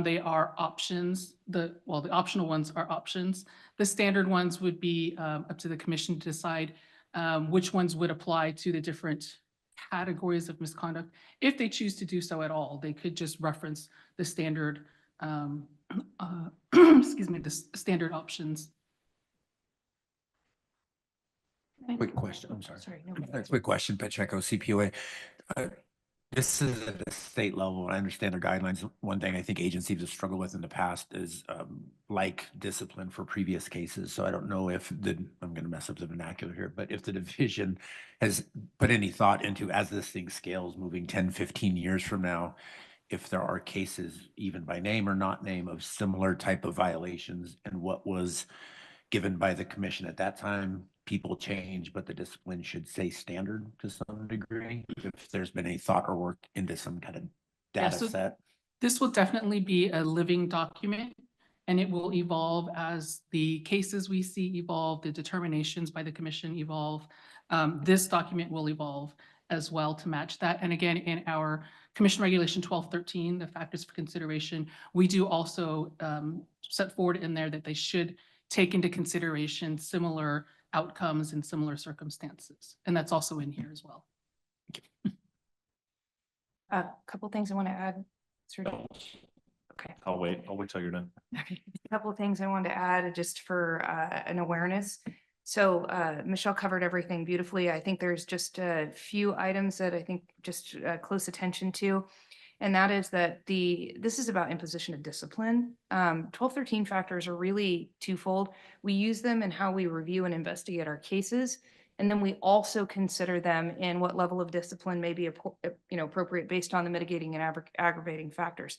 They are options. The optional ones are options. The standard ones would be up to the commission to decide which ones would apply to the different categories of misconduct. If they choose to do so at all, they could just reference the standard, excuse me, the standard options. Quick question, I'm sorry. Sorry, no. Quick question, Pacheco, CPOA. This is at the state level. I understand their guidelines. One thing I think agencies have struggled with in the past is like discipline for previous cases. So I don't know if I'm going to mess up the vernacular here, but if the division has put any thought into, as this thing scales moving 10, 15 years from now, if there are cases, even by name or not name, of similar type of violations, and what was given by the commission at that time. People change, but the discipline should stay standard to some degree. If there's been any thought or work into some kind of data so set. This will definitely be a living document, and it will evolve as the cases we see evolve, the determinations by the commission evolve. This document will evolve as well to match that. And again, in our Commission Regulation 1213, the factors for consideration, we do also set forward in there that they should take into consideration similar outcomes in similar circumstances. And that's also in here as well. A couple things I want to add. Okay. I'll wait till you're done. Okay. A couple of things I wanted to add just for an awareness. So Michelle covered everything beautifully. I think there's just a few items that I think just close attention to. And that is that this is about imposition of discipline. 1213 factors are really twofold. We use them in how we review and investigate our cases. And then we also consider them in what level of discipline may be appropriate based on the mitigating and aggravating factors.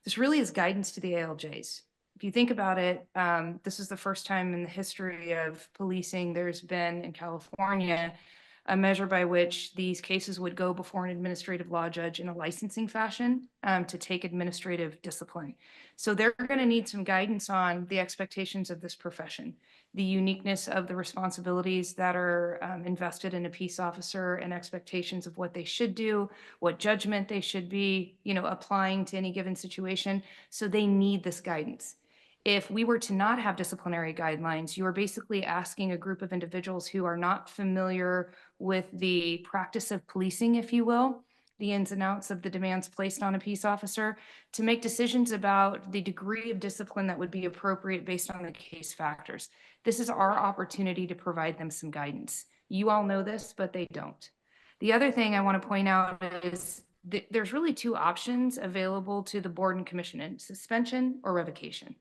This really is guidance to the ALJs. If you think about it, this is the first time in the history of policing there's been in California a measure by which these cases would go before an administrative law judge in a licensing fashion to take administrative discipline. So they're going to need some guidance on the expectations of this profession, the uniqueness of the responsibilities that are invested in a peace officer, and expectations of what they should do, what judgment they should be, applying to any given situation. So they need this guidance. If we were to not have disciplinary guidelines, you are basically asking a group of individuals who are not familiar with the practice of policing, if you will, the ins and outs of the demands placed on a peace officer, to make decisions about the degree of discipline that would be appropriate based on the case factors. This is our opportunity to provide them some guidance. You all know this, but they don't. The other thing I want to point out is there's really 2 options available to the board and commission: suspension or revocation.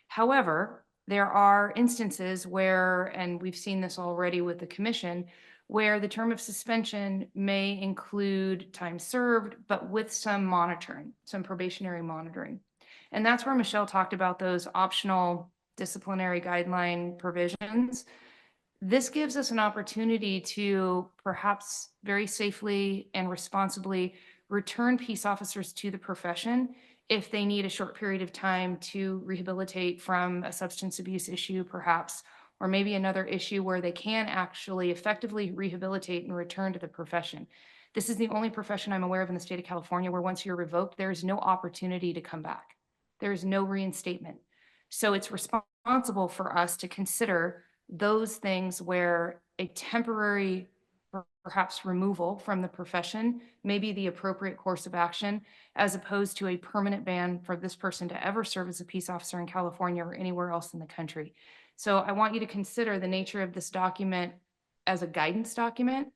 However, there are instances where, and we've seen this already with the commission, where the term of suspension may include time served, but with some monitoring, some probationary monitoring. And that's where Michelle talked about those optional disciplinary guideline provisions. This gives us an opportunity to perhaps very safely and responsibly return peace officers to the profession if they need a short period of time to rehabilitate from a substance abuse issue, perhaps, or maybe another issue where they can actually effectively rehabilitate and return to the profession. This is the only profession I'm aware of in the state of California where once you're revoked, there is no opportunity to come back. There is no reinstatement. So it's responsible for us to consider those things where a temporary perhaps removal from the profession may be the appropriate course of action, as opposed to a permanent ban for this person to ever serve as a peace officer in California or anywhere else in the country. So I want you to consider the nature of this document as a guidance document.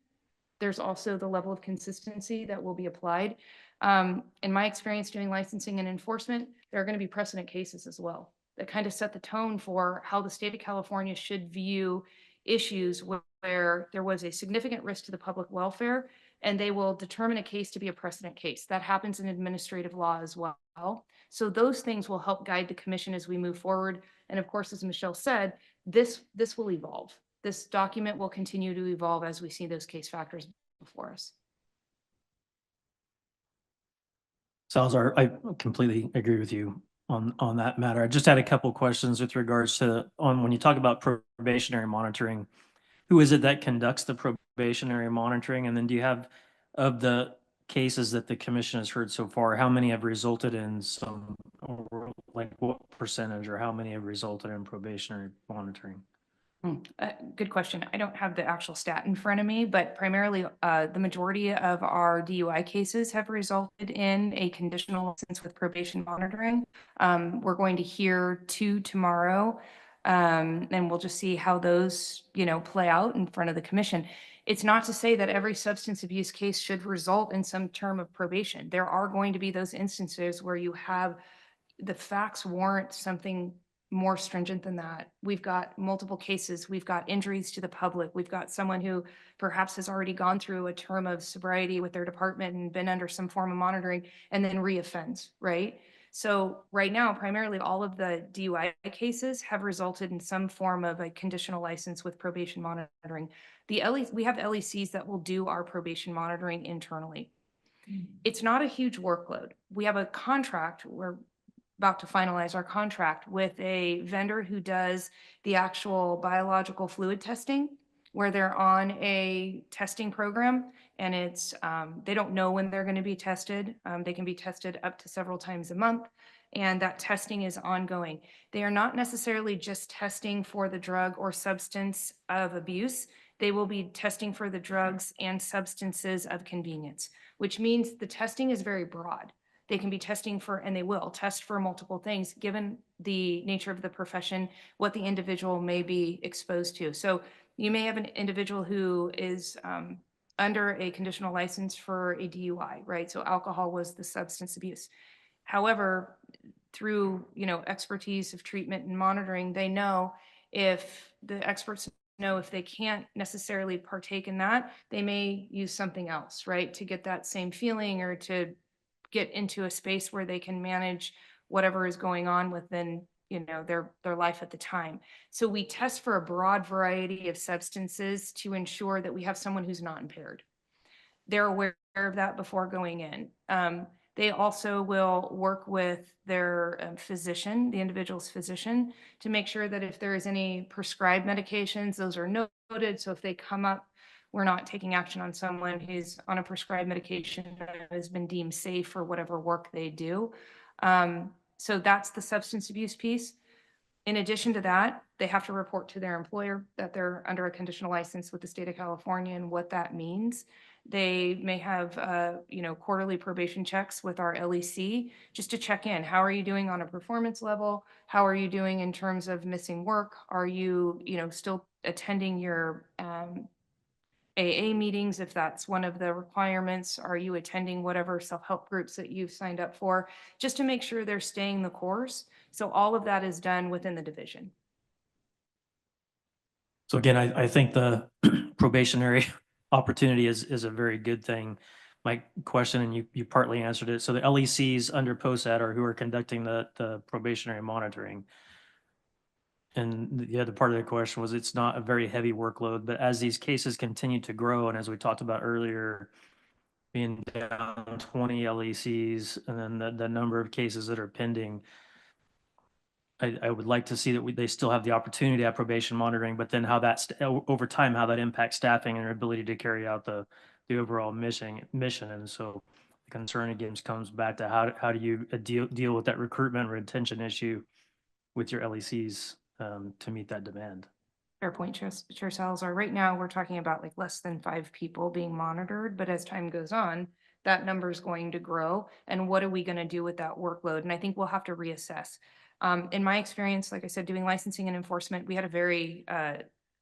There's also the level of consistency that will be applied. In my experience doing licensing and enforcement, there are going to be precedent cases as well that kind of set the tone for how the state of California should view issues where there was a significant risk to the public welfare, and they will determine a case to be a precedent case. That happens in administrative law as well. So those things will help guide the commission as we move forward. And of course, as Michelle said, this will evolve. This document will continue to evolve as we see those case factors before us. Salazar, I completely agree with you on that matter. I just had a couple questions with regards to when you talk about probationary monitoring, who is it that conducts the probationary monitoring? And then do you have, of the cases that the commission has heard so far, how many have resulted in some, or like what percentage or how many have resulted in probationary monitoring? Good question. I don't have the actual stat in front of me, but primarily the majority of our DUI cases have resulted in a conditional license with probation monitoring. We're going to hear 2 tomorrow, and we'll just see how those, play out in front of the commission. It's not to say that every substance abuse case should result in some term of probation. There are going to be those instances where you have the facts warrant something more stringent than that. We've got multiple cases. We've got injuries to the public. We've got someone who perhaps has already gone through a term of sobriety with their department and been under some form of monitoring and then reoffends, right? So right now, primarily all of the DUI cases have resulted in some form of a conditional license with probation monitoring. We have LECs that will do our probation monitoring internally. It's not a huge workload. We have a contract where about to finalize our contract with a vendor who does the actual biological fluid testing, where they're on a testing program, and it's they don't know when they're going to be tested. They can be tested up to several times a month, and that testing is ongoing. They are not necessarily just testing for the drug or substance of abuse. They will be testing for the drugs and substances of convenience, which means the testing is very broad. They can be testing for, and they will test for multiple things, given the nature of the profession, what the individual may be exposed to. So you may have an individual who is under a conditional license for a DUI, right? So alcohol was the substance abuse. However, through, expertise of treatment and monitoring, they know if the experts know if they can't necessarily partake in that, they may use something else, right? To get that same feeling or to get into a space where they can manage whatever is going on within, their life at the time. So we test for a broad variety of substances to ensure that we have someone who's not impaired. They're aware of that before going in. They also will work with their physician, the individual's physician, to make sure that if there is any prescribed medications, those are noted. So if they come up, we're not taking action on someone who's on a prescribed medication that has been deemed safe for whatever work they do. So that's the substance abuse piece. In addition to that, they have to report to their employer that they're under a conditional license with the state of California and what that means. They may have, quarterly probation checks with our LEC just to check in. How are you doing on a performance level? How are you doing in terms of missing work? Are you, still attending your AA meetings, if that's one of the requirements? Are you attending whatever self-help groups that you've signed up for, just to make sure they're staying the course? So all of that is done within the division. So again, I think the probationary opportunity is a very good thing. My question, and you partly answered it. So the LECs under POSAD are who are conducting the probationary monitoring. And the other part of the question was, it's not a very heavy workload, but as these cases continue to grow, and as we talked about earlier, being down 20 LECs and then the number of cases that are pending. I would like to see that they still have the opportunity to have probation monitoring, but then how over time, how that impacts staffing and their ability to carry out the overall mission. And so the concern again comes back to how do you deal with that recruitment retention issue with your LECs to meet that demand? Fair point, Chair Salazar. Right now, we're talking about like less than 5 people being monitored, but as time goes on, that number is going to grow. And what are we going to do with that workload? And I think we'll have to reassess. In my experience, like I said, doing licensing and enforcement, we had a very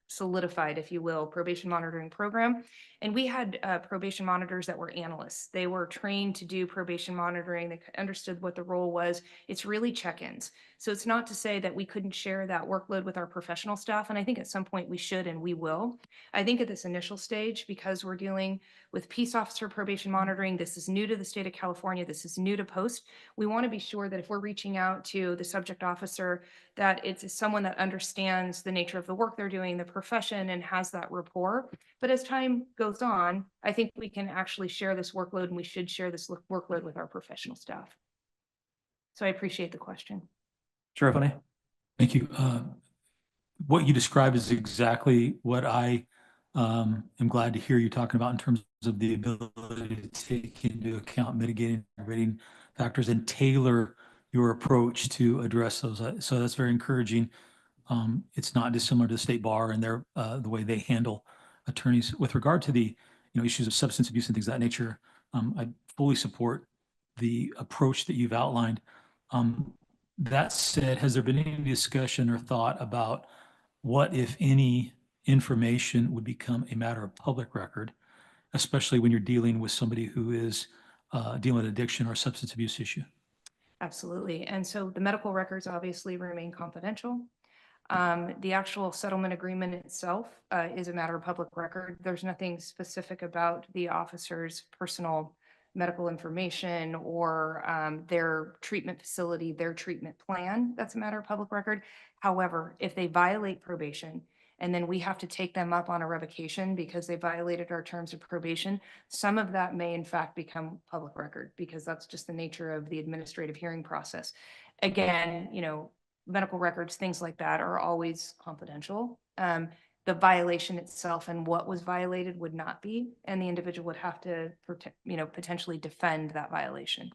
solidified, if you will, probation monitoring program. And we had probation monitors that were analysts. They were trained to do probation monitoring. They understood what the role was. It's really check-ins. So it's not to say that we couldn't share that workload with our professional staff. And I think at some point we should and we will. I think at this initial stage, because we're dealing with peace officer probation monitoring, this is new to the state of California. This is new to post. We want to be sure that if we're reaching out to the subject officer, that it's someone that understands the nature of the work they're doing, the profession, and has that rapport. But as time goes on, I think we can actually share this workload, and we should share this workload with our professional staff. So I appreciate the question. Sure, Funny. Thank you. What you described is exactly what I am glad to hear you talking about in terms of the ability to take into account mitigating, aggravating factors and tailor your approach to address those. So that's very encouraging. It's not dissimilar to the state bar and their the way they handle attorneys with regard to the issues of substance abuse and things of that nature. I fully support the approach that you've outlined. That said, has there been any discussion or thought about what, if any, information would become a matter of public record, especially when you're dealing with somebody who is dealing with addiction or substance abuse issue? Absolutely. And so the medical records obviously remain confidential. The actual settlement agreement itself is a matter of public record. There's nothing specific about the officer's personal medical information or their treatment facility, their treatment plan. That's a matter of public record. However, if they violate probation and then we have to take them up on a revocation because they violated our terms of probation, some of that may in fact become public record because that's just the nature of the administrative hearing process. Again, medical records, things like that are always confidential. The violation itself and what was violated would not be, and the individual would have to, potentially defend that violation.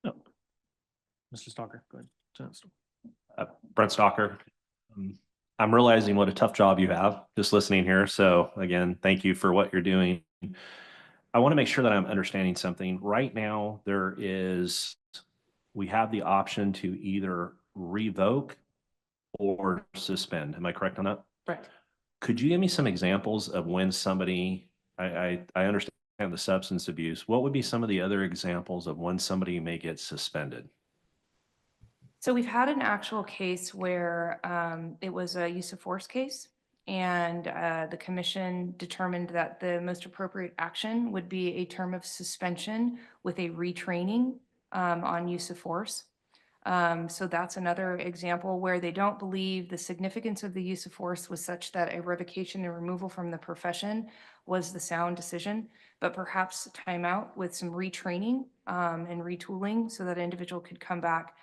Oh. Mr. Stalker, go ahead. Brent Stalker. I'm realizing what a tough job you have just listening here. So again, thank you for what you're doing. I want to make sure that I'm understanding something. Right now, we have the option to either revoke or suspend. Am I correct on that? Right. Could you give me some examples of when somebody, I understand the substance abuse. What would be some of the other examples of when somebody may get suspended? So we've had an actual case where it was a use of force case, and the commission determined that the most appropriate action would be a term of suspension with a retraining on use of force. So that's another example where they don't believe the significance of the use of force was such that a revocation and removal from the profession was the sound decision, but perhaps timeout with some retraining and retooling so that an individual could come back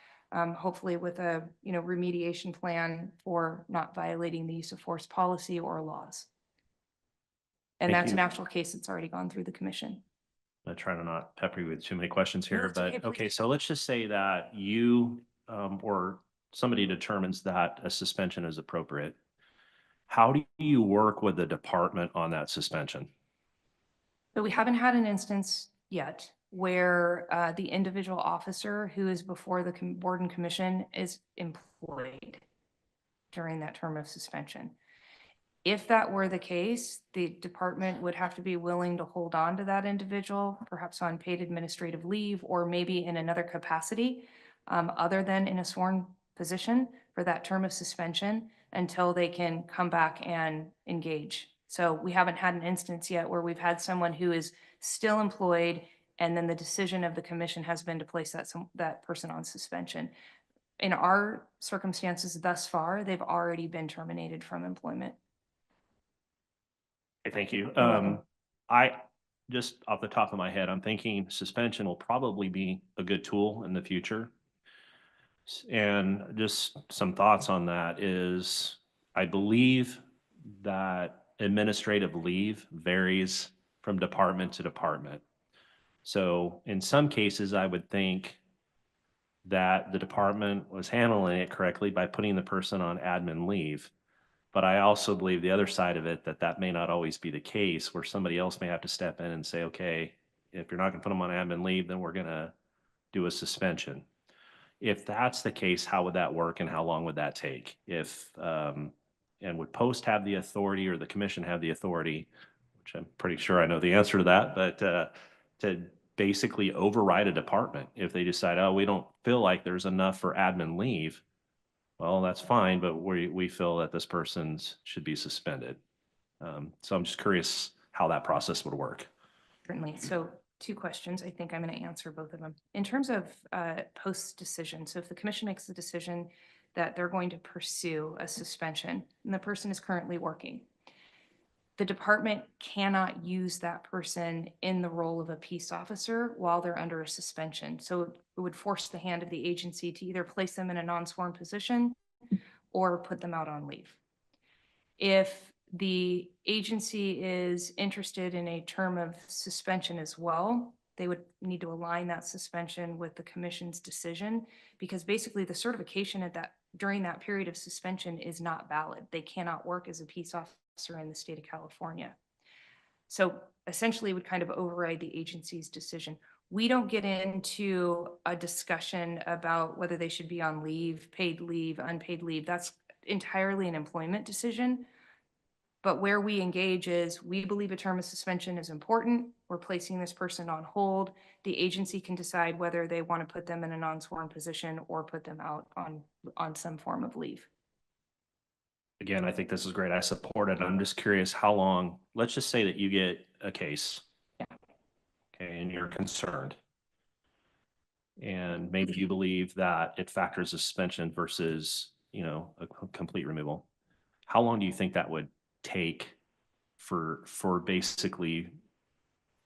hopefully with a remediation plan for not violating the use of force policy or laws. And Thank that's you. an actual case that's already gone through the commission. I try to not pepper you with too many questions here, it's okay, but okay, so let's just say that you or somebody determines that a suspension is appropriate. How do you work with the department on that suspension? But we haven't had an instance yet where the individual officer who is before the board and commission is employed during that term of suspension. If that were the case, the department would have to be willing to hold on to that individual, perhaps on paid administrative leave, or maybe in another capacity other than in a sworn position for that term of suspension until they can come back and engage. So we haven't had an instance yet where we've had someone who is still employed and then the decision of the commission has been to place that person on suspension. In our circumstances thus far, they've already been terminated from employment. Hey, thank you. welcome. I, just off the top of my head, I'm thinking suspension will probably be a good tool in the future. And just some thoughts on that is, I believe that administrative leave varies from department to department. So in some cases, I would think that the department was handling it correctly by putting the person on admin leave. But I also believe the other side of it, that that may not always be the case, where somebody else may have to step in and say, okay, if you're not gonna put them on admin leave, then we're gonna do a suspension. If that's the case, how would that work and how long would that take? And would Post have the authority or the commission have the authority, which I'm pretty sure I know the answer to that, but to basically override a department if they decide, oh, we don't feel like there's enough for admin leave? Well, that's fine, but we feel that this person's should be suspended. So I'm just curious how that process would work. Certainly. So 2 questions. I think I'm going to answer both of them. In terms of post decision, so if the commission makes the decision that they're going to pursue a suspension and the person is currently working, the department cannot use that person in the role of a peace officer while they're under a suspension. So it would force the hand of the agency to either place them in a non-sworn position or put them out on leave. If the agency is interested in a term of suspension as well, they would need to align that suspension with the commission's decision, because basically the certification at that during that period of suspension is not valid. They cannot work as a peace officer in the state of California. So essentially it would kind of override the agency's decision. We don't get into a discussion about whether they should be on leave, paid leave, unpaid leave. That's entirely an employment decision. But where we engage is, we believe a term of suspension is important. We're placing this person on hold. The agency can decide whether they want to put them in a non-sworn position or put them out on some form of leave. Again, I think this is great. I support it. I'm just curious how long, let's just say that you get a case. Okay, and you're concerned. And maybe you believe that it factors a suspension versus, a complete removal. How long do you think that would take for basically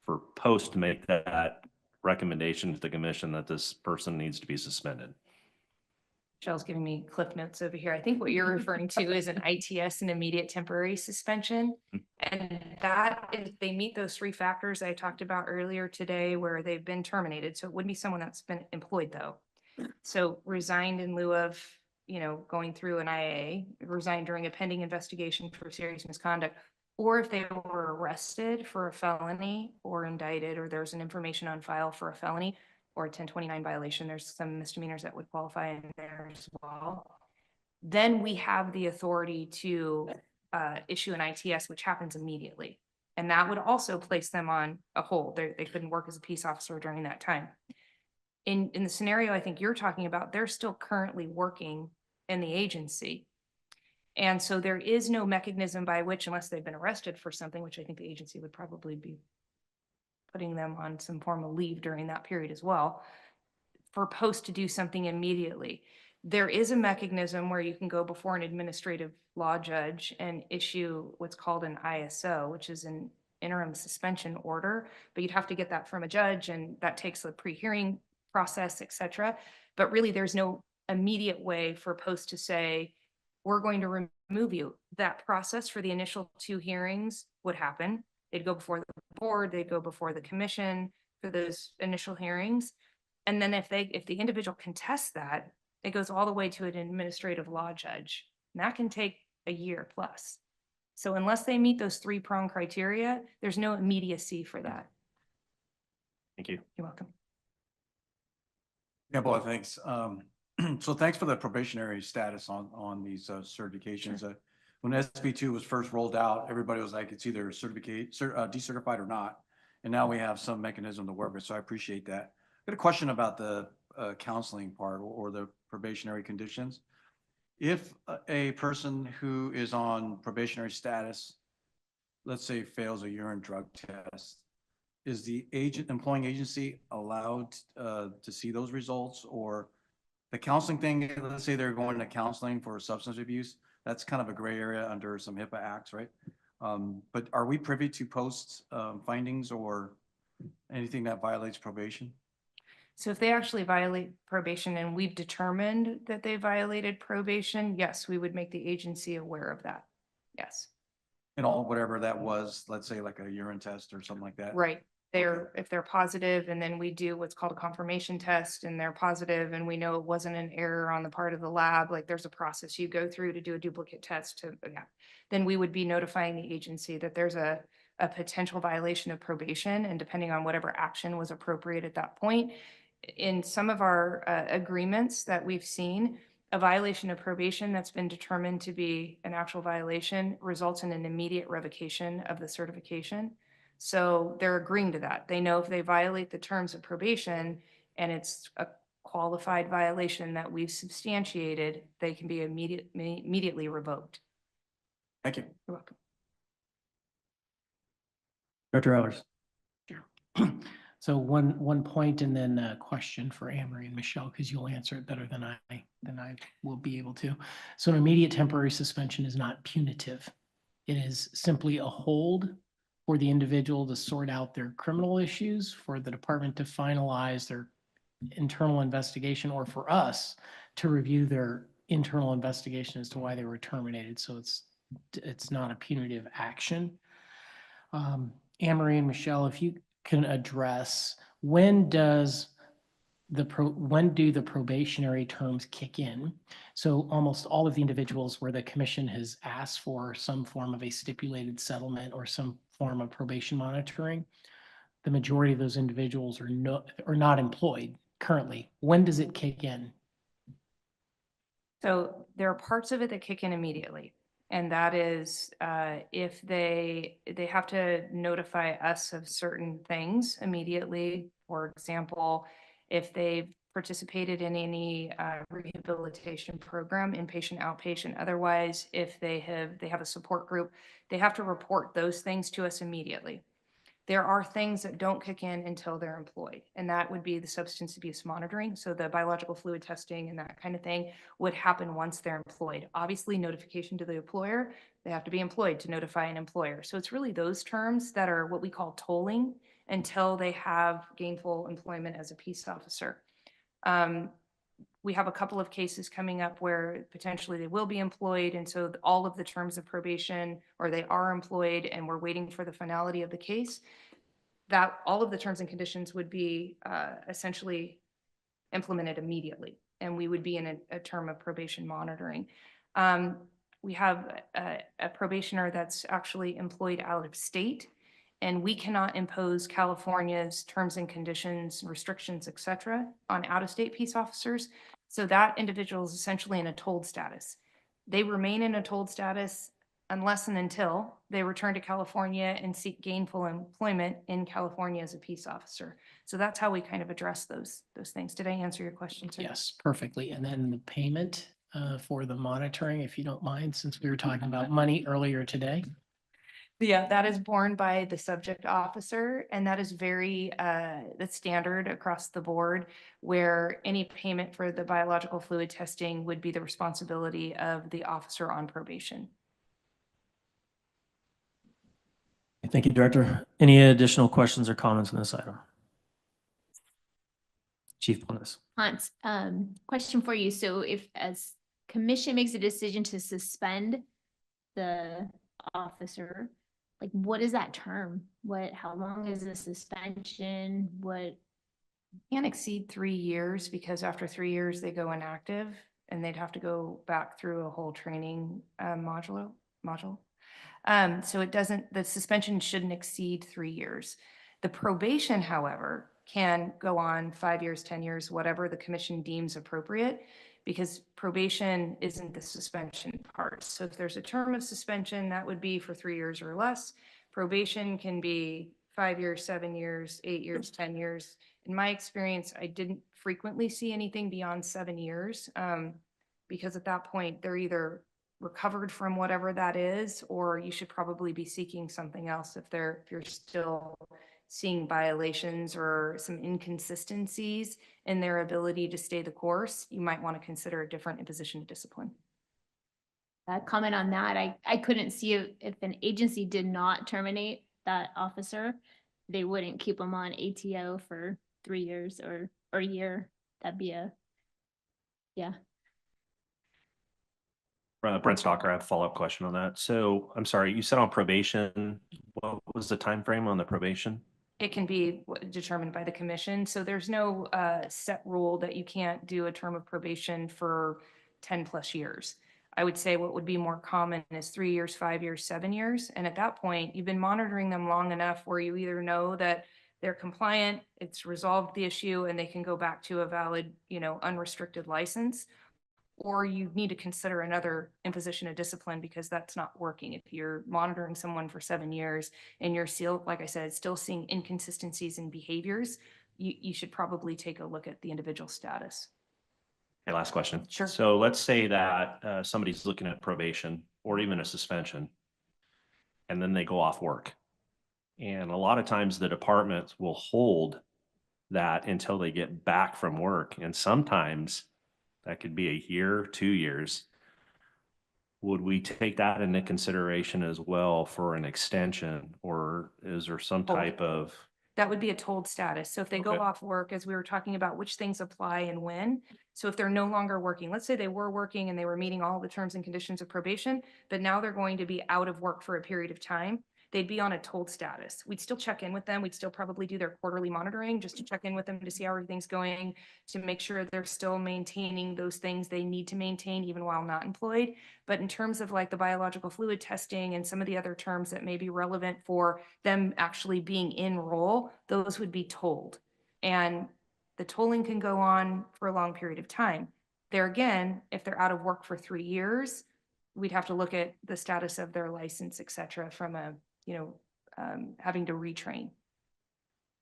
for Post to make that recommendation to the commission that this person needs to be suspended? Michelle's giving me cliff notes over here. I think what you're referring to is an ITS, an immediate temporary suspension. And that is, they meet those 3 factors I talked about earlier today where they've been terminated. So it wouldn't be someone that's been employed though. So resigned in lieu of, going through an IA, resigned during a pending investigation for serious misconduct, or if they were arrested for a felony or indicted, or there's an information on file for a felony or a 1029 violation, there's some misdemeanors that would qualify in there as well. Then we have the authority to issue an ITS, which happens immediately. And that would also place them on a hold. They couldn't work as a peace officer during that time. In the scenario I think you're talking about, they're still currently working in the agency. And so there is no mechanism by which, unless they've been arrested for something, which I think the agency would probably be putting them on some form of leave during that period as well, for Post to do something immediately. There is a mechanism where you can go before an administrative law judge and issue what's called an ISO, which is an interim suspension order, but you'd have to get that from a judge, and that takes a pre-hearing process, et cetera. But really there's no immediate way for Post to say, we're going to remove you. That process for the initial 2 hearings would happen. They'd go before the board, they'd go before the commission for those initial hearings. And then if the individual contests that, it goes all the way to an administrative law judge. And that can take a year plus. So unless they meet those 3-prong criteria, there's no immediacy for that. Thank you. You're welcome. Yeah, boy, thanks. So thanks for the probationary status on these certifications. When SB2 was first rolled out, everybody was like, it's either decertified or not. And now we have some mechanism to work with. So I appreciate that. I got a question about the counseling part or the probationary conditions. If a person who is on probationary status, let's say fails a urine drug test, is the employing agency allowed to see those results? Or the counseling thing, let's say they're going to counseling for substance abuse, that's kind of a gray area under some HIPAA acts, right? But are we privy to post findings or anything that violates probation? So if they actually violate probation and we've determined that they violated probation, yes, we would make the agency aware of that. Yes, And all, whatever that was, let's say like a urine test or something like that? right. If they're positive, and then we do what's called a confirmation test and they're positive and we know it wasn't an error on the part of the lab, like there's a process you go through to do a duplicate test to, yeah. Then we would be notifying the agency that there's a potential violation of probation, and depending on whatever action was appropriate at that point. In some of our agreements that we've seen, a violation of probation that's been determined to be an actual violation results in an immediate revocation of the certification. So they're agreeing to that. They know if they violate the terms of probation and it's a qualified violation that we've substantiated, they can be immediately revoked. Thank you. You're welcome. Director Ehlers. So one point and then a question for Amory and Michelle, because you'll answer it better than I will be able to. So an immediate temporary suspension is not punitive. It is simply a hold for the individual to sort out their criminal issues, for the department to finalize their internal investigation, or for us to review their internal investigation as to why they were terminated. So it's not a punitive action. Amory and Michelle, if you can address, when do the probationary terms kick in? So almost all of the individuals where the commission has asked for some form of a stipulated settlement or some form of probation monitoring, the majority of those individuals are not employed currently. When does it kick in? So there are parts of it that kick in immediately. And that is if they have to notify us of certain things immediately. For example, if they've participated in any rehabilitation program, inpatient, outpatient, otherwise, if they have a support group, they have to report those things to us immediately. There are things that don't kick in until they're employed, and that would be the substance abuse monitoring. So the biological fluid testing and that kind of thing would happen once they're employed. Obviously, notification to the employer, they have to be employed to notify an employer. So it's really those terms that are what we call tolling until they have gainful employment as a peace officer. We have a couple of cases coming up where potentially they will be employed, and so all of the terms of probation, or they are employed and we're waiting for the finality of the case, that all of the terms and conditions would be essentially implemented immediately, and we would be in a term of probation monitoring. We have a probationer that's actually employed out of state, and we cannot impose California's terms and conditions, restrictions, et cetera, on out-of-state peace officers. So that individual is essentially in a tolled status. They remain in a tolled status unless and until they return to California and seek gainful employment in California as a peace officer. So that's how we kind of address those things. Did I answer your question, sir? Yes, perfectly. And then the payment for the monitoring, if you don't mind, since we were talking about money earlier today. Yeah, that is borne by the subject officer, and that is very, that's standard across the board, where any payment for the biological fluid testing would be the responsibility of the officer on probation. Thank you, Director. Any additional questions or comments on this item? Chief Bonus. Hans, question for you. So if as commission makes a decision to suspend the officer, like what is that term? How long is the suspension? Can't exceed 3 years, because after 3 years, they go inactive and they'd have to go back through a whole training module. So the suspension shouldn't exceed 3 years. The probation, however, can go on 5 years, 10 years, whatever the commission deems appropriate, because probation isn't the suspension part. So if there's a term of suspension, that would be for 3 years or less. Probation can be 5 years, 7 years, 8 years, 10 years. In my experience, I didn't frequently see anything beyond 7 years, because at that point, they're either recovered from whatever that is, or you should probably be seeking something else if you're still seeing violations or some inconsistencies in their ability to stay the course. You might want to consider a different imposition of discipline. comment on that. I couldn't see if an agency did not terminate that officer, they wouldn't keep them on ATO for 3 years or a year. That'd be yeah. Brent Stalker, I have a follow-up question on that. So I'm sorry, you said on probation, what was the time frame on the probation? It can be determined by the commission. So there's no set rule that you can't do a term of probation for 10+ years. I would say what would be more common is 3 years, 5 years, 7 years. And at that point, you've been monitoring them long enough where you either know that they're compliant, it's resolved the issue, and they can go back to a valid, unrestricted license, or you need to consider another imposition of discipline because that's not working. If you're monitoring someone for 7 years and you're still, like I said, still seeing inconsistencies in behaviors, you should probably take a look at the individual status. Okay, last question. Sure. So let's say that somebody's looking at probation or even a suspension, and then they go off work. And a lot of times the departments will hold that until they get back from work. And sometimes that could be a year, 2 years. Would we take that into consideration as well for an extension, or is there some type of? That would be a told status. So if they go Okay. off work, as we were talking about, which things apply and when. So if they're no longer working, let's say they were working and they were meeting all the terms and conditions of probation, but now they're going to be out of work for a period of time, they'd be on a told status. We'd still check in with them. We'd still probably do their quarterly monitoring just to check in with them to see how everything's going, to make sure they're still maintaining those things they need to maintain even while not employed. But in terms of like the biological fluid testing and some of the other terms that may be relevant for them actually being in role, those would be told. And the tolling can go on for a long period of time. There again, if they're out of work for 3 years, we'd have to look at the status of their license, et cetera, from a, having to retrain.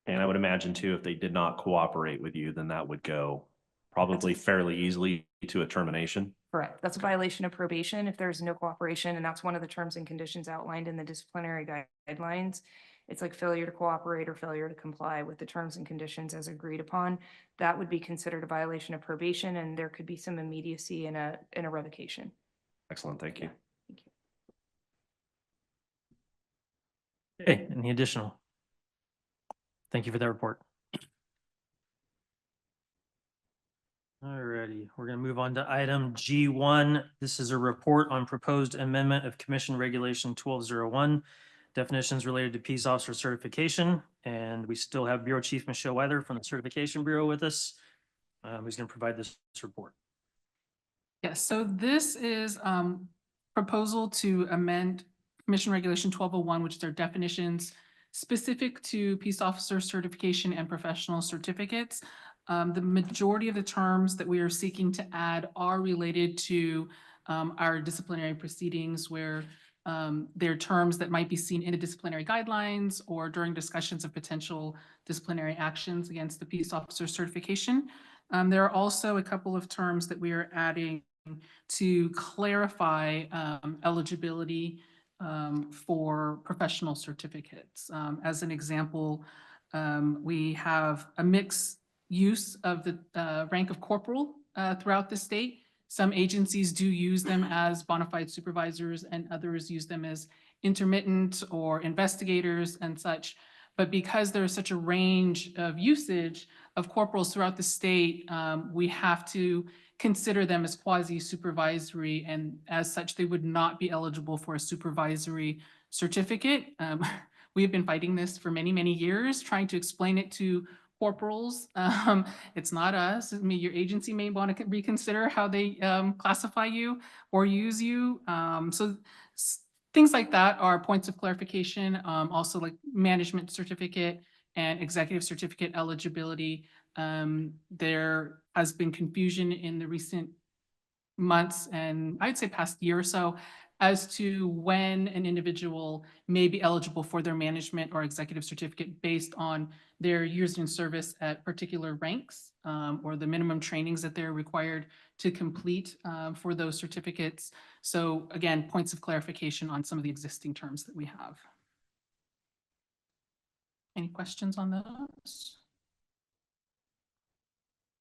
And I would imagine too, if they did not cooperate with you, then that would go probably fairly easily to a termination. Correct. That's a violation of probation if there's no cooperation, and that's one of the terms and conditions outlined in the disciplinary guidelines. It's like failure to cooperate or failure to comply with the terms and conditions as agreed upon. That would be considered a violation of probation, and there could be some immediacy in a revocation. Excellent, thank you. Okay, any additional? Thank you for that report. Alrighty, we're gonna move on to item G1. This is a report on proposed amendment of Commission Regulation 1201, definitions related to peace officer certification. And we still have Bureau Chief Michelle Weather from the Certification Bureau with us, who's gonna provide this report. Yes, so this is proposal to amend Commission Regulation 1201, which is their definitions specific to peace officer certification and professional certificates. The majority of the terms that we are seeking to add are related to our disciplinary proceedings, where they're terms that might be seen in the disciplinary guidelines or during discussions of potential disciplinary actions against the peace officer certification. There are also a couple of terms that we are adding to clarify eligibility for professional certificates. As an example, we have a mixed use of the rank of corporal throughout the state. Some agencies do use them as bona fide supervisors, and others use them as intermittent or investigators and such. But because there's such a range of usage of corporals throughout the state, we have to consider them as quasi-supervisory, and as such, they would not be eligible for a supervisory certificate. We have been fighting this for many, many years, trying to explain it to corporals. It's not us. I mean, your agency may want to reconsider how they classify you or use you. Things like that are points of clarification. Also like management certificate and executive certificate eligibility. There has been confusion in the recent months, and I'd say past year or so, as to when an individual may be eligible for their management or executive certificate based on their years in service at particular ranks, or the minimum trainings that they're required to complete for those certificates. So again, points of clarification on some of the existing terms that we have. Any questions on those?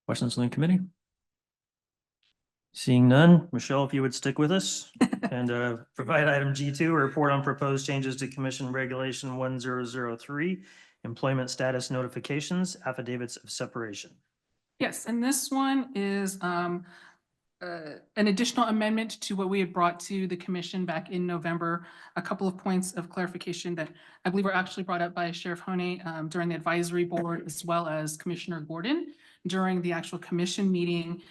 Questions from the committee? Seeing none, Michelle, if you would stick with us and provide item G2, a report on proposed changes to Commission Regulation 1003, employment status notifications, affidavits of separation. Yes, and this one is an additional amendment to what we had brought to the commission back in November. A couple of points of clarification that I believe were actually brought up by Sheriff Honey during the advisory board, as well as Commissioner Gordon during the actual commission meeting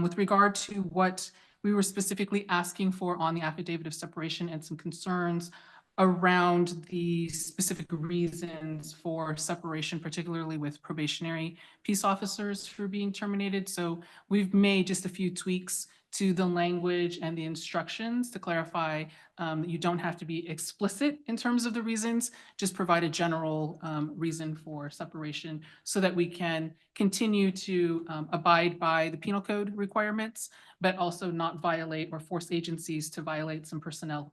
with regard to what we were specifically asking for on the affidavit of separation and some concerns around the specific reasons for separation, particularly with probationary peace officers who are being terminated. So we've made just a few tweaks to the language and the instructions to clarify that you don't have to be explicit in terms of the reasons, just provide a general reason for separation so that we can continue to abide by the penal code requirements, but also not violate or force agencies to violate some personnel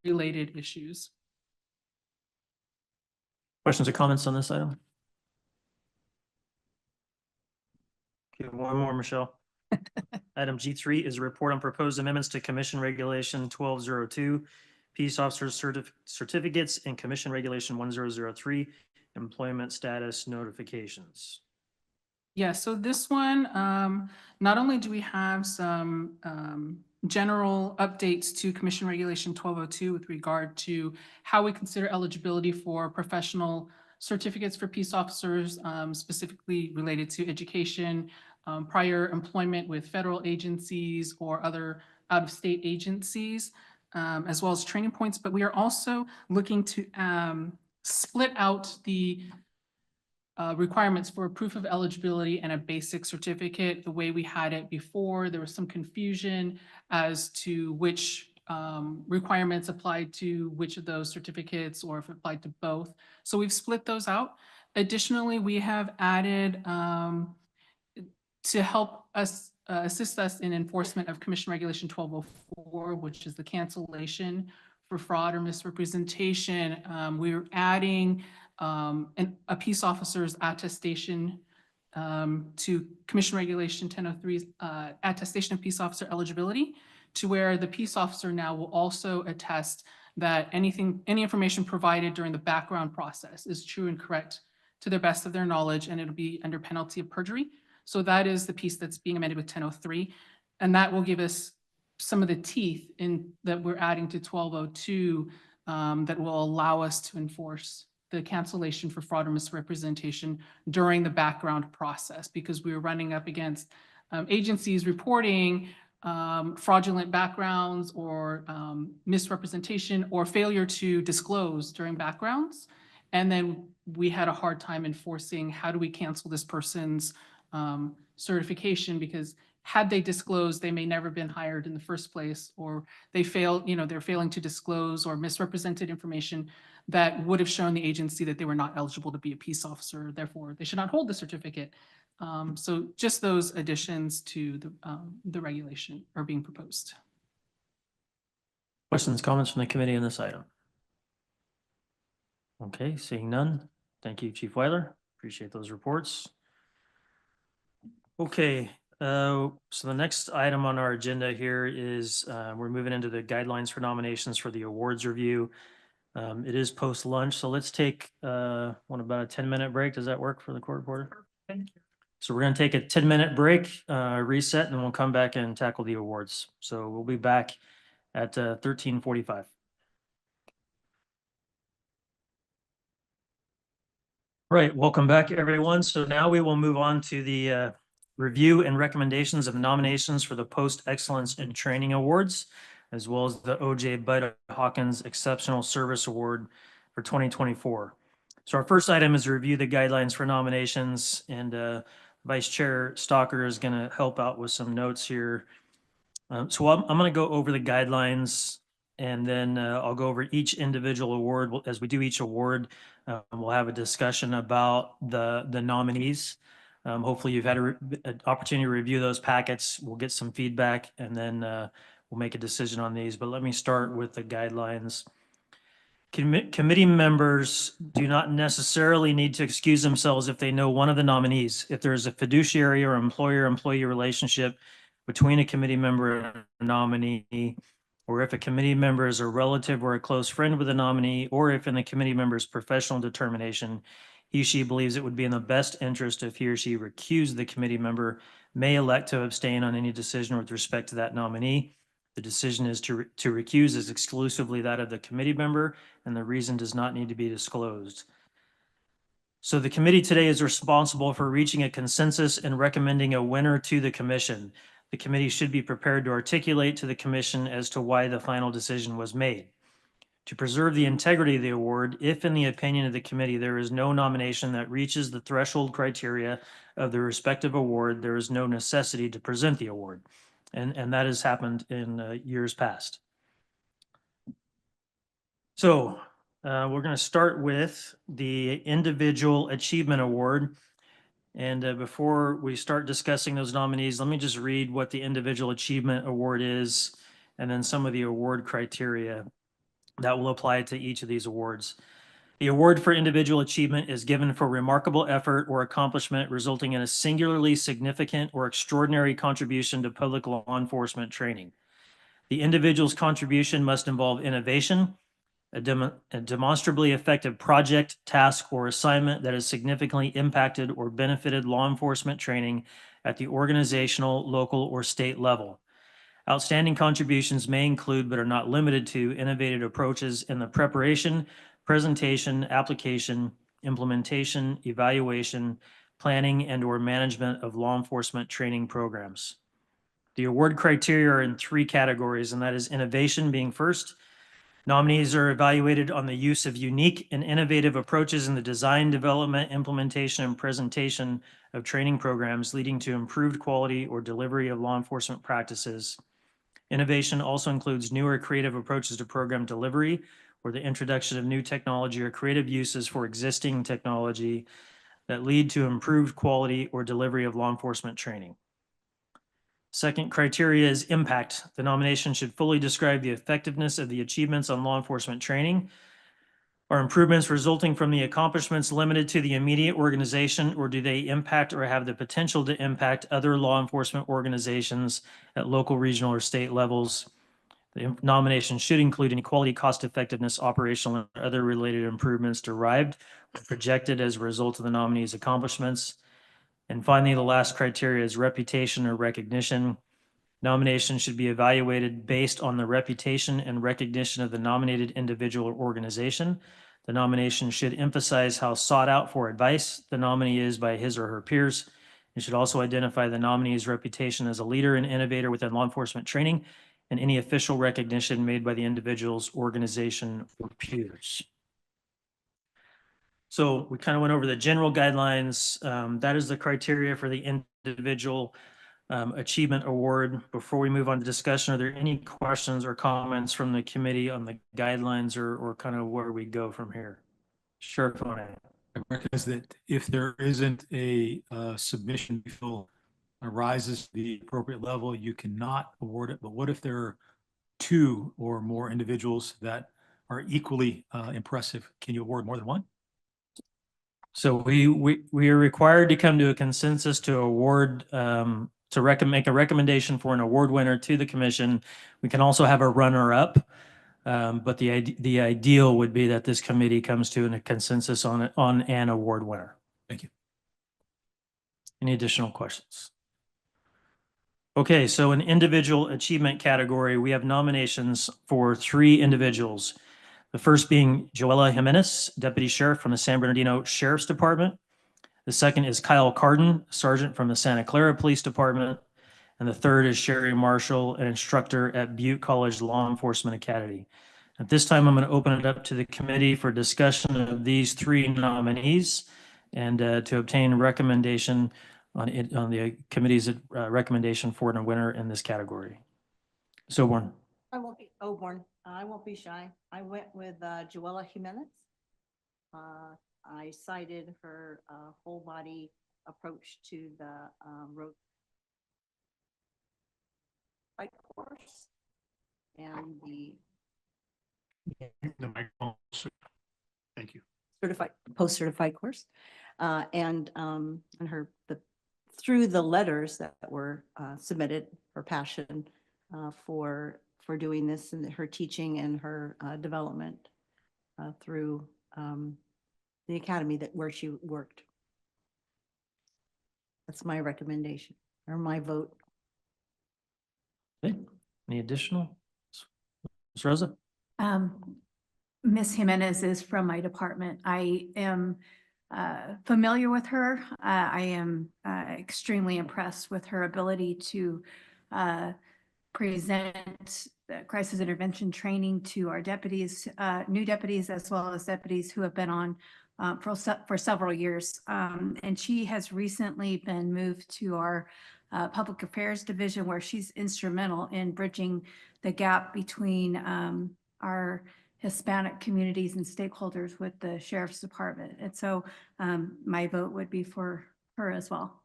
related issues. Questions or comments on this item? Okay, one more, Michelle. Item G3 is a report on proposed amendments to Commission Regulation 1202, Peace Officers Certificates, and Commission Regulation 1003, Employment Status Notifications. Yeah, so this one, not only do we have some general updates to Commission Regulation 1202 with regard to how we consider eligibility for professional certificates for peace officers, specifically related to education, prior employment with federal agencies or other out-of-state agencies, as well as training points. But we are also looking to split out the requirements for a proof of eligibility and a basic certificate. The way we had it before, there was some confusion as to which requirements applied to which of those certificates or if it applied to both. So we've split those out. Additionally, we have added to help us assist us in enforcement of Commission Regulation 1204, which is the cancellation for fraud or misrepresentation. We're adding a peace officer's attestation to Commission Regulation 1003's attestation of peace officer eligibility, to where the peace officer now will also attest that any information provided during the background process is true and correct to the best of their knowledge, and it'll be under penalty of perjury. So that is the piece that's being amended with 1003, and that will give us some of the teeth in that we're adding to 1202 that will allow us to enforce the cancellation for fraud or misrepresentation during the background process, because we were running up against agencies reporting fraudulent backgrounds or misrepresentation or failure to disclose during backgrounds. And then we had a hard time enforcing how do we cancel this person's certification, because had they disclosed, they may never been hired in the first place, or they failed, they're failing to disclose or misrepresented information that would have shown the agency that they were not eligible to be a peace officer. Therefore, they should not hold the certificate. So just those additions to the regulation are being proposed. Questions, comments from the committee on this item? Okay, seeing none. Thank you, Chief Weiler. Appreciate those reports. Okay, so the next item on our agenda here is we're moving into the guidelines for nominations for the awards review. It is post-lunch, so let's take about a 10-minute break. Does that work for the court reporter? Thank you. So we're going to take a 10-minute break, reset, and then we'll come back and tackle the awards. So we'll be back at 13:45. Right, welcome back, everyone. So now we will move on to the review and recommendations of nominations for the Post Excellence in Training Awards, as well as the O.J. Bud Hawkins Exceptional Service Award for 2024. So our first item is to review the guidelines for nominations, and Vice Chair Stalker is going to help out with some notes here. So I'm going to go over the guidelines, and then I'll go over each individual award. As we do each award, we'll have a discussion about the nominees. Hopefully you've had an opportunity to review those packets. We'll get some feedback, and then we'll make a decision on these. But let me start with the guidelines. Committee members do not necessarily need to excuse themselves if they know one of the nominees. If there is a fiduciary or employer-employee relationship between a committee member and a nominee, or if a committee member is a relative or a close friend with a nominee, or if in the committee member's professional determination, she believes it would be in the best interest if he or she recused the committee member, may elect to abstain on any decision with respect to that nominee. The decision is to recuse is exclusively that of the committee member, and the reason does not need to be disclosed. So the committee today is responsible for reaching a consensus and recommending a winner to the commission. The committee should be prepared to articulate to the commission as to why the final decision was made. To preserve the integrity of the award, if in the opinion of the committee there is no nomination that reaches the threshold criteria of the respective award, there is no necessity to present the award. And that has happened in years past. So we're going to start with the Individual Achievement Award. And before we start discussing those nominees, let me just read what the Individual Achievement Award is, and then some of the award criteria that will apply to each of these awards. The award for individual achievement is given for remarkable effort or accomplishment resulting in a singularly significant or extraordinary contribution to public law enforcement training. The individual's contribution must involve innovation, a demonstrably effective project, task, or assignment that has significantly impacted or benefited law enforcement training at the organizational, local, or state level. Outstanding contributions may include, but are not limited to, innovative approaches in the preparation, presentation, application, implementation, evaluation, planning, and/or management of law enforcement training programs. The award criteria are in 3 categories, and that is innovation being first. Nominees are evaluated on the use of unique and innovative approaches in the design, development, implementation, and presentation of training programs leading to improved quality or delivery of law enforcement practices. Innovation also includes newer creative approaches to program delivery or the introduction of new technology or creative uses for existing technology that lead to improved quality or delivery of law enforcement training. Second criteria is impact. The nomination should fully describe the effectiveness of the achievements on law enforcement training. Are improvements resulting from the accomplishments limited to the immediate organization, or do they impact or have the potential to impact other law enforcement organizations at local, regional, or state levels? The nomination should include any quality, cost effectiveness, operational, and other related improvements derived or projected as a result of the nominee's accomplishments. And finally, the last criteria is reputation or recognition. Nomination should be evaluated based on the reputation and recognition of the nominated individual or organization. The nomination should emphasize how sought out for advice the nominee is by his or her peers. It should also identify the nominee's reputation as a leader and innovator within law enforcement training and any official recognition made by the individual's organization or peers. So we kind of went over the general guidelines. That is the criteria for the individual achievement award. Before we move on to discussion, are there any questions or comments from the committee on the guidelines or kind of where we go from here? Sheriff Monet. I recognize that if there isn't a submission you feel rises to the appropriate level, you cannot award it. But what if there are 2 or more individuals that are equally impressive? Can you award more than one? So we are required to come to a consensus to award to make a recommendation for an award winner to the commission. We can also have a runner-up, but the ideal would be that this committee comes to a consensus on an award winner. Thank you. Any additional questions? Okay, so in individual achievement category, we have nominations for 3 individuals. The first being Joella Jimenez, Deputy Sheriff from the San Bernardino Sheriff's Department. The second is Kyle Carden, Sergeant from the Santa Clara Police Department. And the third is Sherry Marshall, an instructor at Butte College Law Enforcement Academy. At this time, I'm going to open it up to the committee for discussion of these 3 nominees and to obtain recommendation on the committee's recommendation for a winner in this category. Soborn. I won't be shy. I went with Joella Jimenez. I cited her whole body approach to the road bike course and the Thank you. post-certified course, and her the through the letters that were submitted, her passion for doing this and her teaching and her development through the academy where she worked. That's my recommendation or my vote. Okay. Any additional? Ms. Rosa? Ms. Jimenez is from my department. I am familiar with her. I am extremely impressed with her ability to present crisis intervention training to our deputies, new deputies, as well as deputies who have been on for several years. And she has recently been moved to our Public Affairs Division, where she's instrumental in bridging the gap between our Hispanic communities and stakeholders with the Sheriff's Department. And so my vote would be for her as well.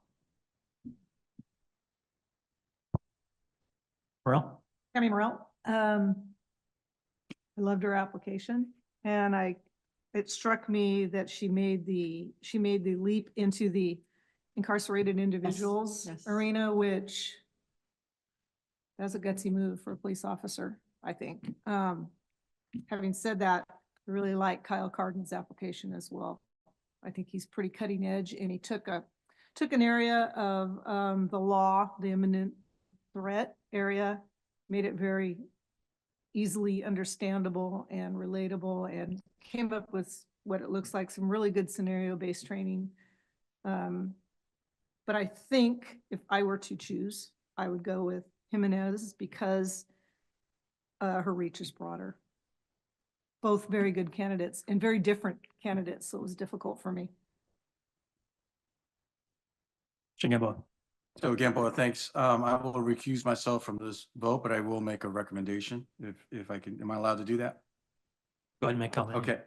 Morel? Tammy Morel. I loved her application, and it struck me that she made the leap into the incarcerated individuals yes. arena, which that's a gutsy move for a police officer, I think. Having said that, I really like Kyle Carden's application as well. I think he's pretty cutting edge, and he took an area of the law, the imminent threat area, made it very easily understandable and relatable, and came up with what it looks like some really good scenario-based training. But I think if I were to choose, I would go with Jimenez because her reach is broader. Both very good candidates and very different candidates, so it was difficult for me. Shingambo? So Gamboa, thanks. I will recuse myself from this vote, but I will make a recommendation if I can. Am I allowed to do that? Go ahead and make comment. Okay.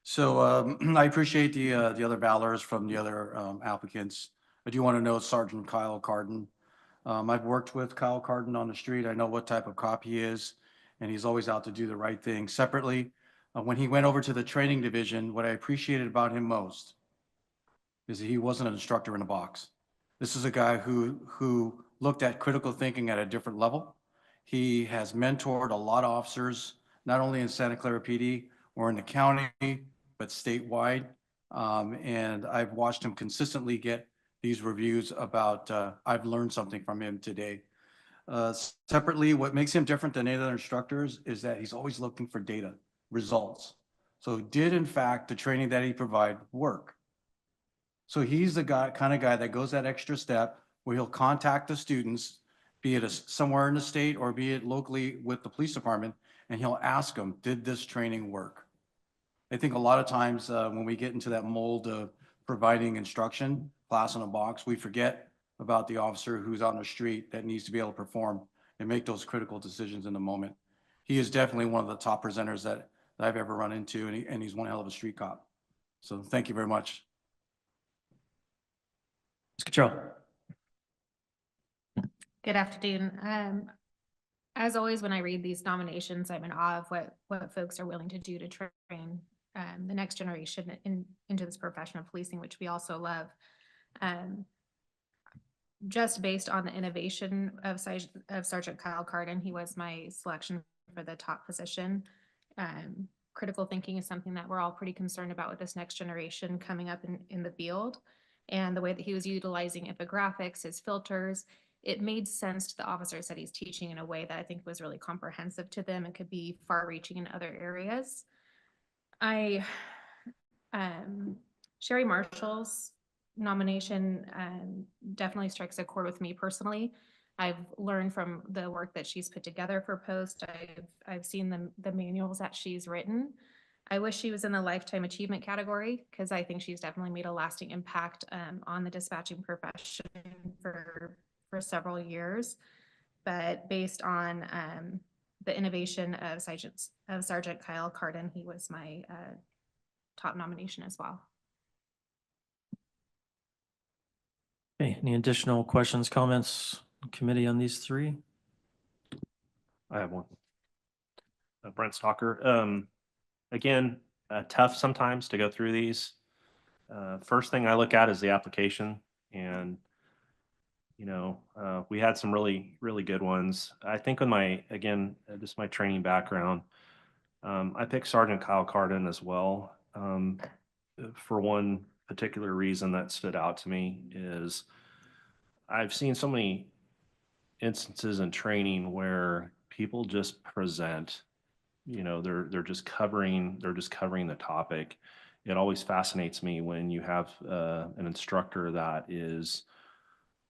So I appreciate the other valors from the other applicants. I do want to know Sergeant Kyle Carden. I've worked with Kyle Carden on the street. I know what type of cop he is, and he's always out to do the right thing. Separately, when he went over to the training division, what I appreciated about him most is that he wasn't an instructor in a box. This is a guy who looked at critical thinking at a different level. He has mentored a lot of officers, not only in Santa Clara PD or in the county, but statewide. And I've watched him consistently get these reviews about, I've learned something from him today. Separately, what makes him different than any other instructors is that he's always looking for data, results. So did in fact the training that he provided work? So he's the kind of guy that goes that extra step where he'll contact the students, be it somewhere in the state or be it locally with the police department, and he'll ask them, did this training work? I think a lot of times when we get into that mold of providing instruction, class in a box, we forget about the officer who's on the street that needs to be able to perform and make those critical decisions in the moment. He is definitely one of the top presenters that I've ever run into, and he's one hell of a street cop. So thank you very much. Ms. Cottrell? Good afternoon. As always, when I read these nominations, I'm in awe of what folks are willing to do to train the next generation into this profession of policing, which we also love. Just based on the innovation of Sergeant Kyle Carden, he was my selection for the top position. Critical thinking is something that we're all pretty concerned about with this next generation coming up in the field. And the way that he was utilizing infographics, his filters, it made sense to the officers that he's teaching in a way that I think was really comprehensive to them and could be far-reaching in other areas. Sherry Marshall's nomination definitely strikes a chord with me personally. I've learned from the work that she's put together for Post. I've seen the manuals that she's written. I wish she was in the lifetime achievement category because I think she's definitely made a lasting impact on the dispatching profession for several years. But based on the innovation of Sergeant Kyle Carden, he was my top nomination as well. Okay, any additional questions, comments, committee on these three? I have one. Brent Stalker. Again, tough sometimes to go through these. First thing I look at is the application, and we had some really, really good ones. I think with just my training background, I picked Sergeant Kyle Carden as well. For one particular reason that stood out to me is I've seen so many instances in training where people just present, they're just covering the topic. It always fascinates me when you have an instructor that is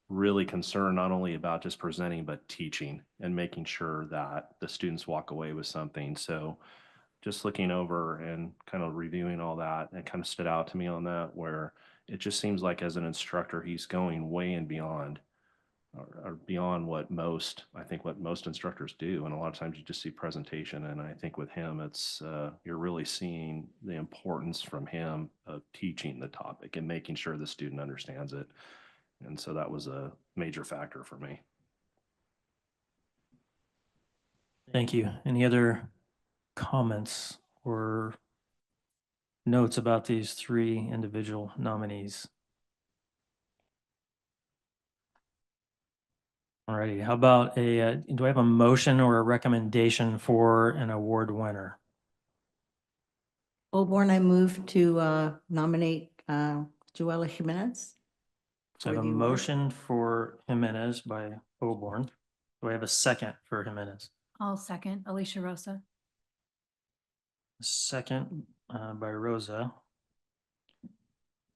really concerned not only about just presenting, but teaching and making sure that the students walk away with something. So just looking over and kind of reviewing all that, it kind of stood out to me on that, where it just seems like as an instructor, he's going way and beyond or beyond what most instructors do. And a lot of times you just see presentation. And I think with him, it's, you're really seeing the importance from him of teaching the topic and making sure the student understands it. And so that was a major factor for me. Thank you. Any other comments or notes about these three individual nominees? All righty. How about do I have a motion or a recommendation for an award winner? Oborn, I move to nominate Joella Jimenez. So I have a motion for Jimenez by Oborn. Do I have a second for Jimenez? I'll second Alicia Rosa. Second by Rosa.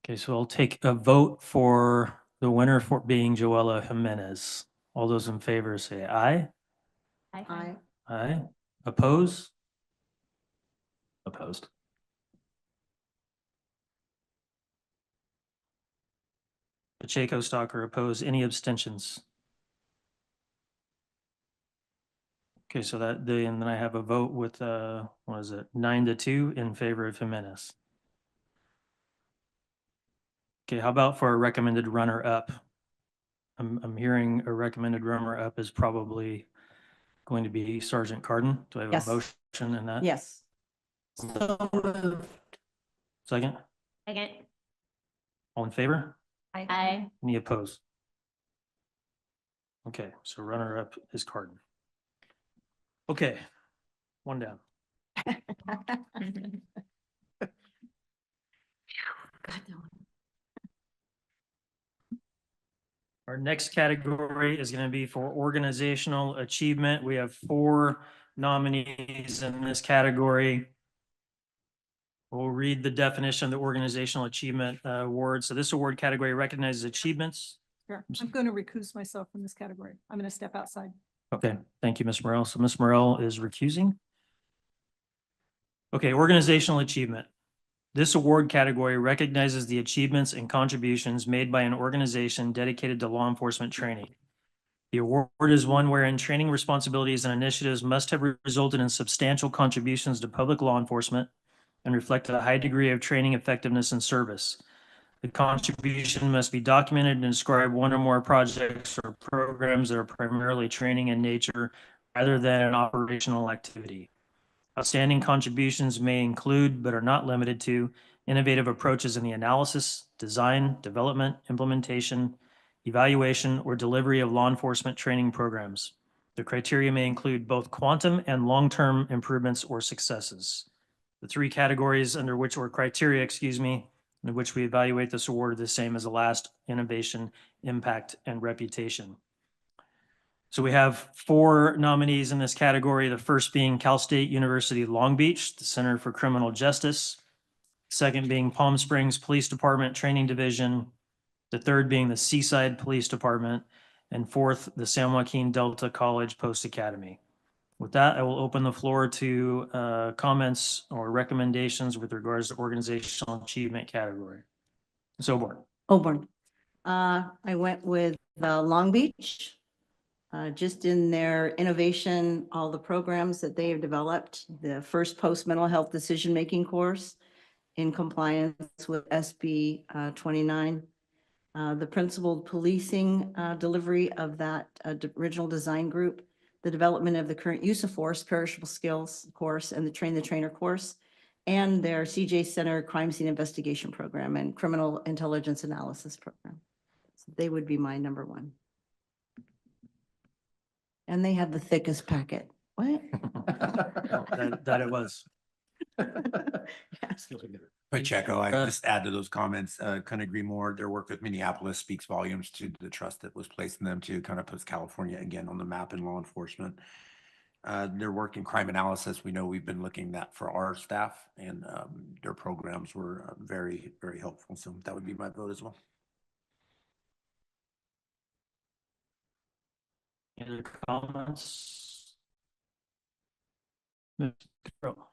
Okay, so I'll take a vote for the winner for being Joella Jimenez. All those in favor say aye. Aye. Aye. Oppose? Opposed. Pacheco, Stalker, oppose. Any abstentions? Okay, so and then I have a vote with, 9-2 in favor of Jimenez. Okay, how about for a recommended runner-up? I'm hearing a recommended runner-up is probably going to be Sergeant Carden. Do I have Yes. a motion in that? Yes. So moved. Second? Second. All in favor? Aye. Any opposed? Okay, so runner-up is Carden. Okay, one down. Our next category is going to be for organizational achievement. We have 4 nominees in this category. We'll read the definition of the Organizational Achievement Award. So this award category recognizes achievements. Sure. I'm going to recuse myself from this category. I'm going to step outside. Okay, thank you, Ms. Morel. So Ms. Morel is recusing. Okay, organizational achievement. This award category recognizes the achievements and contributions made by an organization dedicated to law enforcement training. The award is one wherein training responsibilities and initiatives must have resulted in substantial contributions to public law enforcement and reflect a high degree of training effectiveness and service. The contribution must be documented and describe one or more projects or programs that are primarily training in nature rather than an operational activity. Outstanding contributions may include, but are not limited to, innovative approaches in the analysis, design, development, implementation, evaluation, or delivery of law enforcement training programs. The criteria may include both quantum and long-term improvements or successes. The 3 categories under which, or criteria, in which we evaluate this award are the same as the last: innovation, impact, and reputation. So we have 4 nominees in this category, the first being Cal State University Long Beach, the Center for Criminal Justice. Second being Palm Springs Police Department Training Division. The third being the Seaside Police Department. And fourth, the San Joaquin Delta College Post Academy. With that, I will open the floor to comments or recommendations with regards to organizational achievement category. Ms. Oborn. Oborn. I went with Long Beach. Just in their innovation, all the programs that they have developed, the first post-mental health decision-making course in compliance with SB 29, the principled policing delivery of that original design group, the development of the current use of force, perishable skills course, and the train the trainer course, and their CJ Center crime scene investigation program and criminal intelligence analysis program. So they would be my number 1. And they have the thickest packet. What? That it was. Pacheco, I just add to those comments, couldn't agree more. Their work with Minneapolis speaks volumes to the trust that was placed in them to kind of puts California again on the map in law enforcement. Their work in crime analysis, we know we've been looking at for our staff, and their programs were very, very helpful. So that would be my vote as well. Any other comments? Ms. Carroll.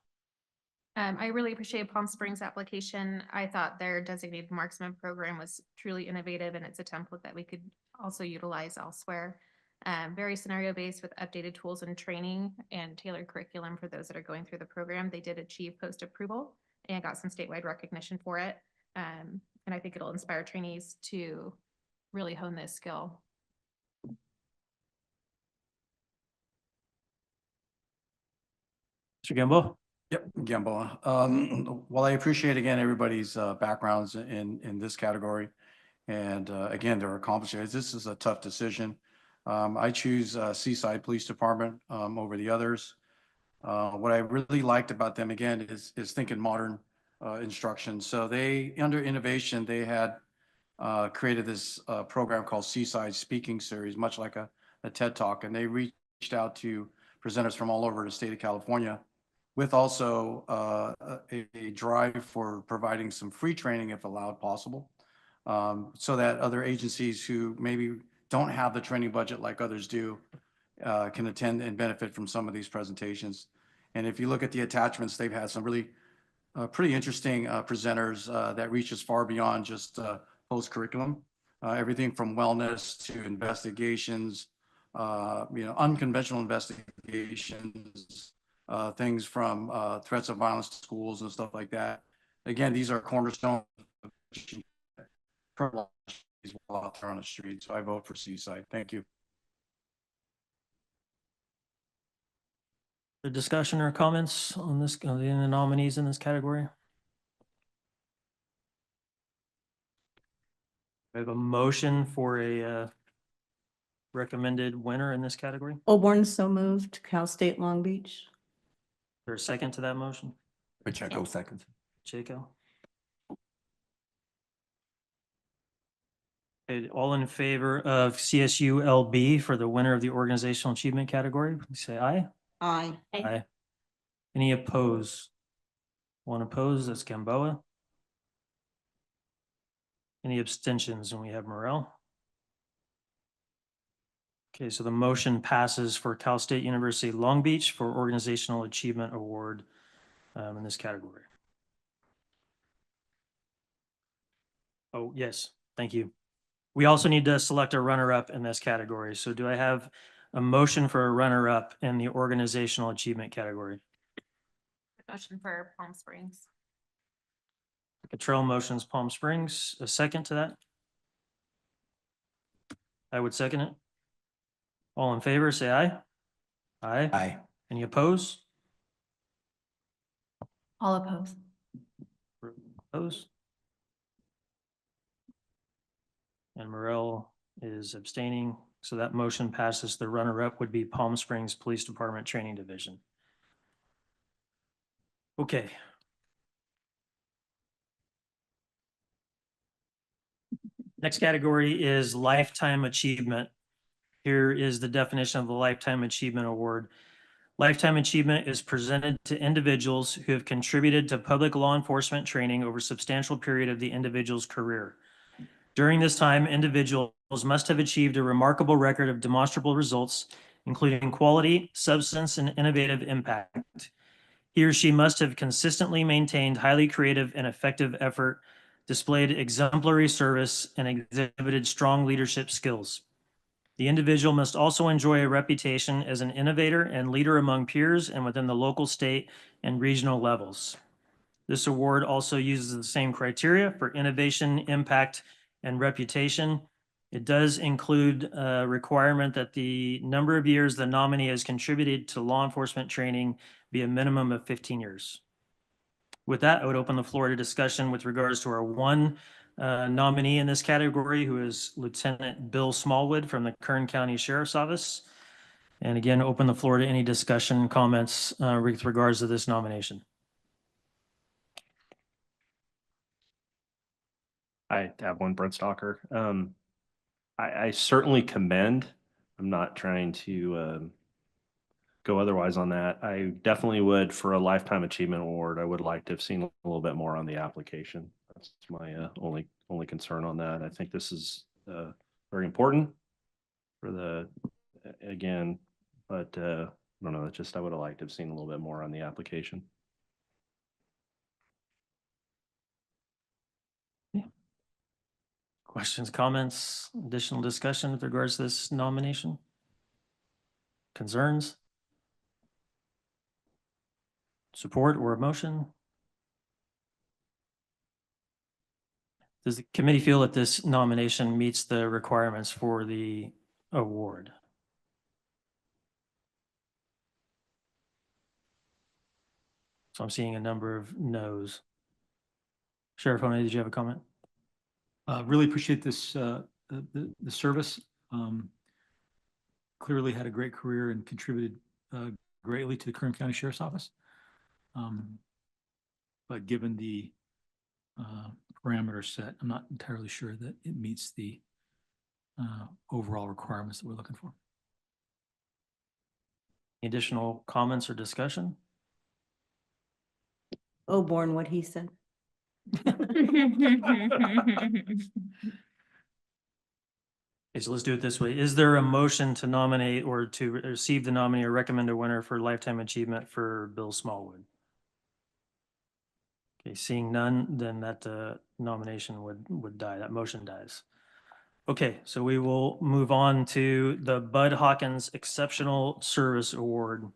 I really appreciate Palm Springs application. I thought their designated marksman program was truly innovative, and it's a template that we could also utilize elsewhere. Very scenario based with updated tools and training and tailored curriculum for those that are going through the program. They did achieve post approval and got some statewide recognition for it. And I think it'll inspire trainees to really hone this skill. Mr. Gamboa. Yep, Gamboa. Well, I appreciate again, everybody's backgrounds in this category. And again, their accomplishments. This is a tough decision. I choose Seaside Police Department over the others. What I really liked about them again is thinking modern instruction. So they, under innovation, they had created this program called Seaside Speaking Series, much like a TED Talk. And they reached out to presenters from all over the state of California, with also a drive for providing some free training if allowed possible, so that other agencies who maybe don't have the training budget like others do can attend and benefit from some of these presentations. And if you look at the attachments, they've had some really pretty interesting presenters that reach as far beyond just post-curriculum, everything from wellness to investigations, unconventional investigations, things from threats of violence to schools and stuff like that. Again, these are cornerstones out there on the street. So I vote for Seaside. Thank you. The discussion or comments on this, on the nominees in this category? I have a motion for a recommended winner in this category. Auburn, so moved. Cal State Long Beach. Is there a second to that motion? Pacheco seconds. Pacheco. Okay, all in favor of CSU LB for the winner of the organizational achievement category, please say aye. Aye. Aye. Any opposed? One opposed, that's Gamboa. Any abstentions? And we have Morel. Okay, so the motion passes for Cal State University Long Beach for Organizational Achievement Award in this category. Oh, yes, thank you. We also need to select a runner-up in this category. So do I have a motion for a runner-up in the organizational achievement category? Motion for Palm Springs. Cottrell motions Palm Springs. A second to that? I would second it. All in favor, say aye. Aye. Aye. Any opposed? All opposed. Opposed? And Morel is abstaining, so that motion passes. The runner-up would be Palm Springs Police Department Training Division. Okay. Next category is Lifetime Achievement. Here is the definition of the Lifetime Achievement Award. Lifetime Achievement is presented to individuals who have contributed to public law enforcement training over a substantial period of the individual's career. During this time, individuals must have achieved a remarkable record of demonstrable results, including quality, substance, and innovative impact. He or she must have consistently maintained highly creative and effective effort, displayed exemplary service, and exhibited strong leadership skills. The individual must also enjoy a reputation as an innovator and leader among peers and within the local, state, and regional levels. This award also uses the same criteria for innovation, impact, and reputation. It does include a requirement that the number of years the nominee has contributed to law enforcement training be a minimum of 15 years. With that, I would open the floor to discussion with regards to our one nominee in this category, who is Lieutenant Bill Smallwood from the Kern County Sheriff's Office. And again, open the floor to any discussion, comments with regards to this nomination. I have one, Brent Stalker. I certainly commend, I'm not trying to go otherwise on that. I definitely would, for a Lifetime Achievement Award, I would like to have seen a little bit more on the application. That's my only concern on that. I think this is very important for the, again, but I don't know, it's just I would have liked to have seen a little bit more on the application. Questions, comments, additional discussion with regards to this nomination? Concerns? Support or a motion? Does the committee feel that this nomination meets the requirements for the award? So I'm seeing a number of no's. Sheriff Honey, did you have a comment? Really appreciate this, the service. Clearly had a great career and contributed greatly to the Kern County Sheriff's Office. But given the parameters set, I'm not entirely sure that it meets the overall requirements that we're looking for. Any additional comments or discussion? Oborn, what he said. Okay, so let's do it this way. Is there a motion to nominate or to receive the nominee or recommend a winner for Lifetime Achievement for Bill Smallwood? Okay, seeing none, then that nomination would die. That motion dies. Okay, so we will move on to the Bud Hawkins Exceptional Service Award.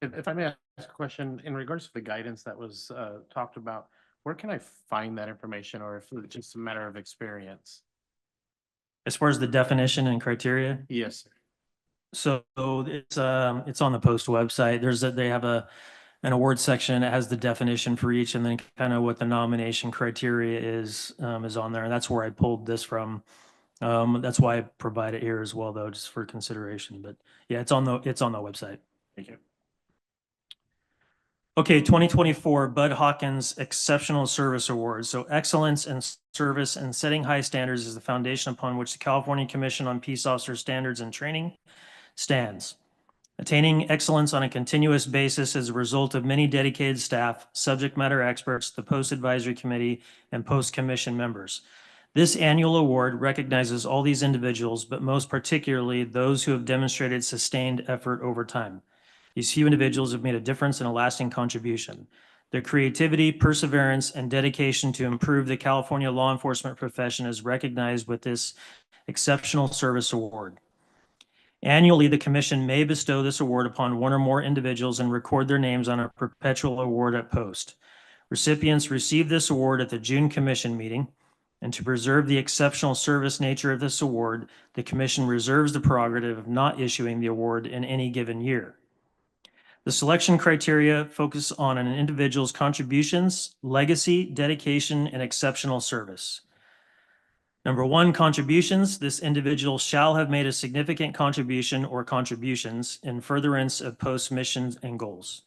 If I may ask a question, in regards to the guidance that was talked about, where can I find that information, or if it's just a matter of experience? As far as the definition and criteria? Yes, So sir. it's on the Post website. They have an award section that has the definition for each, and then kind of what the nomination criteria is on there. And that's where I pulled this from. That's why I provide it here as well, though, just for consideration. But yeah, it's on the website. Thank you. Okay, 2024 Bud Hawkins Exceptional Service Award. So excellence in service and setting high standards is the foundation upon which the California Commission on Peace Officer Standards and Training stands. Attaining excellence on a continuous basis is a result of many dedicated staff, subject matter experts, the Post Advisory Committee, and Post Commission members. This annual award recognizes all these individuals, but most particularly those who have demonstrated sustained effort over time. These few individuals have made a difference and a lasting contribution. Their creativity, perseverance, and dedication to improve the California law enforcement profession is recognized with this Exceptional Service Award. Annually, the Commission may bestow this award upon one or more individuals and record their names on a perpetual award at post. Recipients receive this award at the June Commission meeting, and to preserve the exceptional service nature of this award, the Commission reserves the prerogative of not issuing the award in any given year. The selection criteria focus on an individual's contributions, legacy, dedication, and exceptional service. Number one, contributions. This individual shall have made a significant contribution or contributions in furtherance of Post missions and goals.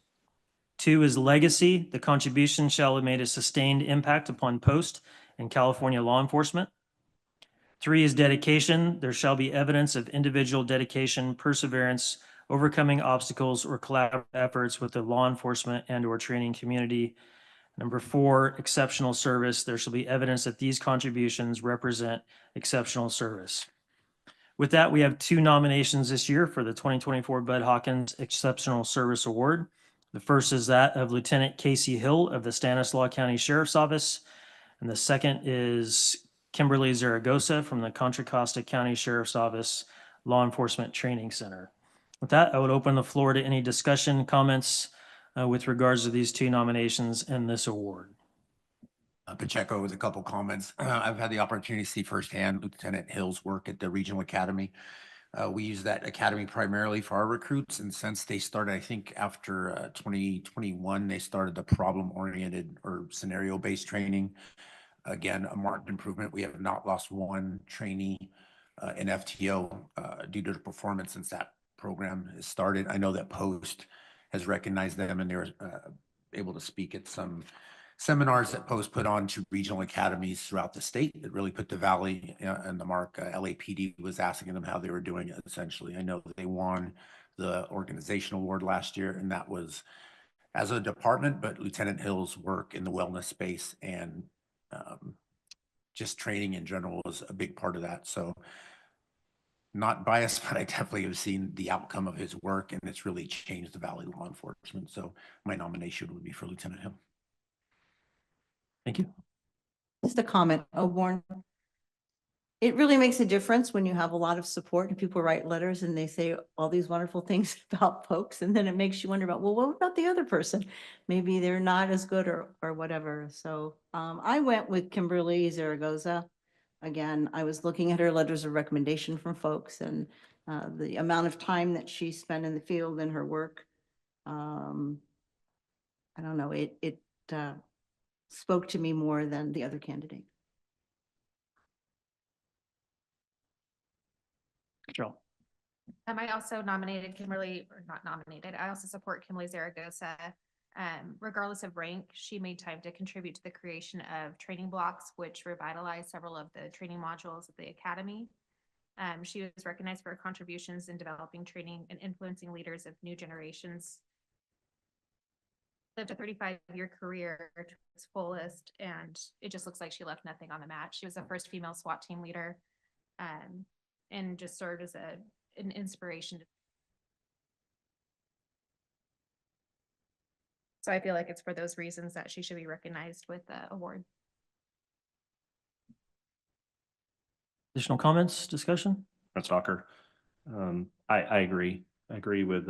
Two is legacy. The contribution shall have made a sustained impact upon Post and California law enforcement. Three is dedication. There shall be evidence of individual dedication, perseverance, overcoming obstacles, or collaborative efforts with the law enforcement and/or training community. Number four, exceptional service. There shall be evidence that these contributions represent exceptional service. With that, we have two nominations this year for the 2024 Bud Hawkins Exceptional Service Award. The first is that of Lieutenant Casey Hill of the Stanislaus County Sheriff's Office, and the second is Kimberly Zaragoza from the Contra Costa County Sheriff's Office Law Enforcement Training Center. With that, I would open the floor to any discussion, comments with regards to these two nominations and this award. Pacheco, with a couple comments. I've had the opportunity to see firsthand Lieutenant Hill's work at the Regional Academy. We use that academy primarily for our recruits, and since they started, I think after 2021, they started the problem-oriented or scenario-based training. Again, a marked improvement. We have not lost one trainee an FTO due to the performance since that program has started. I know that Post has recognized them, and they're able to speak at some seminars that Post put on to regional academies throughout the state that really put the Valley and the mark. LAPD was asking them how they were doing it, essentially. I know that they won the organization award last year, and that was as a department, but Lieutenant Hill's work in the wellness space and just training in general was a big part of that. So not biased, but I definitely have seen the outcome of his work, and it's really changed the Valley law enforcement. So my nomination would be for Lieutenant Hill. Thank you. Just a comment, Warren. It really makes a difference when you have a lot of support and people write letters and they say all these wonderful things about folks, and then it makes you wonder about, well, what about the other person? Maybe they're not as good or whatever. So I went with Kimberly Zaragoza. Again, I was looking at her letters of recommendation from folks and the amount of time that she spent in the field and her work. I don't know, it spoke to me more than the other candidate. Cheryl. I also nominated Kimberly, or not nominated, I also support Kimberly Zaragoza. Regardless of rank, she made time to contribute to the creation of training blocks, which revitalized several of the training modules of the academy. She was recognized for her contributions in developing training and influencing leaders of new generations. Lived a 35-year career to its fullest, and it just looks like she left nothing on the mat. She was the first female SWAT team leader, and just served as an inspiration. So I feel like it's for those reasons that she should be recognized with the award. Additional comments, discussion? Brent Stalker. I agree. I agree with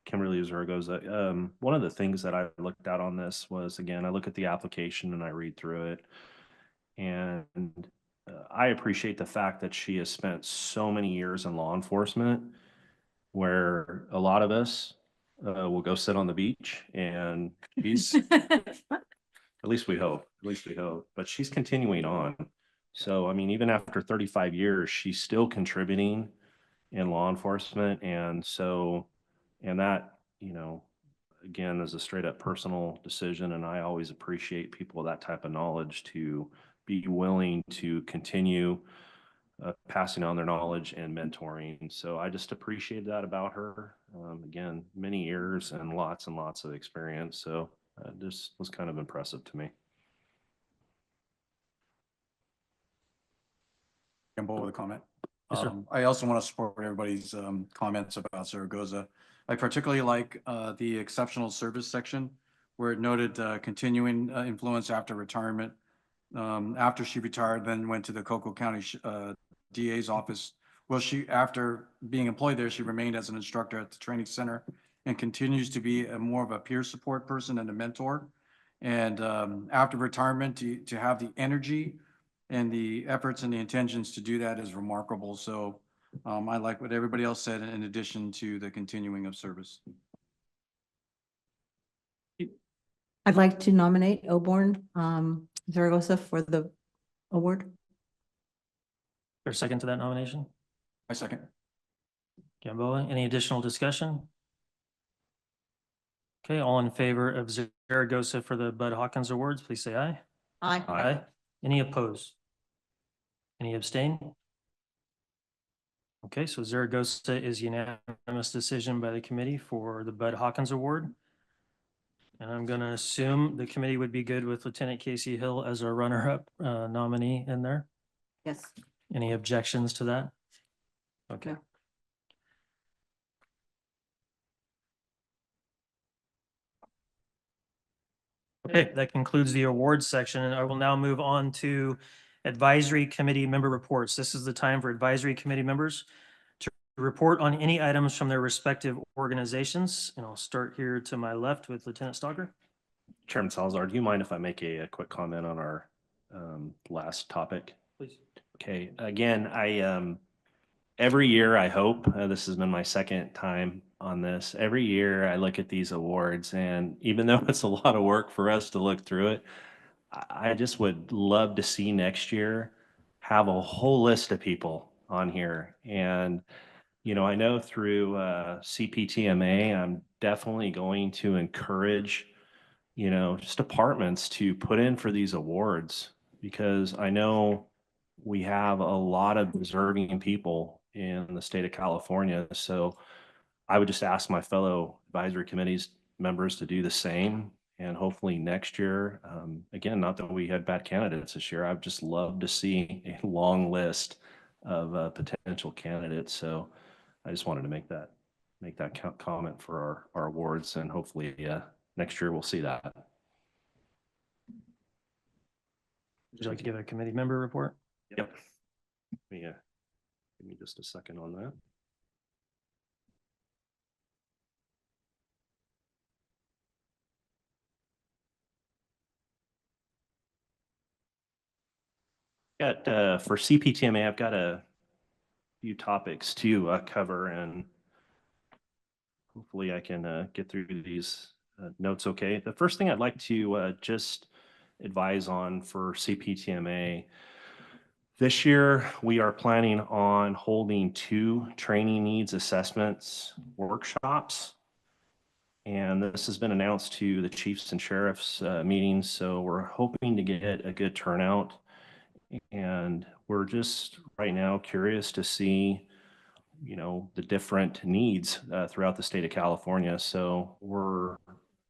Kimberly Zaragoza. One of the things that I looked at on this was, again, I look at the application and I read through it. And I appreciate the fact that she has spent so many years in law enforcement, where a lot of us will go sit on the beach, and she's, at least we hope, but she's continuing on. So, I mean, even after 35 years, she's still contributing in law enforcement. And so, and that, you know, again, is a straight up personal decision. And I always appreciate people with that type of knowledge to be willing to continue passing on their knowledge and mentoring. So I just appreciate that about her. Again, many years and lots of experience. So this was kind of impressive to me. Gamble with a comment. Yes, sir. I also want to support everybody's comments about Zaragoza. I particularly like the exceptional service section where it noted continuing influence after retirement. After she retired, then went to the Cocoa County DA's office. Well, after being employed there, she remained as an instructor at the training center and continues to be more of a peer support person and a mentor. And after retirement, to have the energy and the efforts and the intentions to do that is remarkable. So I like what everybody else said in addition to the continuing of service. I'd like to nominate Oborn Zaragoza for the award. Or second to that nomination? I second. Gamboa, any additional discussion? Okay, all in favor of Zaragoza for the Bud Hawkins Awards, please say aye. Aye. Aye. Any opposed? Any abstain? Okay, so Zaragoza is unanimous decision by the committee for the Bud Hawkins Award. And I'm going to assume the committee would be good with Lieutenant Casey Hill as our runner-up nominee in there. Yes. Any objections to that? Okay. No. Okay, that concludes the awards section, and I will now move on to advisory committee member reports. This is the time for advisory committee members to report on any items from their respective organizations. And I'll start here to my left with Lieutenant Stalker. Chairman Salazar, do you mind if I make a quick comment on our last topic? Please. Okay, again, every year, I hope, this has been my second time on this. Every year I look at these awards, and even though it's a lot of work for us to look through it, I just would love to see next year have a whole list of people on here. And, you know, I know through CPTMA, I'm definitely going to encourage, you know, just departments to put in for these awards, because I know we have a lot of deserving people in the state of California. So I would just ask my fellow advisory committees members to do the same. And hopefully next year, again, not that we had bad candidates this year, I'd just love to see a long list of potential candidates. So I just wanted to make that comment for our awards, and hopefully next year we'll see that. Would you like to give a committee member report? Yep. Give me just a second on that. Got for CPTMA, I've got a few topics to cover, and hopefully I can get through these notes okay. The first thing I'd like to just advise on for CPTMA, this year we are planning on holding 2 training needs assessments workshops. And this has been announced to the chiefs and sheriffs meetings, so we're hoping to get a good turnout. And we're just right now curious to see, you know, the different needs throughout the state of California. So we're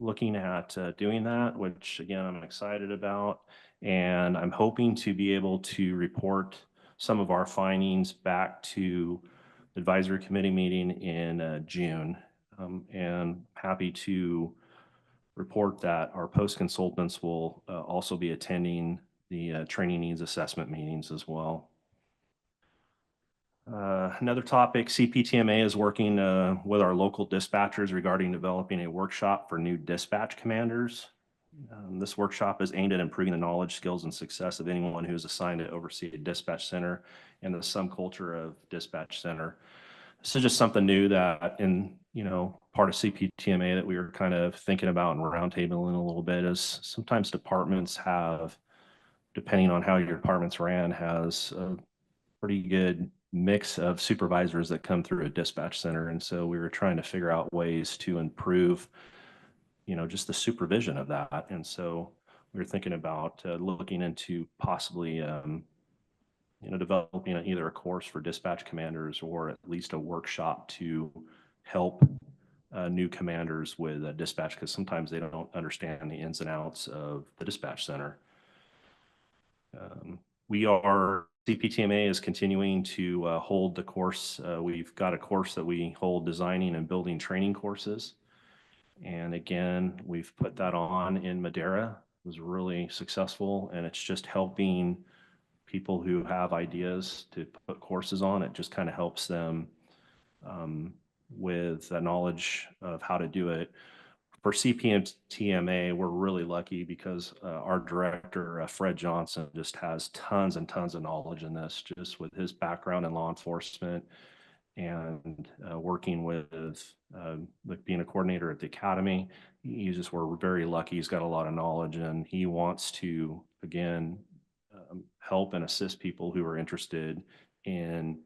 looking at doing that, which again, I'm excited about. And I'm hoping to be able to report some of our findings back to the advisory committee meeting in June. And happy to report that our post consultants will also be attending the training needs assessment meetings as well. Another topic, CPTMA is working with our local dispatchers regarding developing a workshop for new dispatch commanders. This workshop is aimed at improving the knowledge, skills, and success of anyone who is assigned to oversee a dispatch center and the subculture of dispatch center. This is just something new that in, you know, part of CPTMA that we were kind of thinking about and roundtabling a little bit is sometimes departments have, depending on how your department's ran, has a pretty good mix of supervisors that come through a dispatch center. And so we were trying to figure out ways to improve, you know, just the supervision of that. And so we were thinking about looking into possibly, you know, developing either a course for dispatch commanders or at least a workshop to help new commanders with dispatch, because sometimes they don't understand the ins and outs of the dispatch center. CPTMA is continuing to hold the course. We've got a course that we hold, designing and building training courses. And again, we've put that on in Madera. It was really successful, and it's just helping people who have ideas to put courses on. It just kind of helps them with the knowledge of how to do it. For CPTMA, we're really lucky because our director, Fred Johnson, just has tons and tons of knowledge in this, just with his background in law enforcement and working with like being a coordinator at the academy. We're very lucky. He's got a lot of knowledge, and he wants to, again, help and assist people who are interested in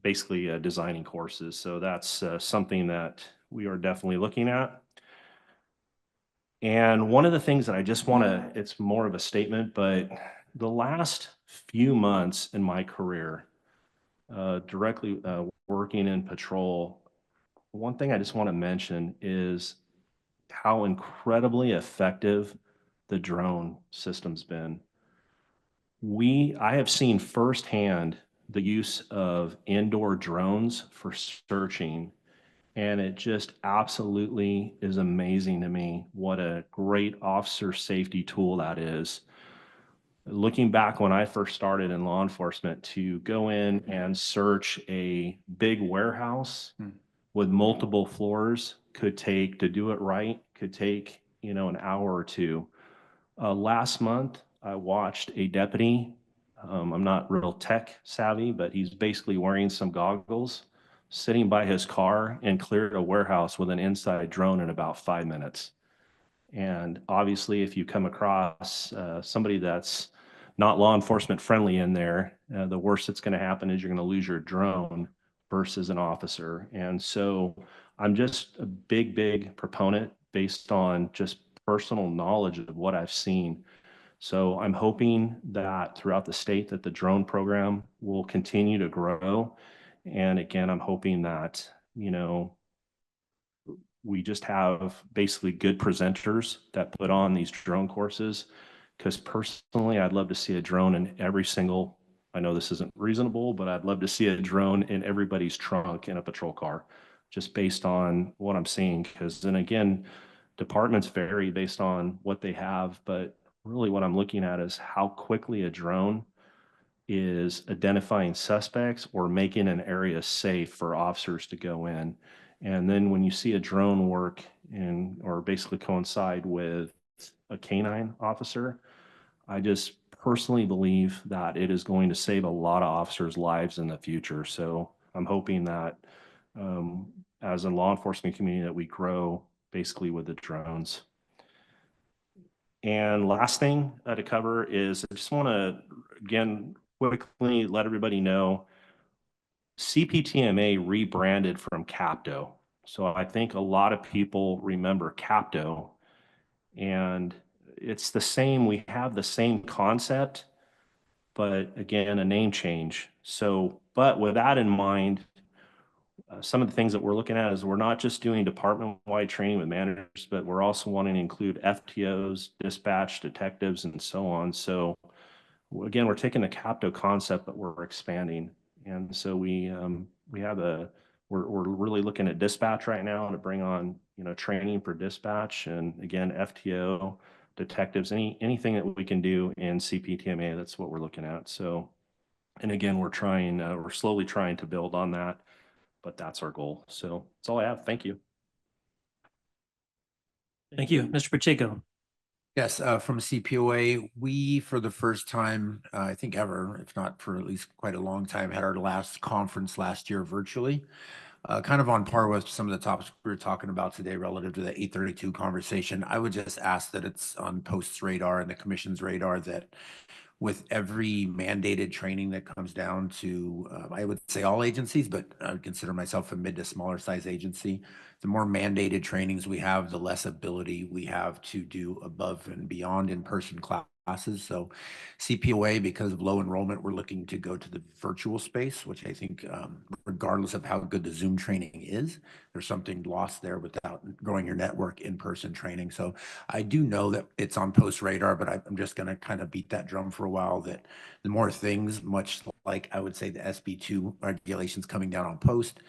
basically designing courses. So that's something that we are definitely looking at. And one of the things that I just want to, it's more of a statement, but the last few months in my career, directly working in patrol, one thing I just want to mention is how incredibly effective the drone system's been. I have seen firsthand the use of indoor drones for searching, and it just absolutely is amazing to me what a great officer safety tool that is. Looking back when I first started in law enforcement, to go in and search a big warehouse with multiple floors could take, to do it right, could take, you know, an hour or two. Last month, I watched a deputy. I'm not real tech savvy, but he's basically wearing some goggles, sitting by his car, and cleared a warehouse with an inside drone in about 5 minutes. And obviously, if you come across somebody that's not law enforcement friendly in there. The worst that's going to happen is you're going to lose your drone versus an officer. And so I'm just a big proponent based on just personal knowledge of what I've seen. So I'm hoping that throughout the state that the drone program will continue to grow. And again, I'm hoping that, you know, we just have basically good presenters that put on these drone courses. Because personally, I'd love to see a drone in every single, I know this isn't reasonable, but I'd love to see a drone in everybody's trunk in a patrol car, just based on what I'm seeing. Because then again, departments vary based on what they have, but really what I'm looking at is how quickly a drone is identifying suspects or making an area safe for officers to go in. And then when you see a drone work in, or basically coincide with a canine officer, I just personally believe that it is going to save a lot of officers' lives in the future. So I'm hoping that as a law enforcement community that we grow basically with the drones. And last thing to cover is I just want to, again, quickly let everybody know CPTMA rebranded from Capto. So I think a lot of people remember Capto, and it's the same, we have the same concept, but again, a name change. So, but with that in mind, some of the things that we're looking at is we're not just doing department-wide training with managers, but we're also wanting to include FTOs, dispatch, detectives, and so on. So again, we're taking the Capto concept, but we're expanding. And so we're really looking at dispatch right now to bring on, you know, training for dispatch, and again, FTO, detectives, anything that we can do in CPTMA, that's what we're looking at. So, and again, we're slowly trying to build on that, but that's our goal. So that's all I have. Thank you. Thank you. Mr. Pacheco. Yes, from CPOA, we, for the first time, I think ever, if not for at least quite a long time, had our last conference last year virtually. Kind of on par with some of the topics we were talking about today relative to the 832 conversation. I would just ask that it's on Post's radar and the commission's radar that with every mandated training that comes down to, I would say all agencies, but I would consider myself a mid to smaller size agency. The more mandated trainings we have, the less ability we have to do above and beyond in-person classes. So CPOA, because of low enrollment, we're looking to go to the virtual space, which I think regardless of how good the Zoom training is, there's something lost there without growing your network in-person training. So I do know that it's on Post radar, but I'm just going to kind of beat that drum for a while that the more things, much like I would say the SB2 regulations coming down on Post,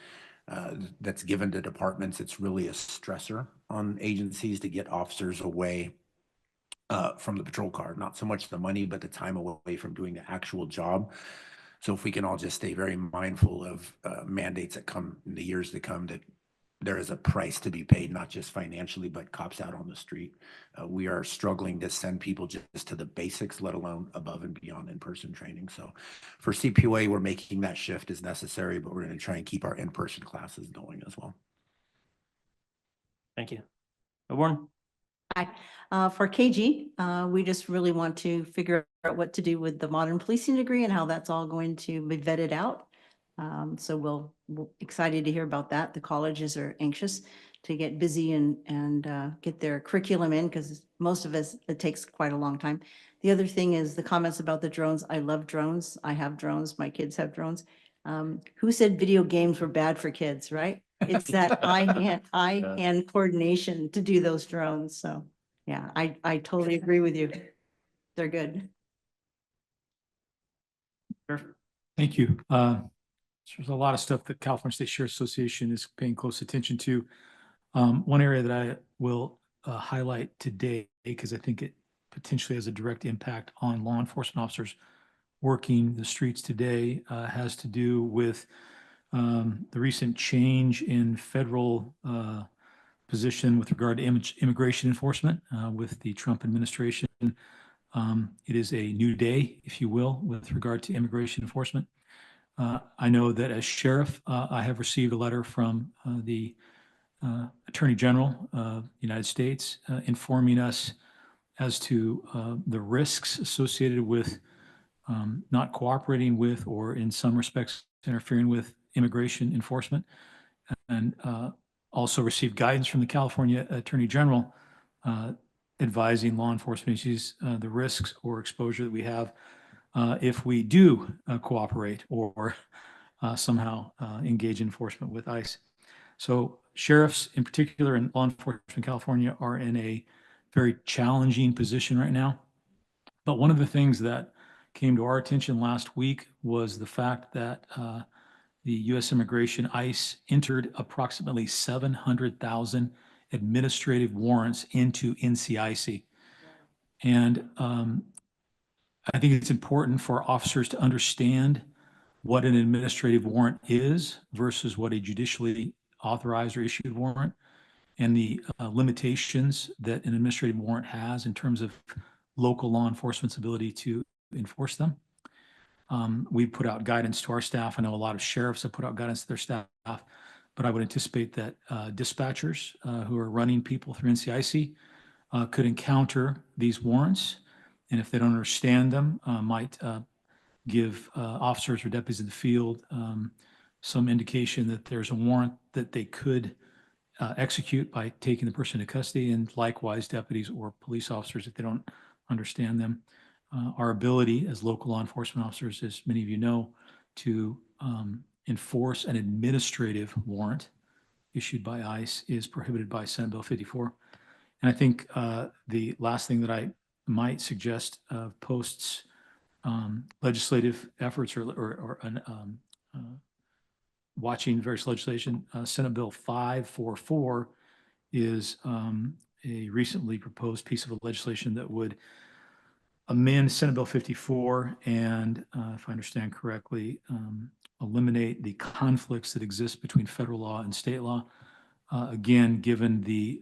that's given to departments, it's really a stressor on agencies to get officers away from the patrol car, not so much the money, but the time away from doing the actual job. So if we can all just stay very mindful of mandates that come in the years to come, that there is a price to be paid, not just financially, but cops out on the street. We are struggling to send people just to the basics, let alone above and beyond in-person training. So for CPOA, we're making that shift as necessary, but we're going to try and keep our in-person classes going as well. Thank you. Warren? Hi. For KG, we just really want to figure out what to do with the modern policing degree and how that's all going to be vetted out. So we're excited to hear about that. The colleges are anxious to get busy and get their curriculum in, because most of us, it takes quite a long time. The other thing is the comments about the drones. I love drones. I have drones. My kids have drones. Who said video games were bad for kids, right? It's that eye-hand coordination to do those drones. So yeah, I totally agree with you. They're good. Thank you. There's a lot of stuff that California State Sheriff's Association is paying close attention to. One area that I will highlight today, because I think it potentially has a direct impact on law enforcement officers working the streets today, has to do with the recent change in federal position with regard to immigration enforcement with the Trump administration. It is a new day, if you will, with regard to immigration enforcement. I know that as sheriff, I have received a letter from the Attorney General of the United States informing us as to the risks associated with not cooperating with, or in some respects interfering with, immigration enforcement. And also received guidance from the California Attorney General advising law enforcement agencies the risks or exposure that we have if we do cooperate or somehow engage in enforcement with ICE. So sheriffs in particular and law enforcement in California are in a very challenging position right now. But one of the things that came to our attention last week was the fact that the U.S. Immigration ICE entered approximately 700,000 administrative warrants into NCIC. And I think it's important for officers to understand what an administrative warrant is versus what a judicially authorized or issued warrant, and the limitations that an administrative warrant has in terms of local law enforcement's ability to enforce them. We put out guidance to our staff. I know a lot of sheriffs have put out guidance to their staff, but I would anticipate that dispatchers who are running people through NCIC could encounter these warrants, and if they don't understand them, might give officers or deputies in the field some indication that there's a warrant that they could execute by taking the person into custody, and likewise deputies or police officers if they don't understand them. Our ability as local law enforcement officers, as many of you know, to enforce an administrative warrant issued by ICE is prohibited by Senate Bill 54. And I think the last thing that I might suggest posts legislative efforts or watching various legislation, Senate Bill 544 is a recently proposed piece of legislation that would amend Senate Bill 54 and, if I understand correctly, eliminate the conflicts that exist between federal law and state law. Again, given the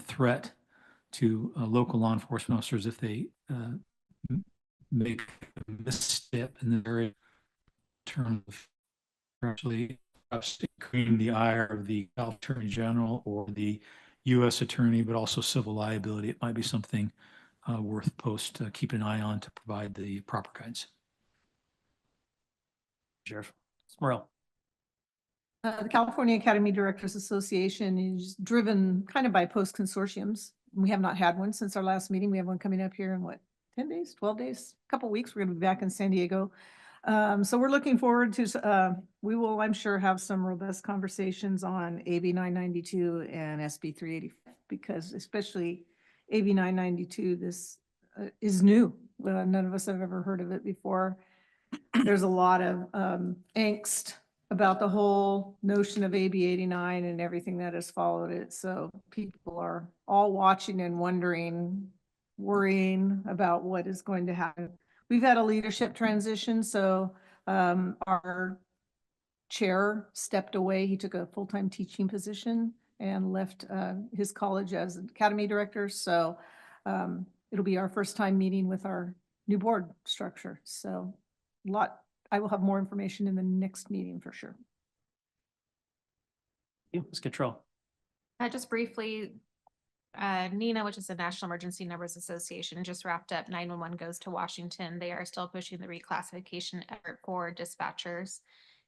threat to local law enforcement officers if they make a misstep in the very terms of actually increasing the ire of the Attorney General or the U.S. Attorney, but also civil liability. It might be something worth post keeping an eye on to provide the proper guidance. Sheriff Morrell. The California Academy Directors Association is driven kind of by post consortiums. We have not had one since our last meeting. We have one coming up here in what, 10 days, 12 days, a couple of weeks. We're going to be back in San Diego. So we're looking forward to, we will, I'm sure, have some robust conversations on AB 992 and SB 385, because especially AB 992, this is new. None of us have ever heard of it before. There's a lot of angst about the whole notion of AB 89 and everything that has followed it. So people are all watching and wondering, worrying about what is going to happen. We've had a leadership transition, so our chair stepped away. He took a full-time teaching position and left his college as an academy director. So it'll be our first time meeting with our new board structure. So I will have more information in the next meeting for sure. Ms. Cottrell. Just briefly, NENA, which is the National Emergency Numbers Association, just wrapped up 911 Goes to Washington. They are still pushing the reclassification effort for dispatchers,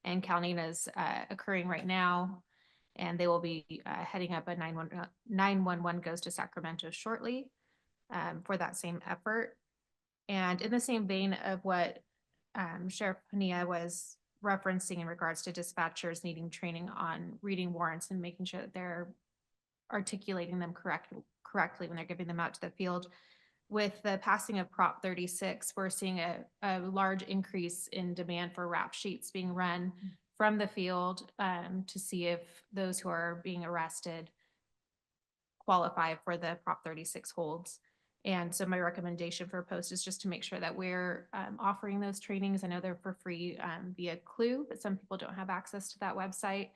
and CalNENA is occurring right now, and they will be heading up a 911 Goes to Sacramento shortly for that same effort. And in the same vein of what Sheriff Pania was referencing in regards to dispatchers needing training on reading warrants and making sure that they're articulating them correctly when they're giving them out to the field. With the passing of Prop 36, we're seeing a large increase in demand for rap sheets being run from the field to see if those who are being arrested qualify for the Prop 36 holds. And so my recommendation for post is just to make sure that we're offering those trainings. I know they're for free via Clue, but some people don't have access to that website.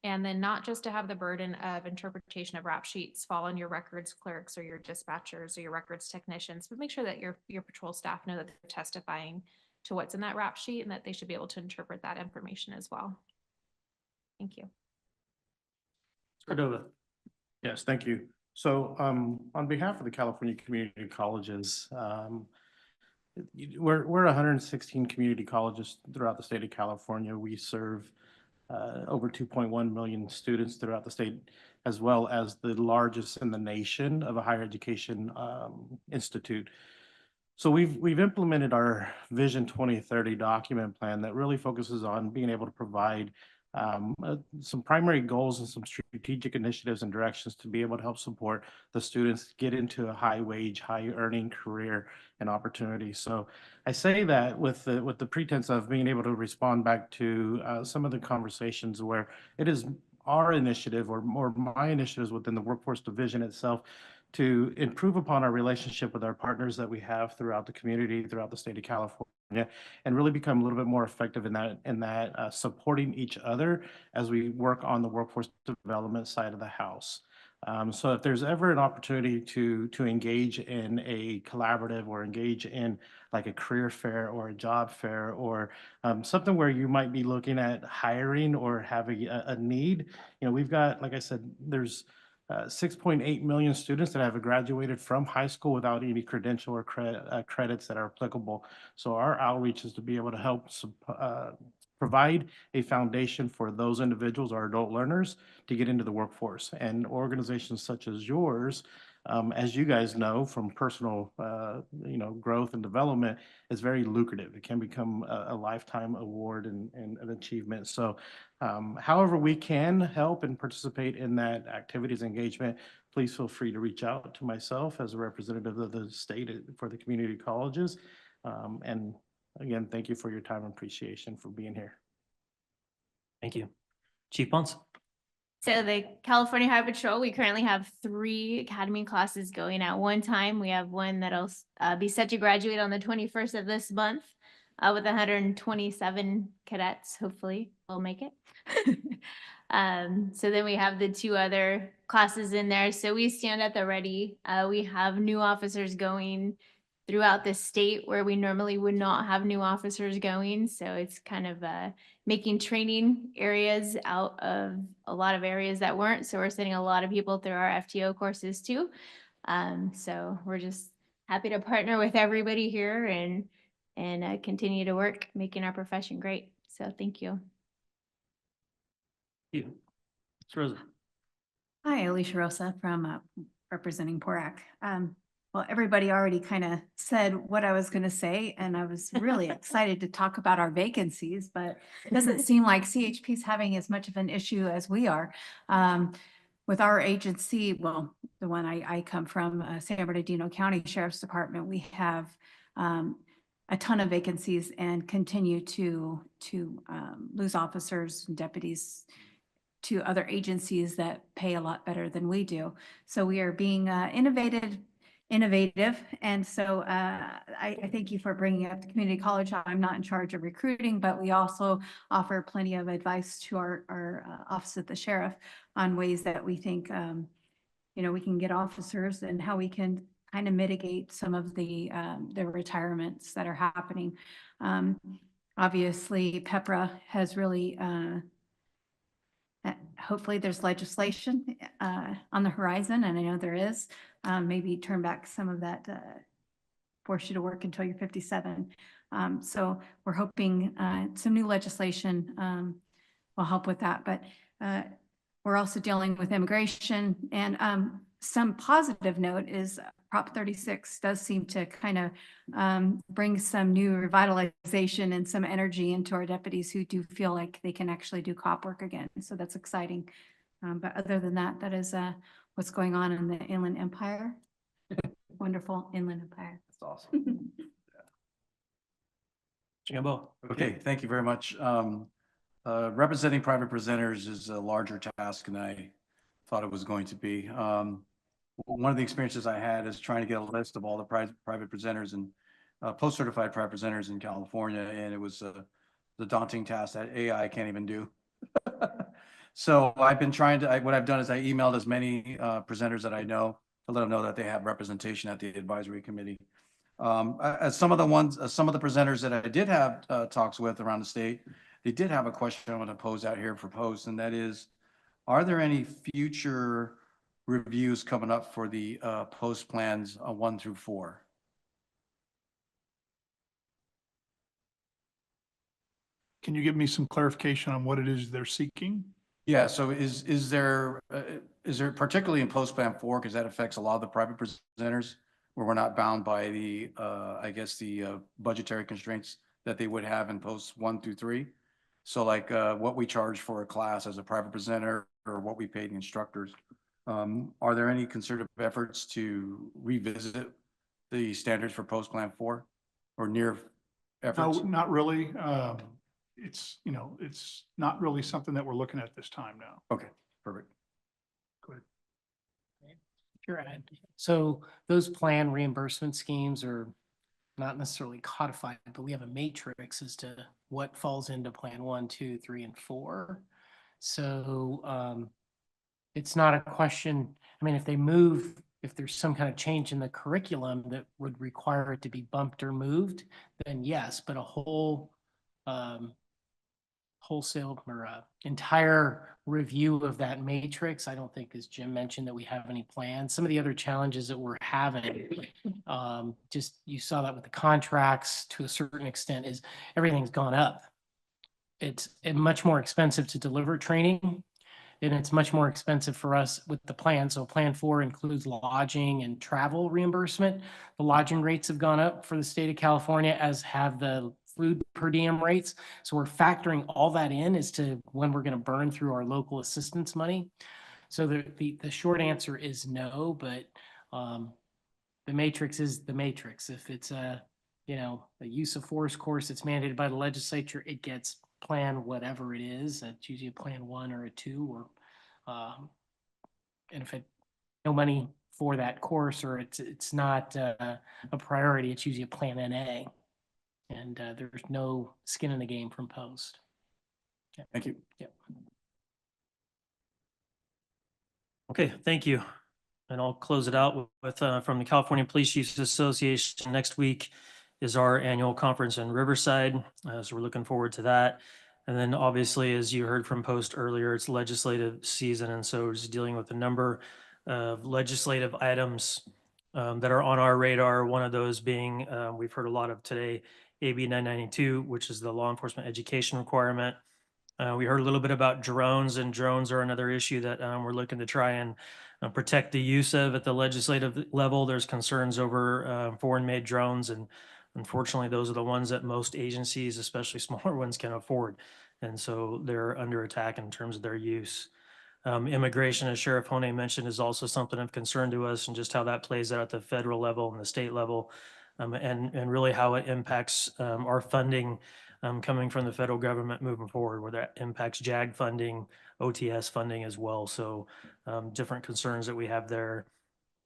And then not just to have the burden of interpretation of rap sheets fall on your records clerks or your dispatchers or your records technicians, but make sure that your patrol staff know that they're testifying to what's in that rap sheet and that they should be able to interpret that information as well. Thank you. Cordova. Yes, thank you. So on behalf of the California Community Colleges, we're 116 community colleges throughout the state of California. We serve over 2.1 million students throughout the state, as well as the largest in the nation of a higher education institute. So we've implemented our Vision 2030 document plan that really focuses on being able to provide some primary goals and some strategic initiatives and directions to be able to help support the students get into a high wage, high earning career and opportunity. So I say that with the pretense of being able to respond back to some of the conversations where it is our initiative or my initiatives within the workforce division itself to improve upon our relationship with our partners that we have throughout the community, throughout the state of California, and really become a little bit more effective in that supporting each other as we work on the workforce development side of the house. So if there's ever an opportunity to engage in a collaborative or engage in like a career fair or a job fair or something where you might be looking at hiring or having a need, we've got, like I said, there's 6.8 million students that have graduated from high school without any credential or credits that are applicable. So our outreach is to be able to help provide a foundation for those individuals, our adult learners, to get into the workforce. And organizations such as yours, as you guys know from personal, growth and development, is very lucrative. It can become a lifetime award and an achievement. So however we can help and participate in that activities engagement, please feel free to reach out to myself as a representative of the state for the community colleges. And again, thank you for your time and appreciation for being here. Thank you. Chief Ponce. So the California Highway Patrol, we currently have 3 academy classes going at one time. We have one that'll be set to graduate on the 21st of this month with 127 cadets. Hopefully we'll make it. So then we have the 2 other classes in there. So we stand at the ready. We have new officers going throughout the state where we normally would not have new officers going. So it's kind of making training areas out of a lot of areas that weren't. So we're sending a lot of people through our FTO courses too. So we're just happy to partner with everybody here and continue to work, making our profession great. So thank you. Thank you. Ms. Rosa. Hi, Alicia Rosa from representing PORAC. Well, everybody already kind of said what I was going to say, and I was really excited to talk about our vacancies, but it doesn't seem like CHP is having as much of an issue as we are. With our agency, well, the one I come from, San Bernardino County Sheriff's Department, we have a ton of vacancies and continue to lose officers and deputies to other agencies that pay a lot better than we do. So we are being innovative. And so I thank you for bringing up the community college. I'm not in charge of recruiting, but we also offer plenty of advice to our office of the sheriff on ways that we think, we can get officers and how we can kind of mitigate some of the retirements that are happening. Obviously, PEPRA has really hopefully there's legislation on the horizon, and I know there is. Maybe turn back some of that, force you to work until you're 57. So we're hoping some new legislation will help with that. But we're also dealing with immigration. And some positive note is Prop 36 does seem to kind of bring some new revitalization and some energy into our deputies who do feel like they can actually do cop work again. So that's exciting. But other than that, that is what's going on in the Inland Empire. Wonderful Inland Empire. That's awesome. Jimbo. Okay, thank you very much. Representing private presenters is a larger task than I thought it was going to be. One of the experiences I had is trying to get a list of all the private presenters and post-certified private presenters in California, and it was the daunting task that AI can't even do. So I've been trying to, what I've done is I emailed as many presenters that I know to let them know that they have representation at the advisory committee. Some of the presenters that I did have talks with around the state, they did have a question I want to pose out here for post, and that is, are there any future reviews coming up for the post plans 1 through 4? Can you give me some clarification on what it is they're seeking? Yeah, so is there particularly in post-plan 4, because that affects a lot of the private presenters, where we're not bound by the, I guess, the budgetary constraints that they would have in post 1 through 3? So like what we charge for a class as a private presenter or what we pay the instructors. Are there any concerted efforts to revisit the standards for post-plan 4 or near efforts? No, not really. It's, it's not really something that we're looking at this time now. Okay, perfect. Sure, Ed. So those plan reimbursement schemes are not necessarily codified, but we have a matrix as to what falls into plan 1, 2, 3, and 4. So it's not a question, I mean, if there's some kind of change in the curriculum that would require it to be bumped or moved, then yes, but a wholesale or entire review of that matrix, I don't think, as Jim mentioned, that we have any plans. Some of the other challenges that we're having, just you saw that with the contracts to a certain extent, is everything's gone up. It's much more expensive to deliver training, and it's much more expensive for us with the plan. So plan 4 includes lodging and travel reimbursement. The lodging rates have gone up for the state of California, as have the food per diem rates. So we're factoring all that in as to when we're going to burn through our local assistance money. So the short answer is no, but the matrix is the matrix. If it's a use of force course that's mandated by the legislature, it gets plan whatever it is. It's usually a plan 1 or a 2, or and if no money for that course, or it's not a priority, it's usually a plan NA. And there's no skin in the game from post. Okay. Thank you. Yep. Okay, thank you. And I'll close it out with from the California Police Chiefs Association. Next week is our annual conference in Riverside. So we're looking forward to that. And then obviously, as you heard from Post earlier, it's legislative season. And so we're just dealing with a number of legislative items that are on our radar. One of those being, we've heard a lot of today, AB 992, which is the law enforcement education requirement. We heard a little bit about drones, and drones are another issue that we're looking to try and protect the use of at the legislative level. There's concerns over foreign-made drones, and unfortunately, those are the ones that most agencies, especially smaller ones, can afford. And so they're under attack in terms of their use. Immigration, as Sheriff Hone mentioned, is also something of concern to us, and just how that plays out at the federal level and the state level, and really how it impacts our funding coming from the federal government moving forward, where that impacts JAG funding, OTS funding as well. So different concerns that we have there.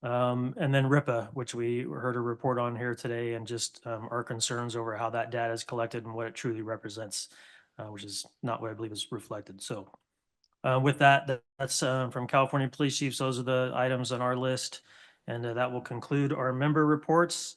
And then RIPA, which we heard a report on here today, and just our concerns over how that data is collected and what it truly represents, which is not what I believe is reflected. So with that, that's from California Police Chiefs. Those are the items on our list. And that will conclude our member reports.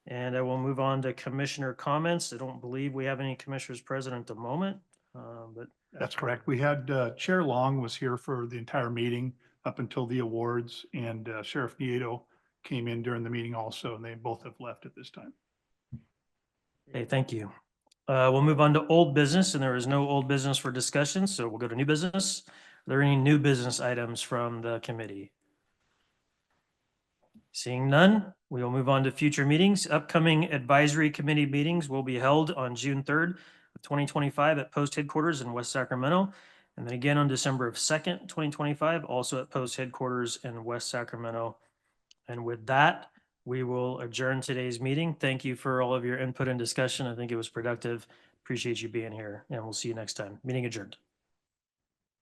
And I will move on to commissioner comments. I don't believe we have any commissioners present at the moment, but. That's correct. We had Chair Long was here for the entire meeting up until the awards, and Sheriff Nieto came in during the meeting also, and they both have left at this time. Okay, thank you. We'll move on to old business, and there is no old business for discussion, so we'll go to new business. Are there any new business items from the committee? Seeing none, we will move on to future meetings. Upcoming advisory committee meetings will be held on June 3rd of 2025 at Post headquarters in West Sacramento. And then again on December 2nd, 2025, also at Post headquarters in West Sacramento. And with that, we will adjourn today's meeting. Thank you for all of your input and discussion. I think it was productive. Appreciate you being here, and we'll see you next time. Meeting adjourned.